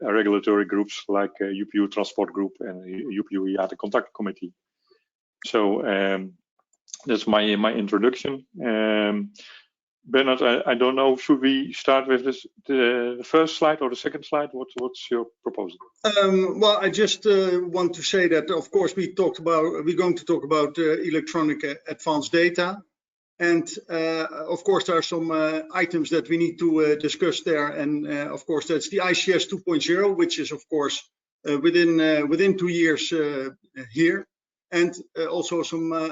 regulatory groups like UPU Transport Group and UPU Iata Contact Committee. So that's my introduction. Bernard, I don't know, should we start with the first slide or the second slide? What's your proposal? Well, I just want to say that, of course, we're going to talk about electronic advanced data. And of course, there are some items that we need to discuss there. And of course, that's the ICS 2.0, which is, of course, within 2 years here. And also some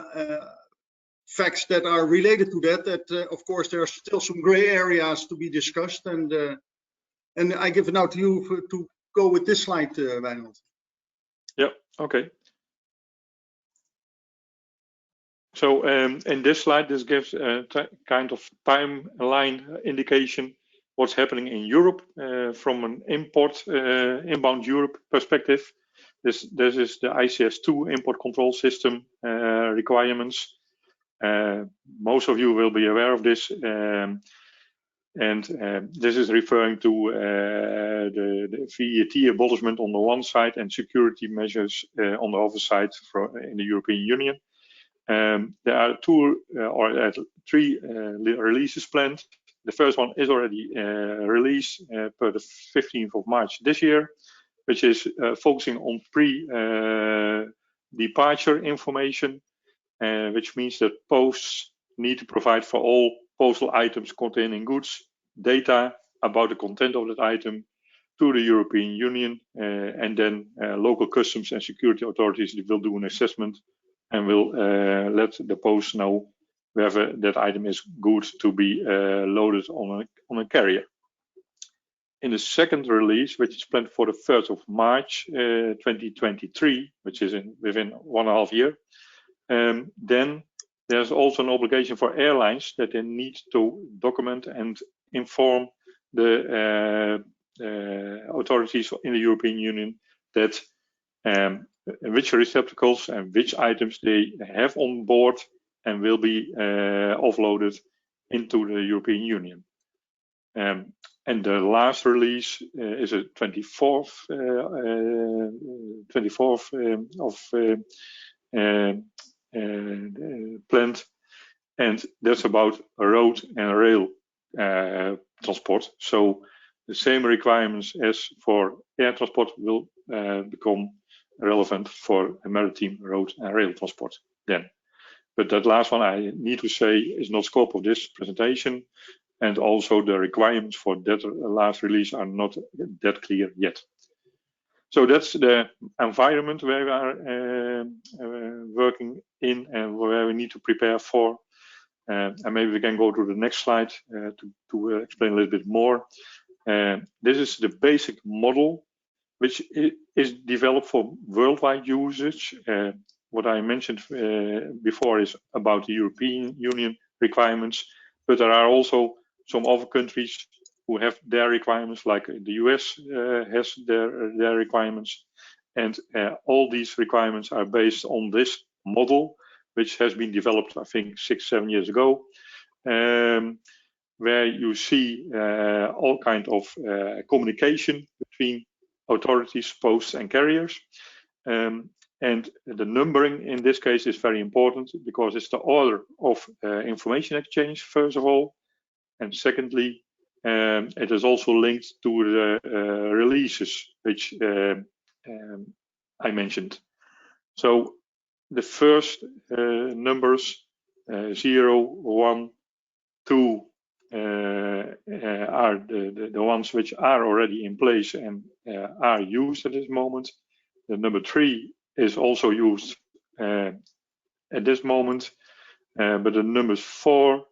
facts that are related to that, of course, there are still some gray areas to be discussed. And I give it now to you to go with this slide, Wijnand. Yeah, okay. So in this slide, this gives a kind of timeline indication what's happening in Europe from an inbound Europe perspective. This is the ICS2 import control system requirements. Most of you will be aware of this. And this is referring to the VAT abolishment on the one side and security measures on the other side in the European Union. There are three releases planned. The first one is already released per the 15th of March this year, which is focusing on pre-departure information, which means that posts need to provide for all postal items containing goods data about the content of that item to the European Union, and then local customs and security authorities will do an assessment and will let the post know whether that item is good to be loaded on a carrier. In the second release, which is planned for the 3rd of March 2023, which is within 1.5 years, then there's also an obligation for airlines that they need to document and inform the authorities in the European Union that which receptacles and which items they have on board and will be offloaded into the European Union. And the last release is a 24th planned, and that's about road and rail transport. So the same requirements as for air transport will become relevant for maritime, road and rail transport then. But that last one, I need to say, is not scope of this presentation, and also the requirements for that last release are not that clear yet. So that's the environment where we are working in and where we need to prepare for. And maybe we can go to the next slide to explain a little bit more. This is the basic model, which is developed for worldwide usage. What I mentioned before is about the European Union requirements, but there are also some other countries who have their requirements, like the US has their requirements. And all these requirements are based on this model, which has been developed, I think, 6-7 years ago, where you see all kind of communication between authorities, posts and carriers. And the numbering in this case is very important because it's the order of information exchange, first of all. And secondly, it is also linked to the releases, which I mentioned. So the first numbers, 0, 1, 2, are the ones which are already in place and are used at this moment. The number 3 is also used at this moment, but the numbers 4,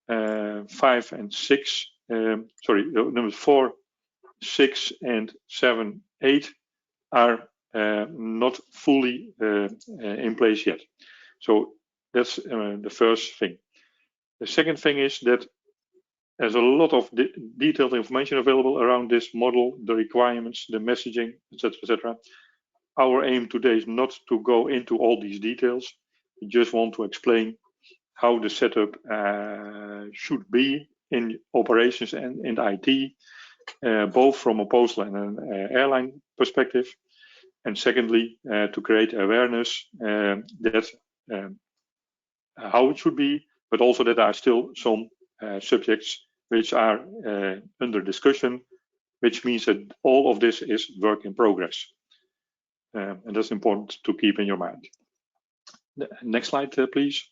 5 and 6, numbers 4, 6 and 7, 8 are not fully in place yet. So that's the first thing. The second thing is that there's a lot of detailed information available around this model, the requirements, the messaging, etc., etc. Our aim today is not to go into all these details. We just want to explain how the setup should be in operations and in IT, both from a postal and an airline perspective. And secondly, to create awareness that how it should be, but also that there are still some subjects which are under discussion, which means that all of this is work in progress. And that's important to keep in your mind. Next slide, please.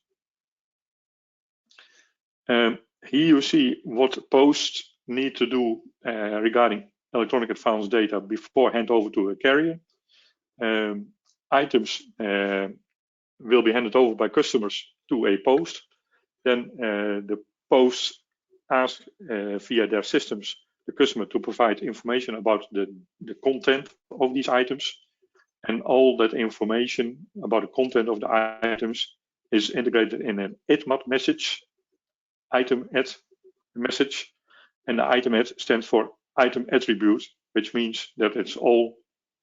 Here you see what posts need to do regarding electronic advance data before handover to a carrier. Items will be handed over by customers to a post. Then the posts ask via their systems the customer to provide information about the content of these items. And all that information about the content of the items is integrated in an ITMAT message, item at message. And the item at stands for item attribute, which means that it's all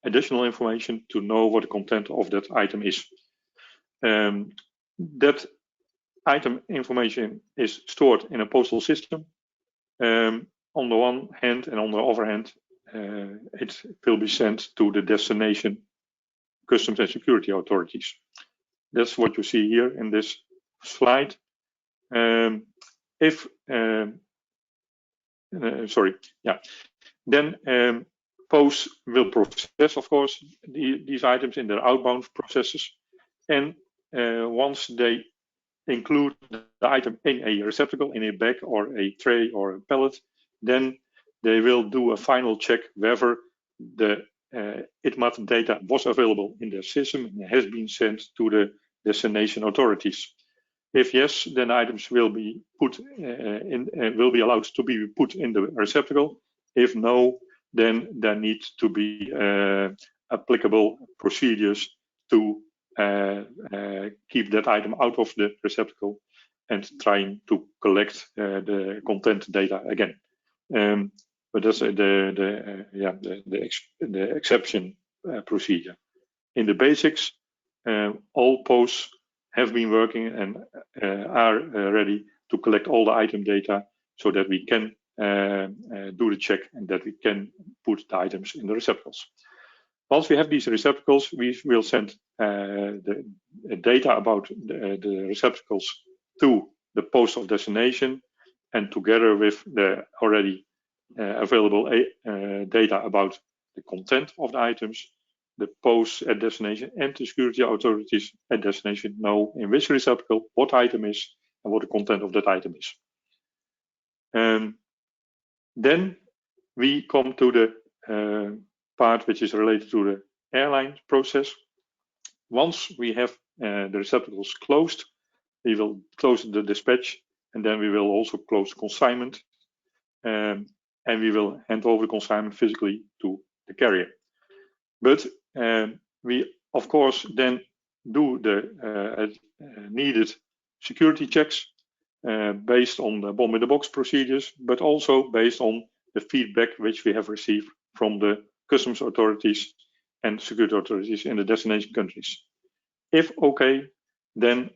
additional information to know what the content of that item is. That item information is stored in a postal system, on the one hand, and on the other hand, it will be sent to the destination customs and security authorities. That's what you see here in this slide. Then POS will process, of course, these items in their outbound processes, and once they include the item in a receptacle, in a bag or a tray or a pallet, then they will do a final check whether the ITMAT data was available in their system and has been sent to the destination authorities. If yes, then items will be put will be allowed to be put in the receptacle. If no, then there needs to be applicable procedures to keep that item out of the receptacle and trying to collect the content data again. But that's the exception procedure. In the basics, all POS have been working and are ready to collect all the item data so that we can do the check and that we can put the items in the receptacles. Once we have these receptacles, we will send the data about the receptacles to the postal destination, and together with the already available data about the content of the items, the posts at destination and the security authorities at destination know in which receptacle what item is and what the content of that item is. Then we come to the part which is related to the airline process. Once we have the receptacles closed, we will close the dispatch, and then we will also close consignment, and we will hand over the consignment physically to the carrier. But we, of course, then do the needed security checks based on the bomb-in-the-box procedures, but also based on the feedback which we have received from the customs authorities and security authorities in the destination countries. If okay, then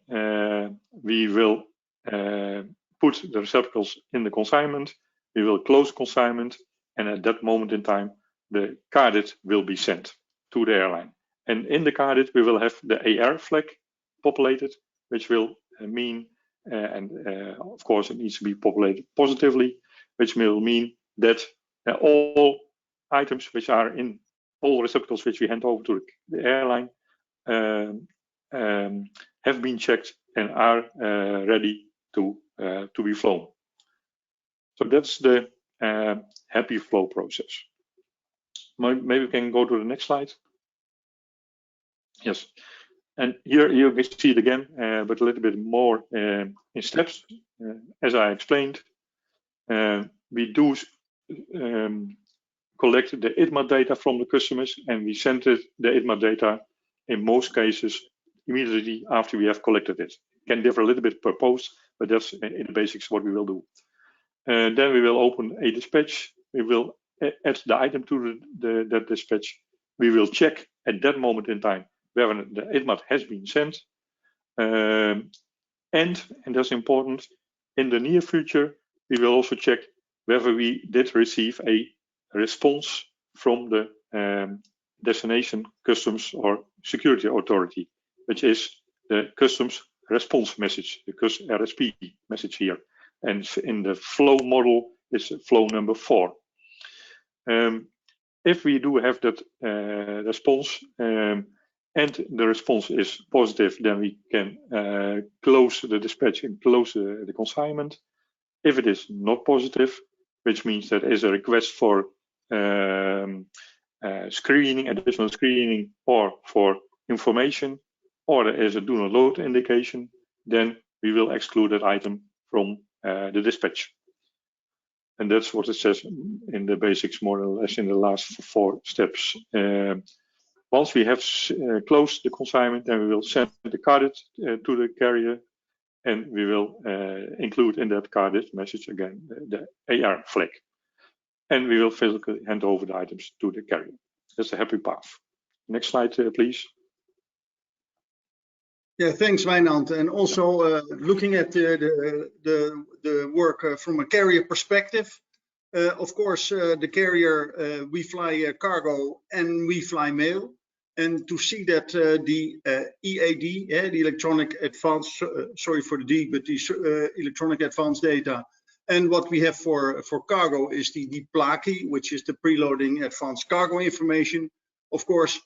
we will put the receptacles in the consignment, we will close consignment, and at that moment in time, the carded will be sent to the airline. And in the carded, we will have the AR flag populated, which will mean, of course, it needs to be populated positively, which will mean that all items which are in all receptacles which we hand over to the airline have been checked and are ready to be flown. So that's the happy flow process. Maybe we can go to the next slide. Yes, and here you can see it again, but a little bit more in steps. As I explained, we do collect the ITMAT data from the customers, and we send the ITMAT data in most cases immediately after we have collected it. It can differ a little bit per post, but that's in the basics what we will do. Then we will open a dispatch. We will add the item to that dispatch. We will check at that moment in time whether the ITMAT has been sent. And that's important, in the near future, we will also check whether we did receive a response from the destination customs or security authority, which is the customs response message, the RSP message here. And in the flow model is flow number 4. If we do have that response and the response is positive, then we can close the dispatch and close the consignment. If it is not positive, which means that is a request for screening, additional screening, or for information, or there is a do not load indication, then we will exclude that item from the dispatch. And that's what it says in the basics, more or less, in the last 4 steps. Once we have closed the consignment, then we will send the carded to the carrier, and we will include in that carded message again the AR flag. And we will physically hand over the items to the carrier. That's a happy path. Next slide, please. Yeah, thanks, Wijnand. And also looking at the work from a carrier perspective, of course, the carrier, we fly cargo and we fly mail. And to see that the EAD, the electronic advanced, sorry for the D, but the electronic advanced data, and what we have for cargo is the PLACI, which is the preloading advanced cargo information. Of course,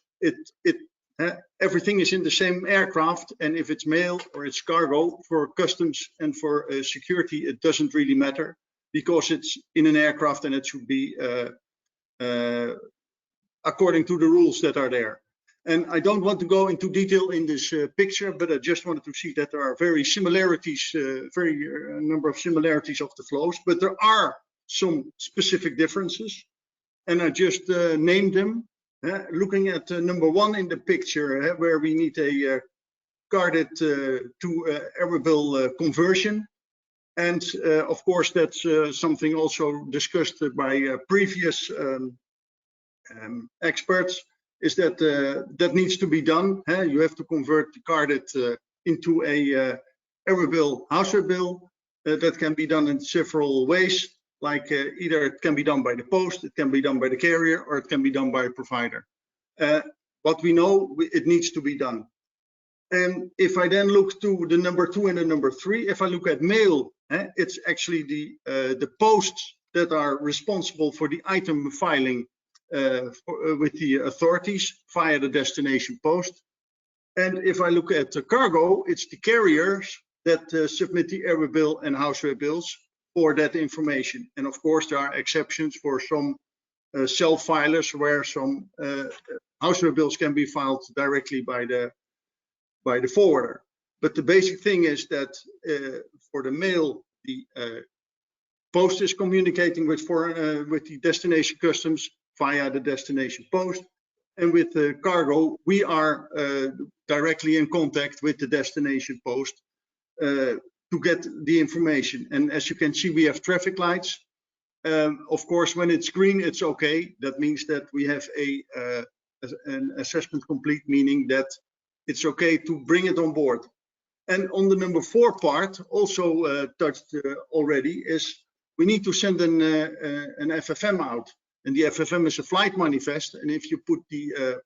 everything is in the same aircraft, and if it's mail or it's cargo, for customs and for security, it doesn't really matter because it's in an aircraft and it should be according to the rules that are there. And I don't want to go into detail in this picture, but I just wanted to see that there are very similarities, number of similarities of the flows, but there are some specific differences, and I just named them. Looking at number 1 in the picture, where we need a carded to Arabic conversion. And of course, that's something also discussed by previous experts, is that that needs to be done. You have to convert the carded into a Arabic house bill. That can be done in several ways, like either it can be done by the post, it can be done by the carrier, or it can be done by a provider. What we know, it needs to be done. And if I then look to the number 2 and the number 3, if I look at mail, it's actually the posts that are responsible for the item filing with the authorities via the destination post. And if I look at the cargo, it's the carriers that submit the error bill and houseware bills for that information. And of course, there are exceptions for some self-filers where some houseware bills can be filed directly by the forwarder. But the basic thing is that for the mail, the post is communicating with the destination customs via the destination post, and with the cargo, we are directly in contact with the destination post to get the information. And as you can see, we have traffic lights. Of course, when it's green, it's okay. That means that we have an assessment complete, meaning that it's okay to bring it on board. And on the number 4 part, also touched already, is we need to send an FFM out. And the FFM is a flight manifest. And if you put the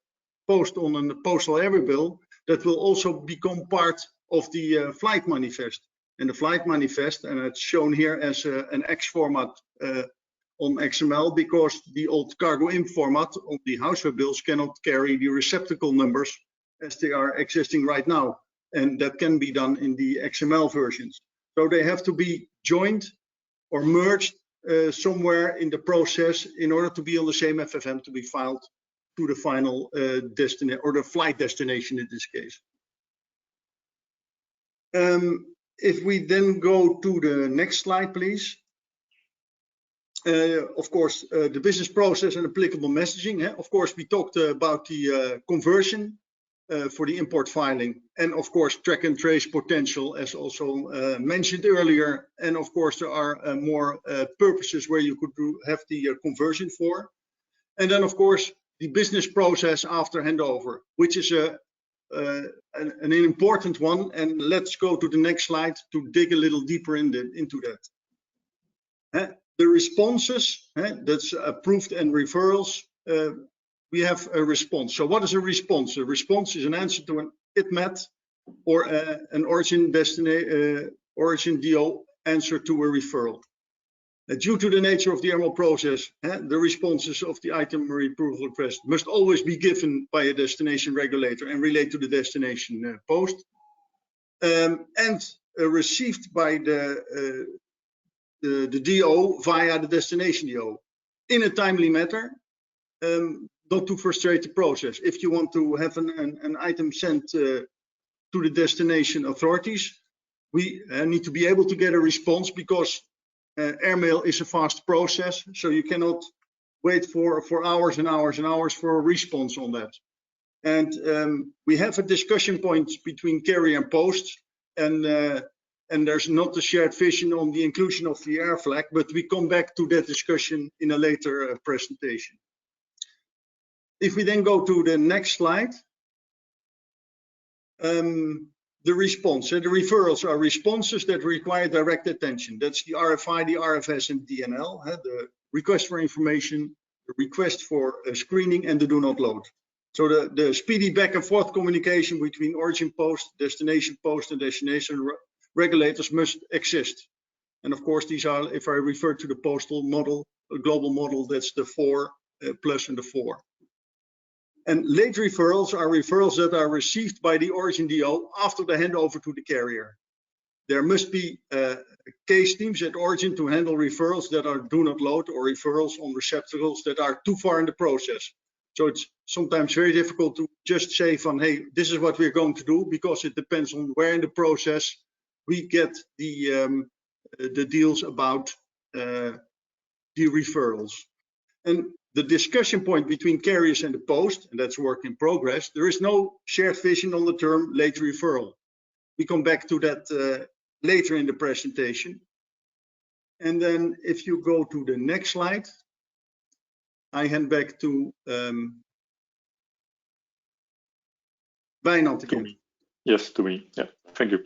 post on a postal error bill, that will also become part of the flight manifest. And the flight manifest, and it's shown here as an X format on XML, because the old cargo imp format on the houseware bills cannot carry the receptacle numbers as they are existing right now. And that can be done in the XML versions. So they have to be joined or merged somewhere in the process in order to be on the same FFM to be filed to the final destination, or the flight destination in this case. If we then go to the next slide, please. Of course, the business process and applicable messaging. Of course, we talked about the conversion for the import filing, and of course, track and trace potential, as also mentioned earlier. And of course, there are more purposes where you could have the conversion for. And then, of course, the business process after handover, which is an important one. And let's go to the next slide to dig a little deeper into that. The responses, that's approved and referrals, we have a response. So what is a response? A response is an answer to an ITMAT or an origin DO answer to a referral. Due to the nature of the AML process, the responses of the itinerary approval request must always be given by a destination regulator and relate to the destination post, and received by the DO via the destination DO in a timely manner, not to frustrate the process. If you want to have an item sent to the destination authorities, we need to be able to get a response, because airmail is a fast process, so you cannot wait for hours and hours and hours for a response on that. And we have a discussion point between carrier and post, and there's not a shared vision on the inclusion of the air flag, but we come back to that discussion in a later presentation. If we then go to the next slide, the response. The referrals are responses that require direct attention. That's the RFI, the RFS, and DNL. The request for information, the request for screening, and the do not load. So the speedy back and forth communication between origin post, destination post, and destination regulators must exist. And of course, these are, if I refer to the postal model, a global model, that's the 4 plus and the 4. And late referrals are referrals that are received by the origin DO after the handover to the carrier. There must be case teams at origin to handle referrals that are do not load or referrals on receptacles that are too far in the process. So it's sometimes very difficult to just say from, hey, this is what we're going to do, because it depends on where in the process we get the deals about the referrals. And the discussion point between carriers and the post, and that's work in progress, there is no shared vision on the term late referral. We come back to that later in the presentation. And then if you go to the next slide, I hand back to Wijnand again. To me. Yes, to me. Yeah, thank you.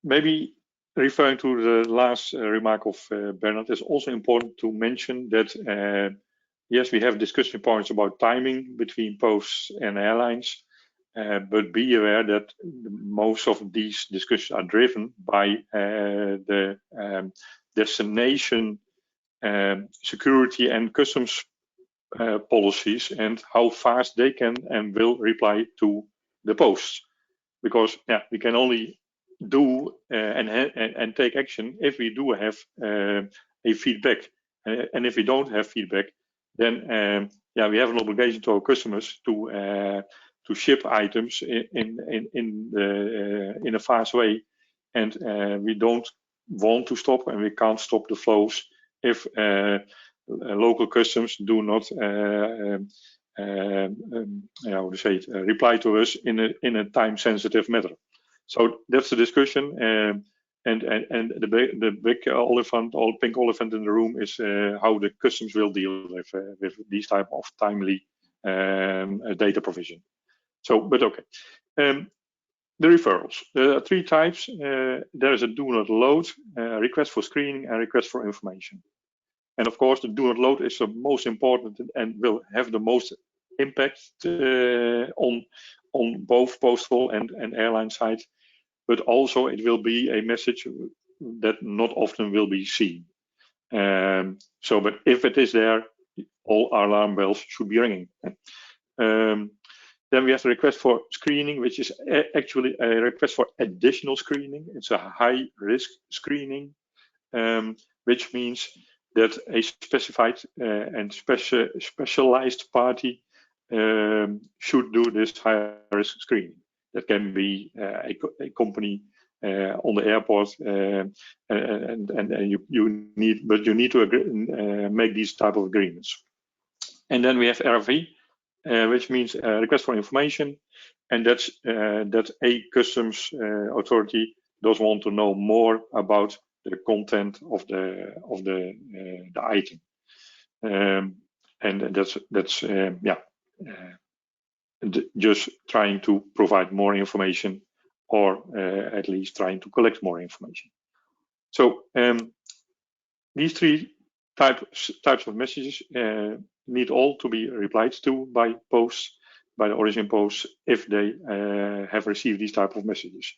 Maybe referring to the last remark of Bernard, it's also important to mention that yes, we have discussion points about timing between posts and airlines, but be aware that most of these discussions are driven by the destination security and customs policies and how fast they can and will reply to the posts. Because yeah, we can only do and take action if we do have a feedback. And if we don't have feedback, then yeah, we have an obligation to our customers to ship items in a fast way, and we don't want to stop and we can't stop the flows if local customs do not reply to us in a time-sensitive manner. So that's the discussion, and the big elephant, or pink elephant in the room is how the customs will deal with these type of timely data provision. So, but okay. The referrals. There are 3 types. There is a do not load, request for screening, and request for information. And of course, the do not load is the most important and will have the most impact on both postal and airline side. But also it will be a message that not often will be seen. But if it is there, all alarm bells should be ringing. Then we have the request for screening, which is actually a request for additional screening. It's a high risk screening, which means that a specified and specialized party should do this high risk screening. That can be a company on the airport, and you need to agree, make these type of agreements. And then we have RFI, which means request for information, and that's that a customs authority does want to know more about the content of the item, and that's just trying to provide more information, or at least trying to collect more information. So these 3 types of messages need all to be replied to by posts, by the origin posts, if they have received these type of messages.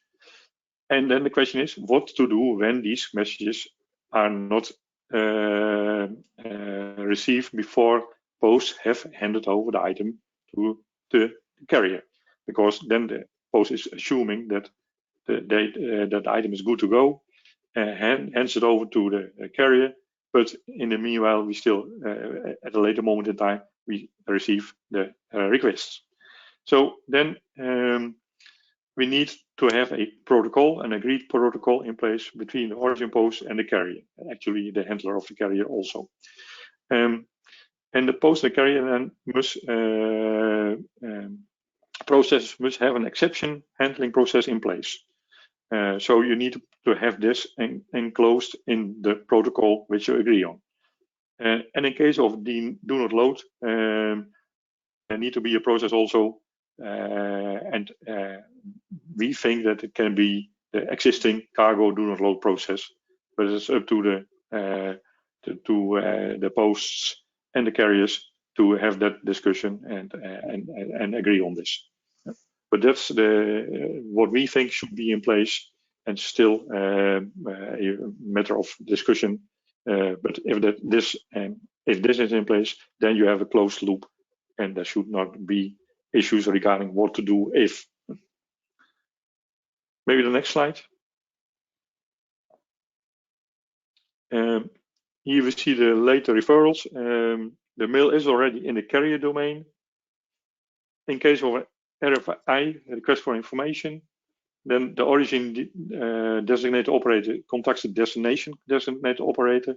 And then the question is what to do when these messages are not received before posts have handed over the item to the carrier, because then the post is assuming that that item is good to go, hands it over to the carrier, but in the meanwhile we still at a later moment in time we receive the requests. So then we need to have a protocol, an agreed protocol in place between the origin post and the carrier, actually the handler of the carrier also. And the post and the carrier then must process must have an exception handling process in place. So you need to have this enclosed in the protocol which you agree on. And in case of the do not load, there need to be a process also and we think that it can be the existing cargo do not load process, but it's up to the posts and the carriers to have that discussion and agree on this. But that's what we think should be in place, and still a matter of discussion. But if this is in place, then you have a closed loop, and there should not be issues regarding what to do if. Maybe the next slide. Here we see the later referrals. The mail is already in the carrier domain. In case of an RFI, request for information, then the origin designated operator contacts the destination designated operator,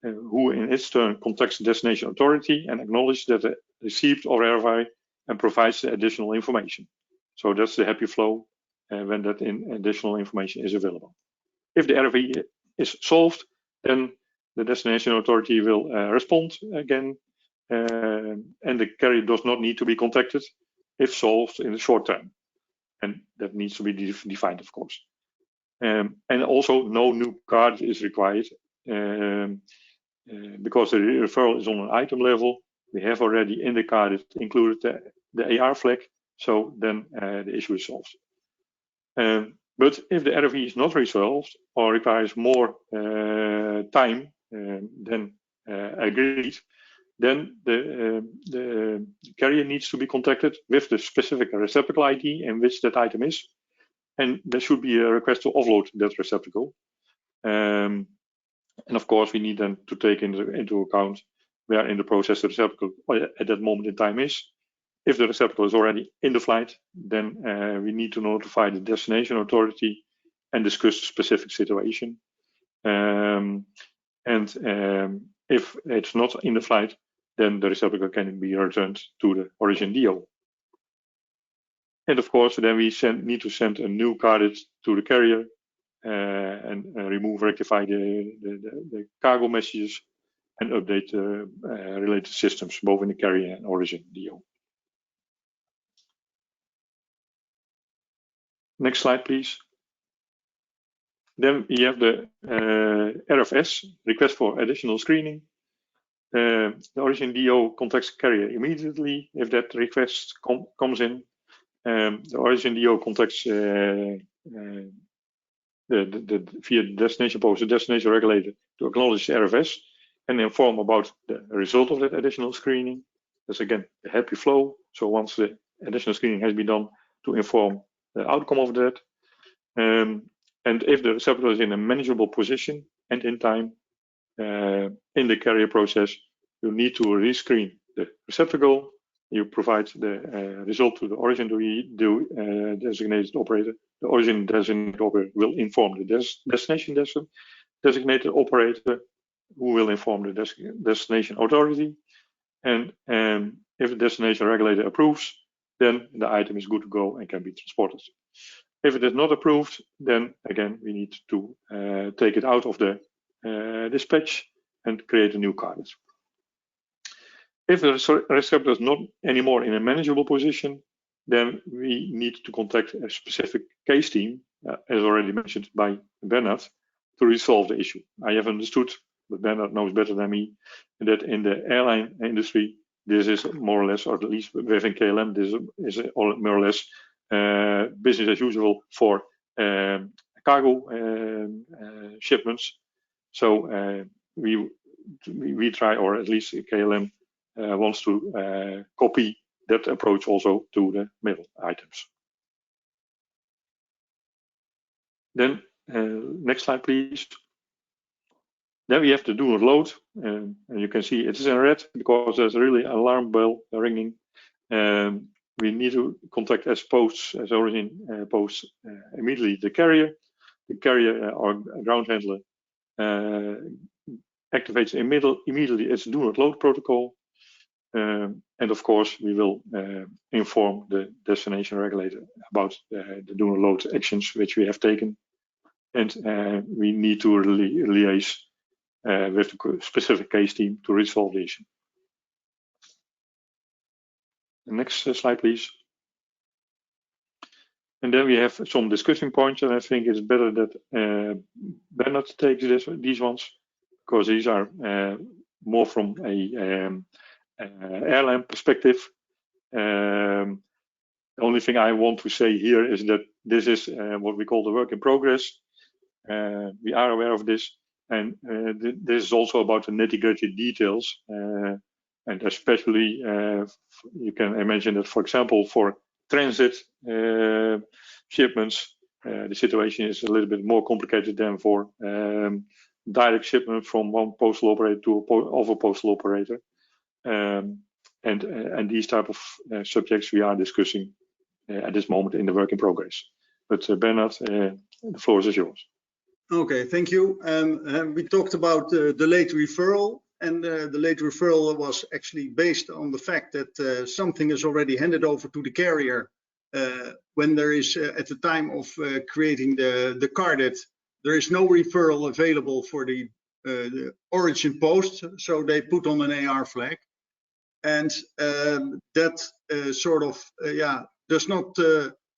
who in its turn contacts the destination authority and acknowledges that the received or RFI and provides the additional information. So that's the happy flow when that additional information is available. If the RFI is solved, then the destination authority will respond again, and the carrier does not need to be contacted if solved in the short term. And that needs to be defined, of course. And also no new card is required because the referral is on an item level. We have already in the card included the AR flag, so then the issue is solved. But if the RFI is not resolved or requires more time than agreed, then the carrier needs to be contacted with the specific receptacle ID in which that item is, and there should be a request to offload that receptacle. And of course, we need then to take into account where in the process the receptacle at that moment in time is. If the receptacle is already in the flight, then we need to notify the destination authority and discuss the specific situation. If it's not in the flight, then the receptacle can be returned to the origin DO. And of course, then we need to send a new card to the carrier and rectify the cargo messages and update related systems, both in the carrier and origin DO. Next slide, please. Then we have the RFS, request for additional screening. The origin DO contacts carrier immediately if that request comes in. The origin DO contacts via the destination post, the destination regulator, to acknowledge the RFS and inform about the result of that additional screening. That's again the happy flow. So once the additional screening has been done, to inform the outcome of that. And if the receptacle is in a manageable position and in time in the carrier process, you need to rescreen the receptacle. You provide the result to the origin designated operator. The origin designated operator will inform the destination designated operator, who will inform the destination authority. And if the destination regulator approves, then the item is good to go and can be transported. If it is not approved, then again, we need to take it out of the dispatch and create a new card. If the receptacle is not anymore in a manageable position, then we need to contact a specific case team, as already mentioned by Bernard, to resolve the issue. I have understood, but Bernard knows better than me, that in the airline industry, this is more or less, or at least within KLM, this is more or less business as usual for cargo shipments. So we try, or at least KLM wants to copy that approach also to the mail items. Then next slide, please. Then we have to do not load, and you can see it is in red because there's really an alarm bell ringing. We need to contact as origin posts immediately the carrier. The carrier or ground handler activates immediately its do not load protocol. And of course, we will inform the destination regulator about the do not load actions which we have taken. And we need to liaise with the specific case team to resolve the issue. The next slide, please. And then we have some discussion points, and I think it's better that Bernard takes these ones, because these are more from a airline perspective. The only thing I want to say here is that this is what we call the work in progress. We are aware of this, and this is also about the nitty-gritty details, and especially you can imagine that, for example, for transit shipments, the situation is a little bit more complicated than for direct shipment from one postal operator to other postal operator, and these type of subjects we are discussing at this moment in the work in progress. But Bernard, the floor is yours. Okay, thank you. We talked about the late referral, and the late referral was actually based on the fact that something is already handed over to the carrier when there is, at the time of creating the carded, there is no referral available for the origin post, so they put on an AR flag. And that sort of, does not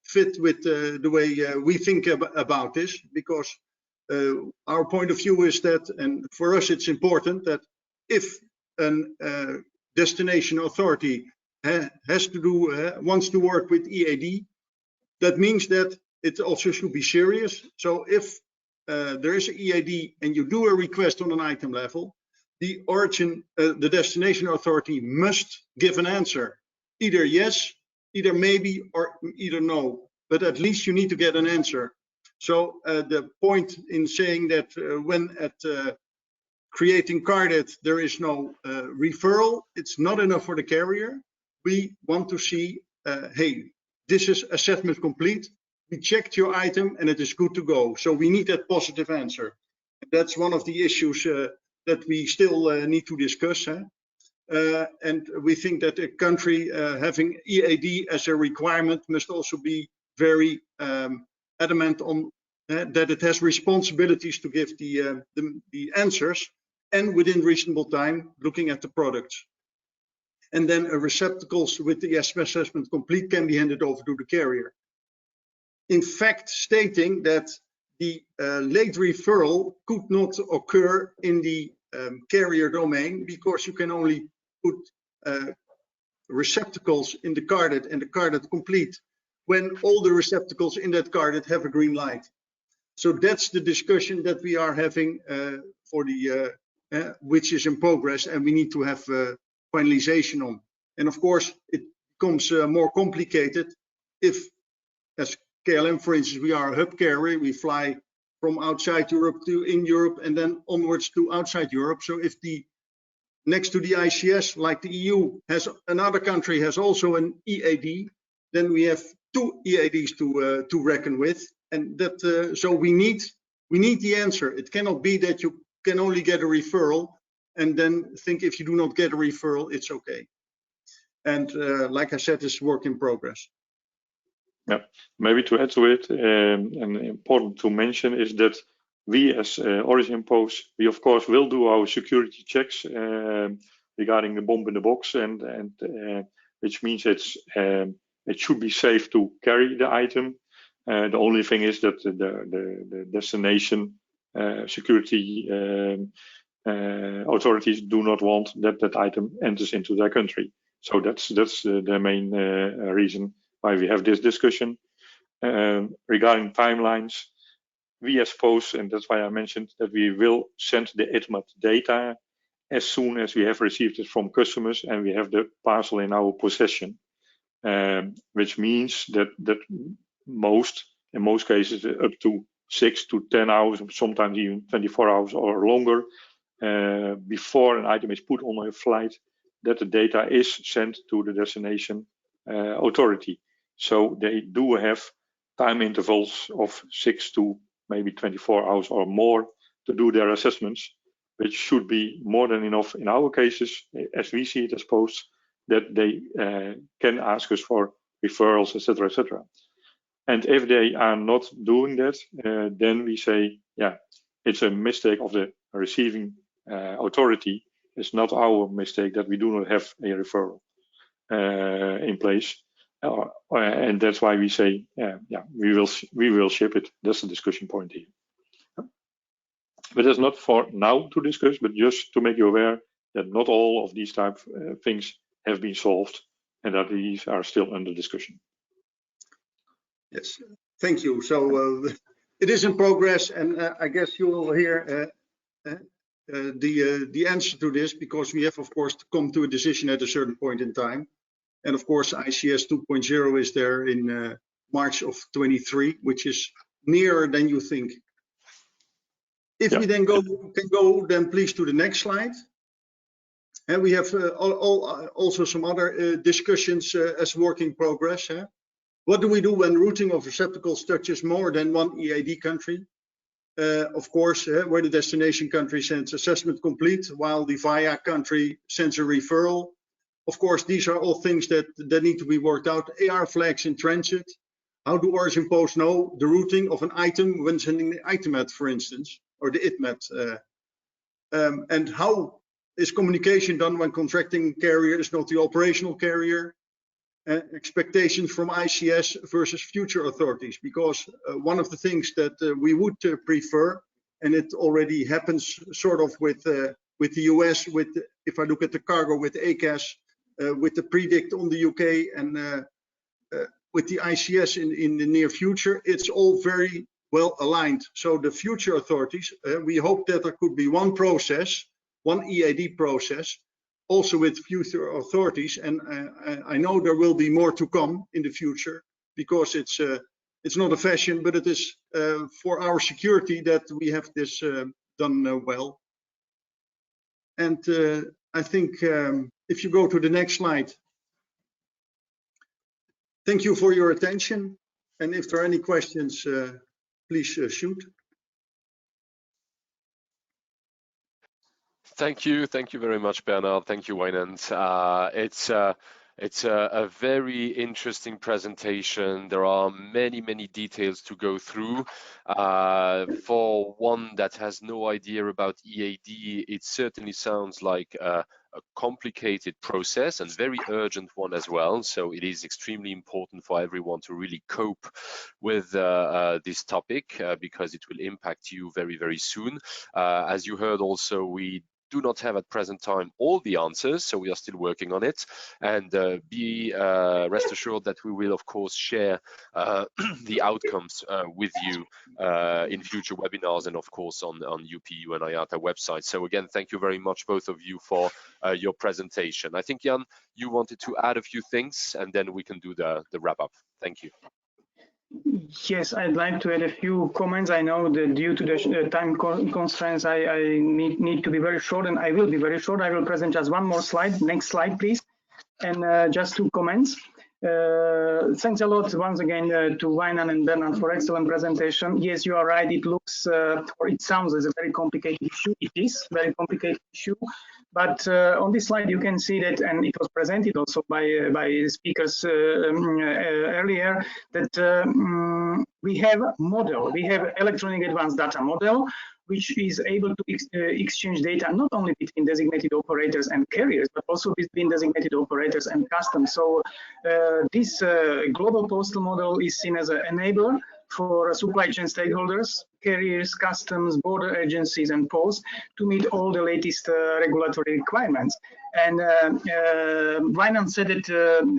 fit with the way we think about this, because our point of view is that, and for us it's important that if a destination authority wants to work with EAD, that means that it also should be serious. So if there is an EAD and you do a request on an item level, the origin, the destination authority must give an answer, either yes, either maybe, or either no, but at least you need to get an answer. So the point in saying that when at creating carded there is no referral, it's not enough for the carrier. We want to see, hey, this is assessment complete, we checked your item and it is good to go. So we need that positive answer. That's one of the issues that we still need to discuss. And we think that a country having EAD as a requirement must also be very adamant on that it has responsibilities to give the answers, and within reasonable time, looking at the products. And then receptacles with the assessment complete can be handed over to the carrier. In fact, stating that the late referral could not occur in the carrier domain, because you can only put receptacles in the carded and the carded complete when all the receptacles in that carded have a green light. So that's the discussion that we are having for the which is in progress, and we need to have finalization on. And of course, it becomes more complicated if, as KLM, for instance, we are a hub carrier. We fly from outside Europe to in Europe and then onwards to outside Europe. So if the next to the ICS, like the EU, has another country has also an EAD, then we have two EADs to reckon with, and that so we need the answer. It cannot be that you can only get a referral and then think if you do not get a referral, it's okay. And like I said, it's work in progress. Yeah, maybe to add to it, and important to mention is that we as origin post, we of course will do our security checks regarding the bomb in the box, and which means it should be safe to carry the item. The only thing is that the destination security authorities do not want that item enters into their country. So that's the main reason why we have this discussion. Regarding timelines, we as Post, and that's why I mentioned that we will send the ITMAT data as soon as we have received it from customers and we have the parcel in our possession, which means that in most cases up to 6 to 10 hours, sometimes even 24 hours or longer, before an item is put on a flight, that the data is sent to the destination authority. So they do have time intervals of 6 to maybe 24 hours or more to do their assessments, which should be more than enough in our cases, as we see it as Post, that they can ask us for referrals, etc., etc. And if they are not doing that, then we say, yeah, it's a mistake of the receiving authority. It's not our mistake that we do not have a referral in place. and that's why we say, yeah, we will ship it. That's the discussion point here. But that's not for now to discuss, but just to make you aware that not all of these type of things have been solved and that these are still under discussion. Yes, thank you. So it is in progress, and I guess you will hear the answer to this, because we have, of course, to come to a decision at a certain point in time. And of course, ICS 2.0 is there in March of 23, which is nearer than you think. If we then can go then please to the next slide. And we have also some other discussions as work in progress. What do we do when routing of receptacles touches more than one EAD country? Of course, where the destination country sends assessment complete, while the via country sends a referral. Of course, these are all things that need to be worked out. AR flags in transit. How do origin posts know the routing of an item when sending the ITMAT, for instance, or the ITMAT? And how is communication done when contracting carrier is not the operational carrier? Expectations from ICS versus future authorities, because one of the things that we would prefer, and it already happens sort of with the US, with if I look at the cargo with ACAS, with the predict on the UK, and with the ICS in the near future, it's all very well aligned. So the future authorities, we hope that there could be one process, one EAD process, also with future authorities, and I know there will be more to come in the future, because it's not a fashion, but it is for our security that we have this done well. And I think if you go to the next slide. Thank you for your attention, and if there are any questions, please shoot. Thank you very much, Bernard. Thank you, Wijnand. It's a very interesting presentation. There are many details to go through. For one that has no idea about EAD, it certainly sounds like a complicated process and very urgent one as well. So it is extremely important for everyone to really cope with this topic because it will impact you very soon. As you heard also, we do not have at present time all the answers, so we are still working on it, and be rest assured that we will of course share the outcomes with you in future webinars and of course on UPU and Iata website. So again, thank you very much both of you for your presentation. I think Jan, you wanted to add a few things and then we can do the wrap up. Thank you. Yes, I'd like to add a few comments. I know that due to the time constraints, I need to be very short, and I will be very short. I will present just one more slide. Next slide, please. And just 2 comments. Thanks a lot once again to Wijnand and Bernard for excellent presentation. Yes, you are right. It looks or it sounds as a very complicated issue. It is a very complicated issue. But on this slide, you can see that, and it was presented also by speakers earlier, that we have a model. We have electronic advanced data model, which is able to exchange data not only between designated operators and carriers, but also between designated operators and customs. So this global postal model is seen as an enabler for supply chain stakeholders, carriers, customs, border agencies, and posts to meet all the latest regulatory requirements. And Wijnand said that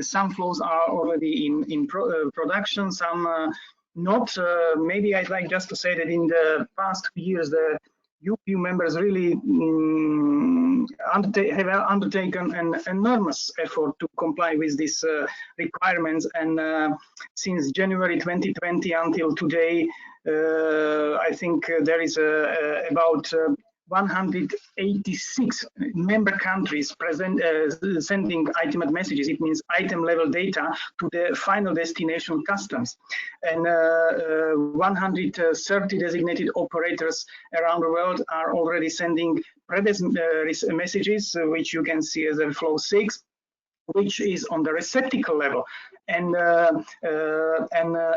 some flows are already in production, some not. Maybe I'd like just to say that in the past years, the UPU members really have undertaken an enormous effort to comply with these requirements. And since January 2020 until today, I think there is about 186 member countries sending ITMAT messages. It means item level data to the final destination customs. And 130 designated operators around the world are already sending messages, which you can see as a flow 6, which is on the receptacle level. And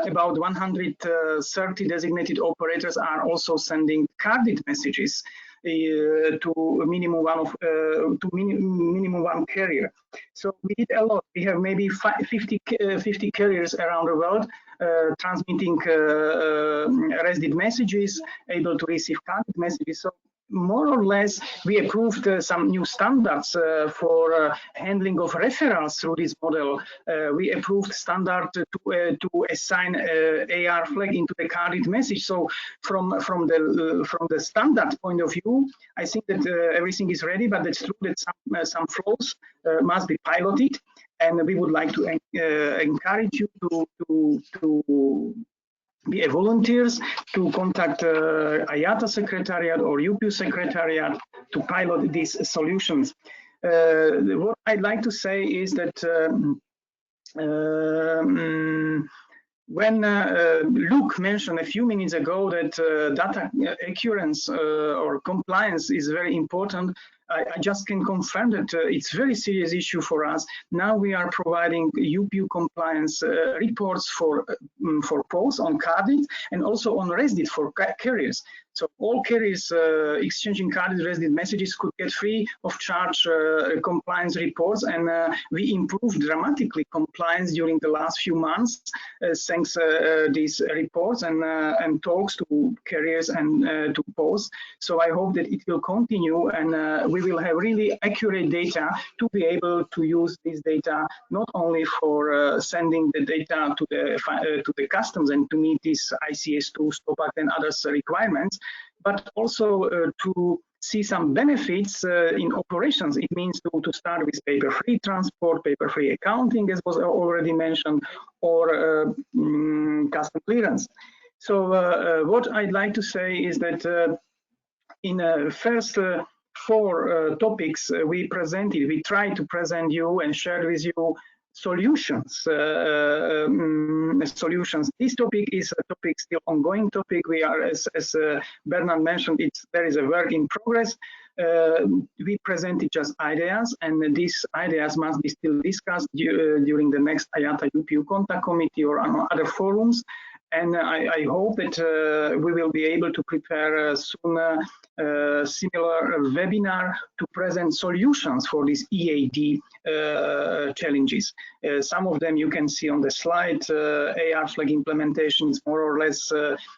about 130 designated operators are also sending carded messages. to minimum one carrier. So we did a lot. We have maybe 50 carriers around the world transmitting RESD messages, able to receive carded messages. So more or less, we approved some new standards for handling of referrals through this model. We approved standard to assign AR flag into the carded message. So from the standard point of view, I think that everything is ready, but it's true that some flows must be piloted, and we would like to encourage you to be volunteers, to contact Iata Secretariat or UPU Secretariat to pilot these solutions. What I'd like to say is that when Luke mentioned a few minutes ago that data accuracy or compliance is very important, I just can confirm that it's a very serious issue for us. Now we are providing UPU compliance reports for POS on carded and also on RESD for carriers. So all carriers exchanging carded RESD messages could get free of charge compliance reports, and we improved dramatically compliance during the last few months thanks these reports and talks to carriers and to POS. So I hope that it will continue, and we will have really accurate data to be able to use this data not only for sending the data to the customs and to meet these ICS2, STOPAC and others requirements, but also to see some benefits in operations. It means to start with paper-free transport, paper-free accounting, as was already mentioned, or custom clearance. So what I'd like to say is that in the first 4 topics we presented, we tried to present you and share with you solutions. This topic is a topic still ongoing topic. We are, as Bernard mentioned, there is a work in progress. We presented just ideas, and these ideas must be still discussed during the next IATA UPU contact committee or on other forums. And I hope that we will be able to prepare soon a similar webinar to present solutions for these EAD challenges. Some of them you can see on the slide. AR flag implementation is more or less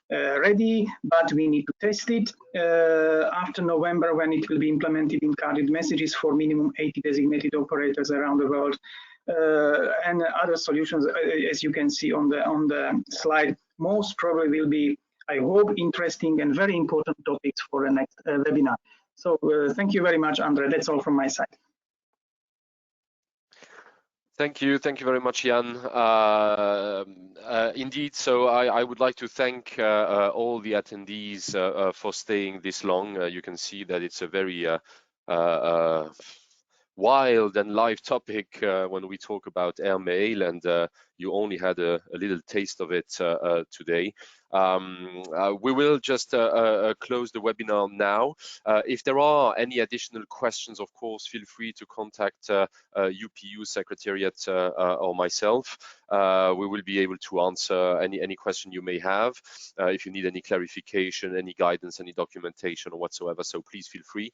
ready, but we need to test it after November, when it will be implemented in carded messages for minimum 80 designated operators around the world. And other solutions, as you can see on the slide, most probably will be, I hope, interesting and very important topics for the next webinar. So thank you very much, Andre. That's all from my side. Thank you very much, Jan. Indeed, so I would like to thank all the attendees for staying this long. You can see that it's a very wild and live topic when we talk about airmail, and you only had a little taste of it today. We will just close the webinar now. If there are any additional questions, of course, feel free to contact UPU Secretariat or myself. We will be able to answer any question you may have. If you need any clarification, any guidance, any documentation or whatsoever, so please feel free.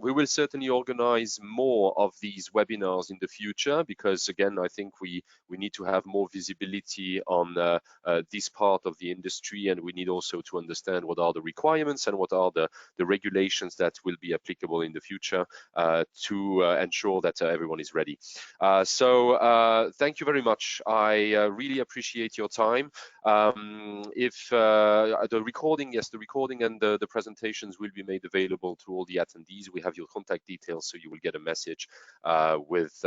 We will certainly organize more of these webinars in the future, because again, I think we need to have more visibility on this part of the industry, and we need also to understand what are the requirements and what are the regulations that will be applicable in the future to ensure that everyone is ready. So thank you very much. I really appreciate your time. If the recording, yes, the recording and the presentations will be made available to all the attendees. We have your contact details, so you will get a message with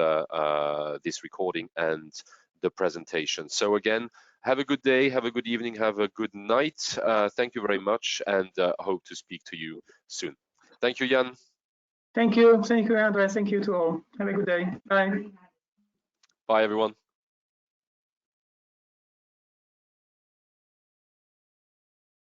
this recording and the presentation. So again, have a good day, have a good evening, have a good night. Thank you very much, and hope to speak to you soon. Thank you, Jan. Thank you, Andre. Thank you to all. Have a good day. Bye. Bye, everyone.